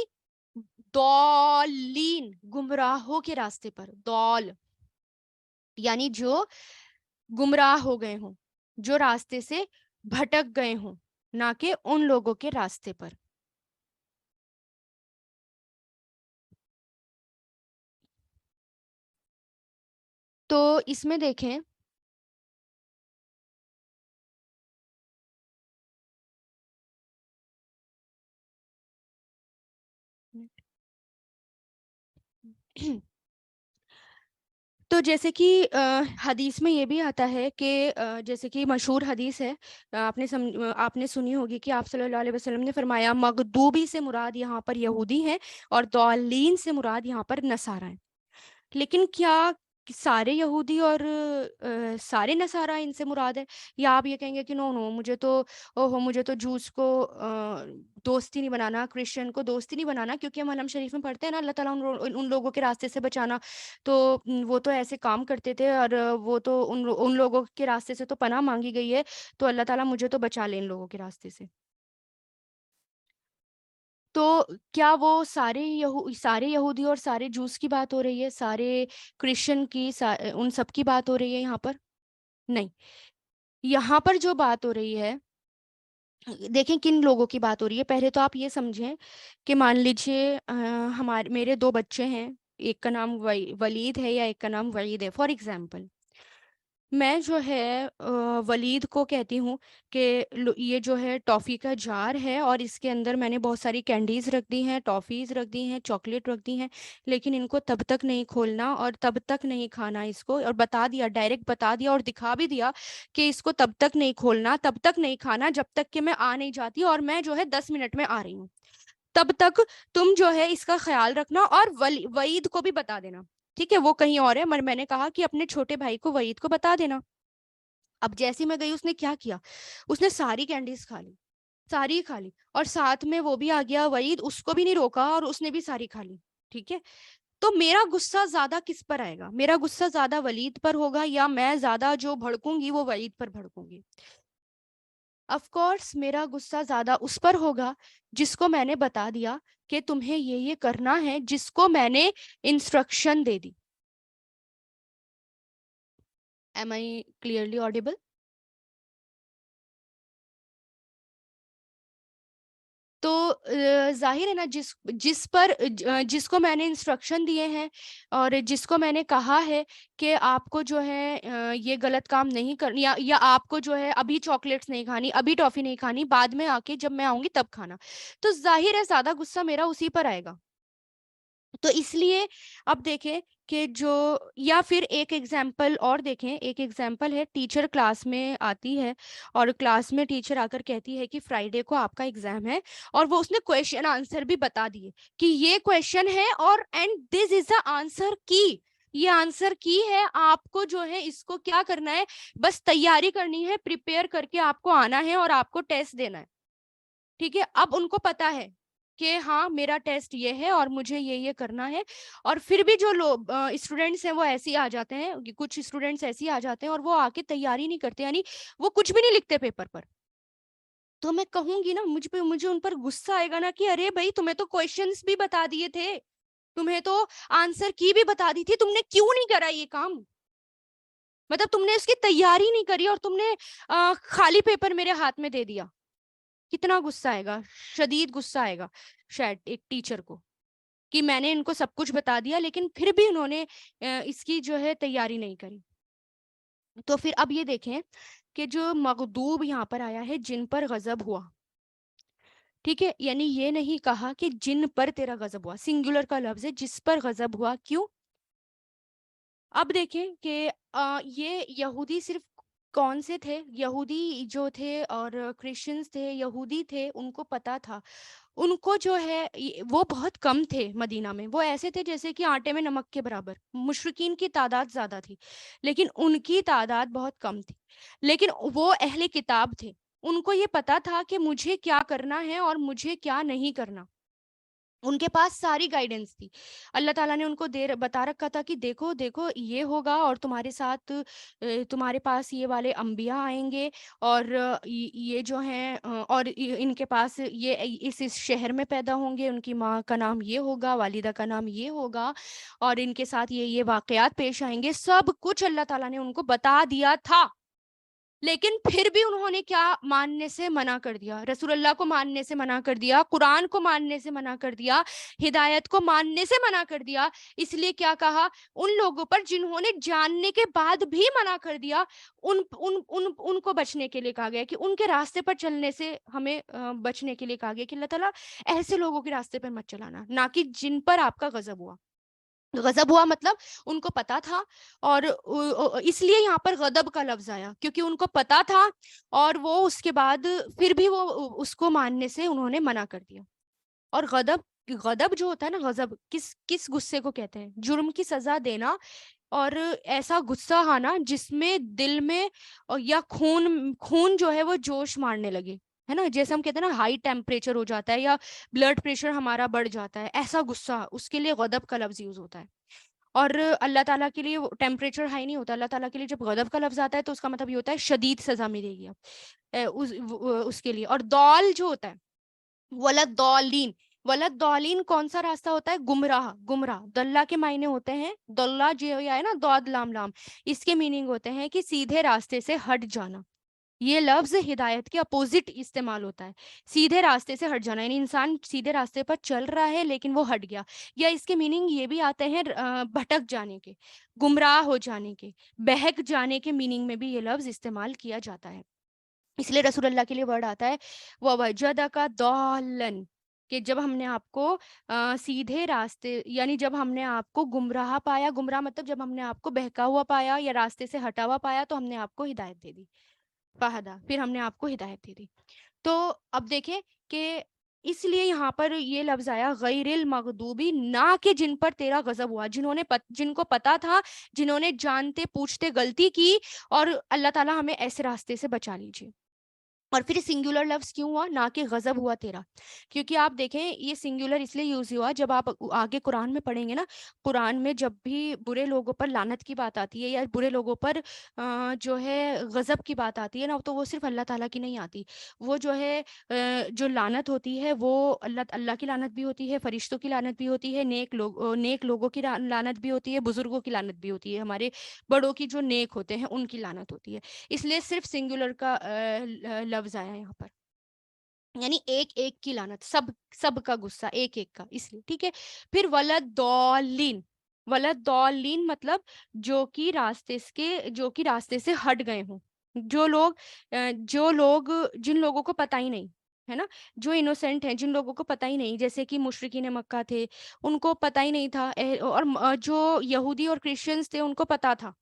دالین گمراہوں کے راستے پر, دال یعنی جو گمراہ ہو گئے ہوں, جو راستے سے بھٹک گئے ہوں, نہ کہ ان لوگوں کے راستے پر. تو اس میں دیکھیں تو جیسے کہ حدیث میں یہ بھی آتا ہے کہ جیسے کہ مشہور حدیث ہے، آپ نے سنی ہوگی کہ آپ صلی اللہ علیہ وسلم نے فرمایا مغدوبی سے مراد یہاں پر یہودی ہیں اور ضالین سے مراد یہاں پر نصارہ ہیں. لیکن کیا سارے یہودی اور سارے نصارہ ان سے مراد ہے؟ یا آپ یہ کہیں گے کہ نو نو، مجھے تو جوس کو دوستی نہیں بنانا، کرسچن کو دوستی نہیں بنانا، کیونکہ ہم علم شریف میں پڑھتے ہیں نا اللہ تعالیٰ ان لوگوں کے راستے سے بچانا. تو وہ تو ایسے کام کرتے تھے اور وہ تو ان لوگوں کے راستے سے تو پناہ مانگی گئی ہے، تو اللہ تعالیٰ مجھے تو بچا لے ان لوگوں کے راستے سے. تو کیا وہ سارے یہودی اور سارے جوس کی بات ہو رہی ہے، سارے کرسچن کی، ان سب کی بات ہو رہی ہے یہاں پر؟ نہیں. یہاں پر جو بات ہو رہی ہے، دیکھیں کن لوگوں کی بات ہو رہی ہے. پہلے تو آپ یہ سمجھیں کہ مان لیجیے میرے دو بچے ہیں، ایک کا نام ولید ہے یا ایک کا نام وعید ہے. فار ایگزامپل میں جو ہے ولید کو کہتی ہوں کہ یہ جو ہے ٹافی کا جار ہے اور اس کے اندر میں نے بہت ساری کینڈیز رکھ دی ہیں، ٹافیز رکھ دی ہیں، چاکلیٹ رکھ دی ہیں، لیکن ان کو تب تک نہیں کھولنا اور تب تک نہیں کھانا اس کو. اور بتا دیا، ڈائریکٹ بتا دیا اور دکھا بھی دیا کہ اس کو تب تک نہیں کھولنا، تب تک نہیں کھانا جب تک کہ میں آ نہیں جاتی، اور میں جو ہے 10 منٹ میں آ رہی ہوں. تب تک تم جو ہے اس کا خیال رکھنا اور وعید کو بھی بتا دینا. ٹھیک ہے، وہ کہیں اور ہے، میں نے کہا کہ اپنے چھوٹے بھائی کو، وعید کو بتا دینا. اب جیسی میں گئی، اس نے کیا کیا، اس نے ساری کینڈیز کھا لی، ساری کھا لی، اور ساتھ میں وہ بھی آ گیا وعید، اس کو بھی نہیں روکا اور اس نے بھی ساری کھا لی. ٹھیک ہے، تو میرا غصہ زیادہ کس پر آئے گا؟ میرا غصہ زیادہ ولید پر ہوگا یا میں زیادہ جو بھڑکوں گی وہ وعید پر بھڑکوں گی؟ آف کورس میرا غصہ زیادہ اس پر ہوگا جس کو میں نے بتا دیا کہ تمہیں یہ کرنا ہے، جس کو میں نے انسٹرکشن دے دی. ایم آئی کلیئرلی آڈیبل؟ تو ظاہر ہے نا، جس کو میں نے انسٹرکشن دیے ہیں اور جس کو میں نے کہا ہے کہ آپ کو جو ہے یہ غلط کام نہیں کرنی، یا آپ کو جو ہے ابھی چاکلیٹس نہیں کھانی، ابھی ٹافی نہیں کھانی، بعد میں آ کے جب میں آؤں گی تب کھانا، تو ظاہر ہے زیادہ غصہ میرا اسی پر آئے گا. تو اس لیے اب دیکھیں کہ یا پھر ایک ایگزامپل اور دیکھیں. ایک ایگزامپل ہے، ٹیچر کلاس میں آتی ہے اور کلاس میں ٹیچر آ کر کہتی ہے کہ فرائیڈے کو آپ کا ایگزام ہے، اور وہ اس نے کویشچن آنسر بھی بتا دیے کہ یہ کویشچن ہے اور and this is the answer کی، یہ آنسر کی ہے. آپ کو جو ہے اس کو کیا کرنا ہے، بس تیاری کرنی ہے، پریپیئر کر کے آپ کو آنا ہے اور آپ کو ٹیسٹ دینا ہے. ٹھیک ہے، اب ان کو پتا ہے کہ ہاں میرا ٹیسٹ یہ ہے اور مجھے یہ کرنا ہے. اور پھر بھی جو لوگ اسٹوڈینٹس ہیں وہ ایسے ہی آ جاتے ہیں، کچھ اسٹوڈینٹس ایسے ہی آ جاتے ہیں اور وہ آ کے تیاری نہیں کرتے، یعنی وہ کچھ بھی نہیں لکھتے پیپر پر. تو میں کہوں گی نا، مجھے ان پر غصہ آئے گا نا کہ ارے بھائی تمہیں تو کویشچنس بھی بتا دیے تھے، تمہیں تو آنسر کی بھی بتا دی تھی، تم نے کیوں نہیں کرا یہ کام؟ مطلب تم نے اس کی تیاری نہیں کری اور تم نے خالی پیپر میرے ہاتھ میں دے دیا. کتنا غصہ آئے گا، شدید غصہ آئے گا شاید ایک ٹیچر کو، کہ میں نے ان کو سب کچھ بتا دیا لیکن پھر بھی انہوں نے اس کی جو ہے تیاری نہیں کری. تو پھر اب یہ دیکھیں کہ جو مغضوب یہاں پر آیا ہے، جن پر غضب ہوا. ٹھیک ہے، یعنی یہ نہیں کہا کہ جن پر تیرا غضب ہوا، سنگولر کا لفظ ہے، جس پر غضب ہوا. کیوں؟ اب دیکھیں کہ یہ یہودی صرف کون سے تھے؟ یہودی جو تھے اور کرسچنز تھے، یہودی تھے، ان کو پتا تھا. ان کو جو ہے وہ بہت کم تھے مدینہ میں، وہ ایسے تھے جیسے کہ آٹے میں نمک کے برابر. مشرکین کی تعداد زیادہ تھی لیکن ان کی تعداد بہت کم تھی. لیکن وہ اہل کتاب تھے، ان کو یہ پتا تھا کہ مجھے کیا کرنا ہے اور مجھے کیا نہیں کرنا. ان کے پاس ساری گائیڈنس تھی. اللہ تعالیٰ نے ان کو بتا رکھا تھا کہ دیکھو دیکھو یہ ہوگا اور تمہارے ساتھ تمہارے پاس یہ والے انبیاء آئیں گے، اور یہ جو ہیں اور ان کے پاس یہ اس شہر میں پیدا ہوں گے، ان کی ماں کا نام یہ ہوگا، والدہ کا نام یہ ہوگا، اور ان کے ساتھ یہ واقعات پیش آئیں گے. سب کچھ اللہ تعالیٰ نے ان کو بتا دیا تھا. لیکن پھر بھی انہوں نے کیا ماننے سے منع کر دیا؟ رسول اللہ کو ماننے سے منع کر دیا، قرآن کو ماننے سے منع کر دیا، ہدایت کو ماننے سے منع کر دیا. اس لیے کیا کہا؟ ان لوگوں پر جنہوں نے جاننے کے بعد بھی منع کر دیا، ان کو بچنے کے لیے کہا گیا کہ ان کے راستے پر چلنے سے ہمیں بچنے کے لیے کہا گیا کہ اللہ تعالیٰ ایسے لوگوں کے راستے پر مت چلانا، نہ کہ جن پر آپ کا غضب ہوا. غضب ہوا مطلب ان کو پتا تھا، اور اس لیے یہاں پر غضب کا لفظ آیا کیونکہ ان کو پتا تھا، اور وہ اس کے بعد پھر بھی وہ اس کو ماننے سے انہوں نے منع کر دیا. اور غضب جو ہوتا ہے نا، غضب کس غصے کو کہتے ہیں؟ جرم کی سزا دینا، اور ایسا غصہ آنا جس میں دل میں یا خون جو ہے وہ جوش مارنے لگے، ہے نا، جیسے ہم کہتے ہیں نا ہائی ٹیمپریچر ہو جاتا ہے یا بلڈ پریشر ہمارا بڑھ جاتا ہے، ایسا غصہ، اس کے لیے غضب کا لفظ یوز ہوتا ہے. اور اللہ تعالیٰ کے لیے ٹیمپریچر ہائی نہیں ہوتا. اللہ تعالیٰ کے لیے جب غضب کا لفظ آتا ہے تو اس کا مطلب یہ ہوتا ہے شدید سزا ملے گی اس کے لیے. اور دول جو ہوتا ہے، ولد دولین کون سا راستہ ہوتا ہے؟ گمراہ. دلہ کے معنی ہوتے ہیں، دلہ جو ہے نا، دود لام لام، اس کے میننگ ہوتے ہیں کہ سیدھے راستے سے ہٹ جانا. یہ لفظ ہدایت کے اپوزٹ استعمال ہوتا ہے، سیدھے راستے سے ہٹ جانا، یعنی انسان سیدھے راستے پر چل رہا ہے لیکن وہ ہٹ گیا. یا اس کے میننگ یہ بھی آتے ہیں بھٹک جانے کے، گمراہ ہو جانے کے، بہک جانے کے میننگ میں بھی یہ لفظ استعمال کیا جاتا ہے. اس لیے رسول اللہ کے لیے ورڈ آتا ہے وَوَجَدَكَ ضَالًّا، کہ جب ہم نے آپ کو سیدھے راستے، یعنی جب ہم نے آپ کو گمراہ پایا، گمراہ مطلب جب ہم نے آپ کو بہکا ہوا پایا یا راستے سے ہٹا ہوا پایا تو ہم نے آپ کو ہدایت دے دی. فہدا، پھر ہم نے آپ کو ہدایت دے دی. تو اب دیکھیں کہ اس لیے یہاں پر یہ لفظ آیا غیر المغضوبی، نہ کہ جن پر تیرا غضب ہوا، جن کو پتا تھا، جنہوں نے جانتے پوچھتے غلطی کی، اور اللہ تعالیٰ ہمیں ایسے راستے سے بچا لیجیے. اور پھر سنگولر لفظ کیوں ہوا؟ نہ کہ غضب ہوا تیرا، کیونکہ آپ دیکھیں یہ سنگولر اس لیے یوز ہوا، جب آپ آگے قرآن میں پڑھیں گے نا، قرآن میں جب بھی برے لوگوں پر لعنت کی بات آتی ہے یا برے لوگوں پر جو ہے غضب کی بات آتی ہے نا، تو وہ صرف اللہ تعالیٰ کی نہیں آتی. وہ جو ہے جو لعنت ہوتی ہے وہ اللہ کی لعنت بھی ہوتی ہے، فرشتوں کی لعنت بھی ہوتی ہے، نیک لوگوں کی لعنت بھی ہوتی ہے، بزرگوں کی لعنت بھی ہوتی ہے، ہمارے بڑوں کی جو نیک ہوتے ہیں ان کی لعنت ہوتی ہے. اس لیے صرف سنگولر کا لفظ آیا یہاں پر، یعنی ایک کی لعنت، سب کا غصہ ایک کا، اس لیے ٹھیک ہے. پھر ولد دولین مطلب جو کہ راستے سے ہٹ گئے ہوں، جو لوگ جن لوگوں کو پتہ ہی نہیں ہے نا، جو انوسینٹ ہیں، جن لوگوں کو پتہ ہی نہیں، جیسے کہ مشرکین مکہ تھے، ان کو پتہ ہی نہیں تھا، اور جو یہودی اور کرسچنز تھے ان کو پتہ تھا،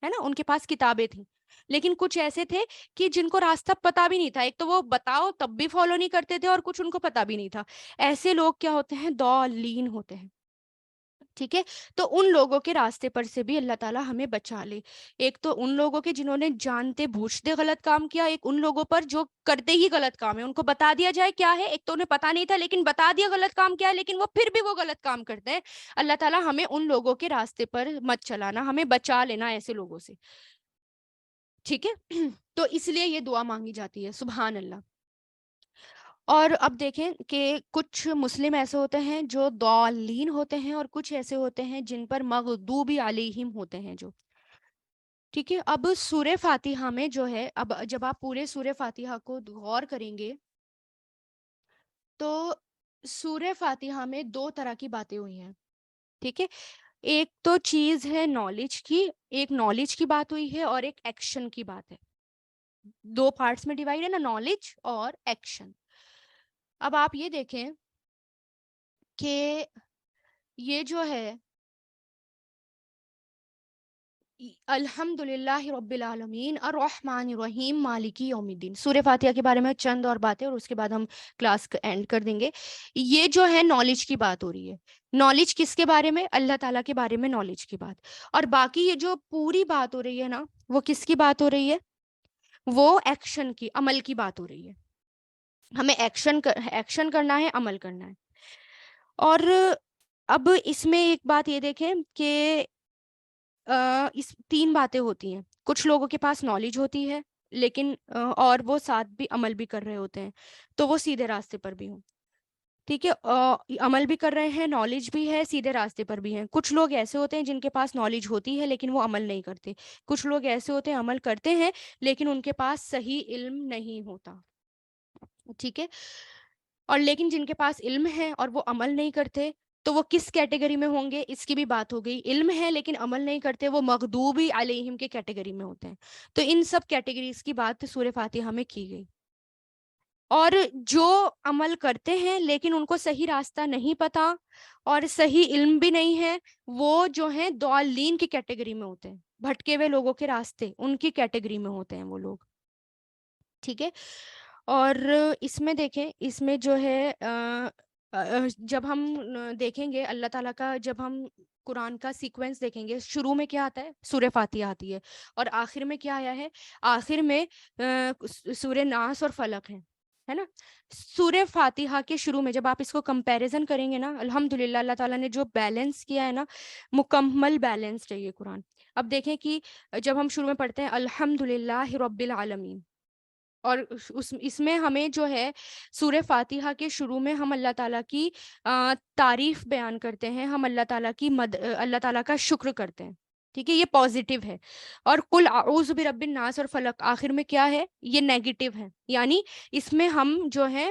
ہے نا، ان کے پاس کتابیں تھیں. لیکن کچھ ایسے تھے کہ جن کو راستہ پتا بھی نہیں تھا، ایک تو وہ بتاؤ تب بھی فالو نہیں کرتے تھے، اور کچھ ان کو پتا بھی نہیں تھا. ایسے لوگ کیا ہوتے ہیں؟ ضالین ہوتے ہیں. ٹھیک ہے، تو ان لوگوں کے راستے پر سے بھی اللہ تعالیٰ ہمیں بچا لے. ایک تو ان لوگوں کے جنہوں نے جانتے بوجھتے غلط کام کیا، ایک ان لوگوں پر جو کرتے ہی غلط کام ہے، ان کو بتا دیا جائے کیا ہے، ایک تو انہیں پتا نہیں تھا لیکن بتا دیا غلط کام کیا ہے، لیکن وہ پھر بھی وہ غلط کام کرتے ہیں. اللہ تعالیٰ ہمیں ان لوگوں کے راستے پر مت چلانا، ہمیں بچا لینا ایسے لوگوں سے. ٹھیک ہے تو اس لیے یہ دعا مانگی جاتی ہے. سبحان اللہ. اور اب دیکھیں کہ کچھ مسلم ایسے ہوتے ہیں جو ضالین ہوتے ہیں، اور کچھ ایسے ہوتے ہیں جن پر مغضوب علیہم ہوتے ہیں جو. ٹھیک ہے، اب سورہ فاتحہ میں جو ہے، اب جب آپ پورے سورہ فاتحہ کو غور کریں گے تو سورہ فاتحہ میں دو طرح کی باتیں ہوئی ہیں. ٹھیک ہے، ایک تو چیز ہے نالج کی، ایک نالج کی بات ہوئی ہے اور ایک ایکشن کی بات ہے. دو پارٹس میں ڈیوائڈ ہے نا، نالج اور ایکشن. اب آپ یہ دیکھیں کہ یہ جو ہے الحمد للہ رب العالمین الرحمن الرحیم مالکی یوم الدین، سورہ فاتحہ کے بارے میں چند اور باتیں، اور اس کے بعد ہم کلاس اینڈ کر دیں گے. یہ جو ہے نالج کی بات ہو رہی ہے. نالج کس کے بارے میں؟ اللہ تعالیٰ کے بارے میں نالج کی بات. اور باقی یہ جو پوری بات ہو رہی ہے نا، وہ کس کی بات ہو رہی ہے؟ وہ ایکشن کی، عمل کی بات ہو رہی ہے. ہمیں ایکشن کرنا ہے، عمل کرنا ہے. اور اب اس میں ایک بات یہ دیکھیں کہ اس تین باتیں ہوتی ہیں. کچھ لوگوں کے پاس نالج ہوتی ہے لیکن اور وہ ساتھ بھی عمل بھی کر رہے ہوتے ہیں، تو وہ سیدھے راستے پر بھی ہوں. ٹھیک ہے، عمل بھی کر رہے ہیں، نالج بھی ہے، سیدھے راستے پر بھی ہیں. کچھ لوگ ایسے ہوتے ہیں جن کے پاس نالج ہوتی ہے لیکن وہ عمل نہیں کرتے. کچھ لوگ ایسے ہوتے ہیں عمل کرتے ہیں لیکن ان کے پاس صحیح علم نہیں ہوتا. ٹھیک ہے، اور لیکن جن کے پاس علم ہے اور وہ عمل نہیں کرتے تو وہ کس کیٹیگری میں ہوں گے؟ اس کی بھی بات ہو گئی. علم ہے لیکن عمل نہیں کرتے، وہ مغضوبی علیہم کے کیٹیگری میں ہوتے ہیں. تو ان سب کیٹیگریز کی بات سورہ فاتحہ میں کی گئی. اور جو عمل کرتے ہیں لیکن ان کو صحیح راستہ نہیں پتا اور صحیح علم بھی نہیں ہے، وہ جو ہیں ضالین کی کیٹیگری میں ہوتے ہیں. بھٹکے ہوئے لوگوں کے راستے، ان کی کیٹیگری میں ہوتے ہیں وہ لوگ. ٹھیک ہے، اور اس میں دیکھیں، اس میں جو ہے جب ہم دیکھیں گے اللہ تعالیٰ کا، جب ہم قرآن کا سیکوینس دیکھیں گے، شروع میں کیا آتا ہے؟ سورہ فاتحہ آتی ہے. اور آخر میں کیا آیا ہے؟ آخر میں سورہ ناس اور فلق ہے نا. سورہ فاتحہ کے شروع میں جب آپ اس کو کمپیریزن کریں گے نا، الحمدللہ اللہ تعالیٰ نے جو بیلنس کیا ہے نا، مکمل بیلنسڈ ہے یہ قرآن. اب دیکھیں کہ جب ہم شروع میں پڑھتے ہیں الحمدللہ رب العالمین، اور اس میں ہمیں جو ہے سورہ فاتحہ کے شروع میں ہم اللہ تعالیٰ کی تعریف بیان کرتے ہیں، ہم اللہ تعالیٰ کی اللہ تعالیٰ کا شکر کرتے ہیں. ٹھیک ہے، یہ پازیٹیو ہے. اور قل اعوذ برب الناس اور فلق آخر میں کیا ہے؟ یہ نیگیٹو ہے. یعنی اس میں ہم جو ہے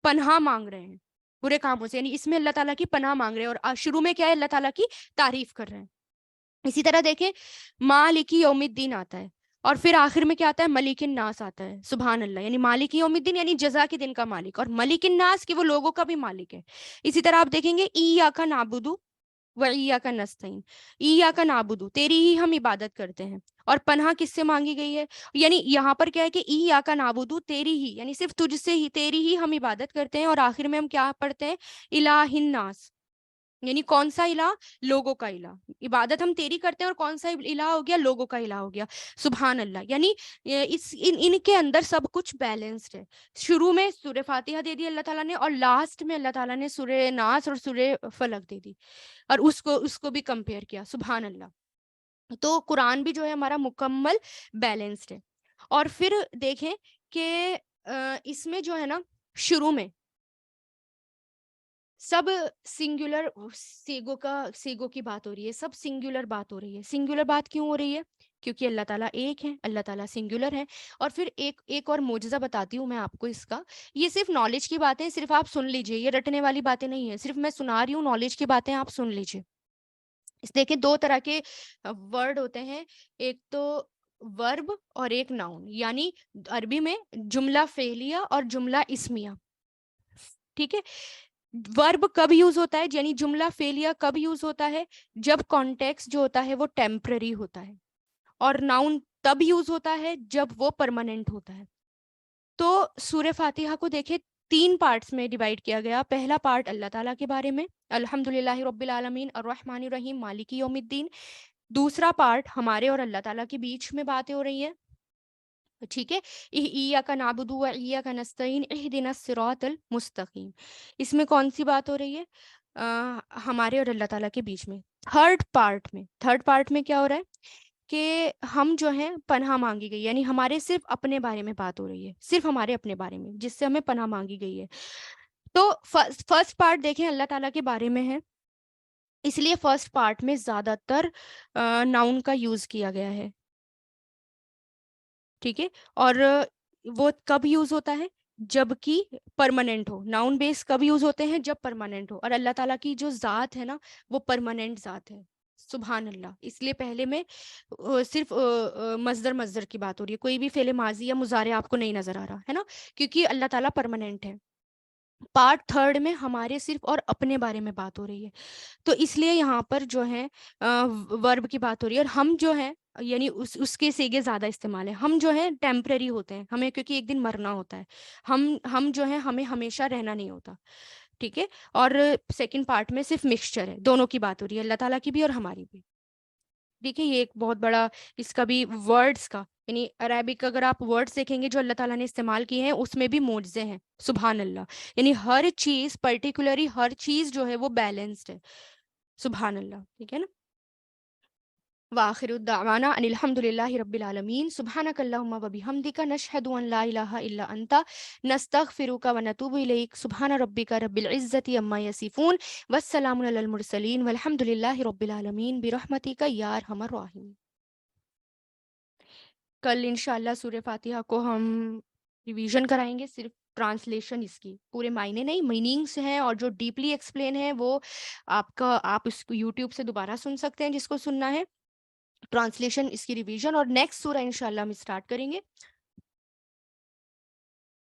پناہ مانگ رہے ہیں برے کاموں سے، یعنی اس میں اللہ تعالیٰ کی پناہ مانگ رہے ہیں، اور شروع میں کیا ہے؟ اللہ تعالیٰ کی تعریف کر رہے ہیں. اسی طرح دیکھیں مالک یوم الدین آتا ہے، اور پھر آخر میں کیا آتا ہے؟ ملک الناس آتا ہے. سبحان اللہ، یعنی مالک یوم الدین یعنی جزا کے دن کا مالک، اور ملک الناس کہ وہ لوگوں کا بھی مالک ہے. اسی طرح آپ دیکھیں گے ایاک نعبد و ایاک نستعین، ایاک نعبد تیری ہی ہم عبادت کرتے ہیں، اور پناہ کس سے مانگی گئی ہے؟ یعنی یہاں پر کیا ہے کہ ایاک نعبد تیری ہی، یعنی صرف تجھ سے ہی، تیری ہی ہم عبادت کرتے ہیں. اور آخر میں ہم کیا پڑھتے ہیں؟ الہ الناس، یعنی کون سا الہ؟ لوگوں کا الہ. عبادت ہم تیری کرتے ہیں، اور کون سا الہ ہو گیا؟ لوگوں کا الہ ہو گیا. سبحان اللہ. یعنی ان کے اندر سب کچھ بیلنسڈ ہے. شروع میں سورہ فاتحہ دے دی اللہ تعالیٰ نے، اور لاسٹ میں اللہ تعالیٰ نے سورہ ناس اور سورہ فلق دے دی، اور اس کو بھی کمپیئر کیا. سبحان اللہ. تو قرآن بھی جو ہے ہمارا مکمل بیلنسڈ ہے. اور پھر دیکھیں کہ اس میں جو ہے نا شروع میں سب سنگولر سیگو کی بات ہو رہی ہے، سب سنگولر بات ہو رہی ہے. سنگولر بات کیوں ہو رہی ہے؟ کیونکہ اللہ تعالیٰ ایک ہے، اللہ تعالیٰ سنگولر ہے. اور پھر ایک اور معجزہ بتاتی ہوں میں آپ کو اس کا. یہ صرف نالج کی باتیں، صرف آپ سن لیجئے، یہ رٹنے والی باتیں نہیں ہیں، صرف میں سنا رہی ہوں نالج کی باتیں، آپ سن لیجئے. دیکھیں دو طرح کے ورڈ ہوتے ہیں، ایک تو ورب اور ایک ناؤن، یعنی عربی میں جملہ فعلیہ اور جملہ اسمیہ. ٹھیک ہے، ورب کب یوز ہوتا ہے، یعنی جملہ فعلیہ کب یوز ہوتا ہے؟ جب کانٹیکس جو ہوتا ہے وہ ٹیمپرری ہوتا ہے. اور ناؤن تب یوز ہوتا ہے جب وہ پرماننٹ ہوتا ہے. تو سورہ فاتحہ کو دیکھیں 3 پارٹس میں ڈیوائڈ کیا گیا. پہلا پارٹ اللہ تعالیٰ کے بارے میں، الحمدللہ رب العالمین الرحمن الرحیم مالک یوم الدین. دوسرا پارٹ ہمارے اور اللہ تعالیٰ کے بیچ میں باتیں ہو رہی ہیں. ٹھیک ہے، ایاک نعبد و ایاک نستعین اہدنا الصراط المستقیم. اس میں کون سی بات ہو رہی ہے؟ ہمارے اور اللہ تعالیٰ کے بیچ میں. تھرڈ پارٹ میں کیا ہو رہا ہے کہ ہم جو ہیں پناہ مانگی گئی، یعنی ہمارے صرف اپنے بارے میں بات ہو رہی ہے، صرف ہمارے اپنے بارے میں، جس سے ہمیں پناہ مانگی گئی ہے. تو فرسٹ پارٹ دیکھیں اللہ تعالیٰ کے بارے میں ہے، اس لیے فرسٹ پارٹ میں زیادہ تر ناؤن کا یوز کیا گیا ہے. ٹھیک ہے، اور وہ کب یوز ہوتا ہے؟ جب کہ پرماننٹ ہو. ناؤن بیس کب یوز ہوتے ہیں؟ جب پرماننٹ ہو. اور اللہ تعالیٰ کی جو ذات ہے نا وہ پرماننٹ ذات ہے. سبحان اللہ. اس لیے پہلے میں صرف مصدر کی بات ہو رہی ہے، کوئی بھی فعل ماضی یا مضارع آپ کو نہیں نظر آ رہا ہے نا، کیونکہ اللہ تعالیٰ پرماننٹ ہے. پارٹ تھرڈ میں ہمارے صرف اور اپنے بارے میں بات ہو رہی ہے، تو اس لیے یہاں پر جو ہے ورب کی بات ہو رہی ہے. اور ہم جو ہیں یعنی اس کے سیگے زیادہ استعمال ہیں. ہم جو ہیں ٹیمپرری ہوتے ہیں، ہمیں کیونکہ ایک دن مرنا ہوتا ہے. ہم جو ہیں ہمیں ہمیشہ رہنا نہیں ہوتا. ٹھیک ہے، اور سیکنڈ پارٹ میں صرف مکسچر ہے، دونوں کی بات ہو رہی ہے، اللہ تعالیٰ کی بھی اور ہماری بھی. دیکھیں یہ ایک بہت بڑا اس کا بھی ورڈز کا، یعنی عربک اگر آپ ورڈز دیکھیں گے جو اللہ تعالیٰ نے استعمال کیے ہیں اس میں بھی معجزے ہیں. سبحان اللہ. یعنی ہر چیز پرٹیکولرلی ہر چیز جو ہے وہ بیلنسڈ ہے. سبحان اللہ. ٹھیک ہے نا. وآخر الدعوانا ان الحمد للہ رب العالمین سبحانک اللہم و بحمدک نشہد ان لا الہ الا انت نستغفرک و نتوب الیک سبحان ربک رب العزت عما یصفون والسلام علی المرسلین والحمد للہ رب العالمین برحمتک یا ارحم الراحمین۔ کل انشاءاللہ سورہ فاتحہ کو ہم ریویژن کرائیں گے، صرف ٹرانسلیشن اس کی، پورے معنی نہیں، میننگس ہیں اور جو ڈیپلی ایکسپلین ہے وہ آپ اس کو یوٹیوب سے دوبارہ سن سکتے ہیں جس کو سننا ہے، ٹرانسلیشن اس کی ریویژن، اور نیکسٹ سورہ انشاءاللہ ہم اسٹارٹ کریں گے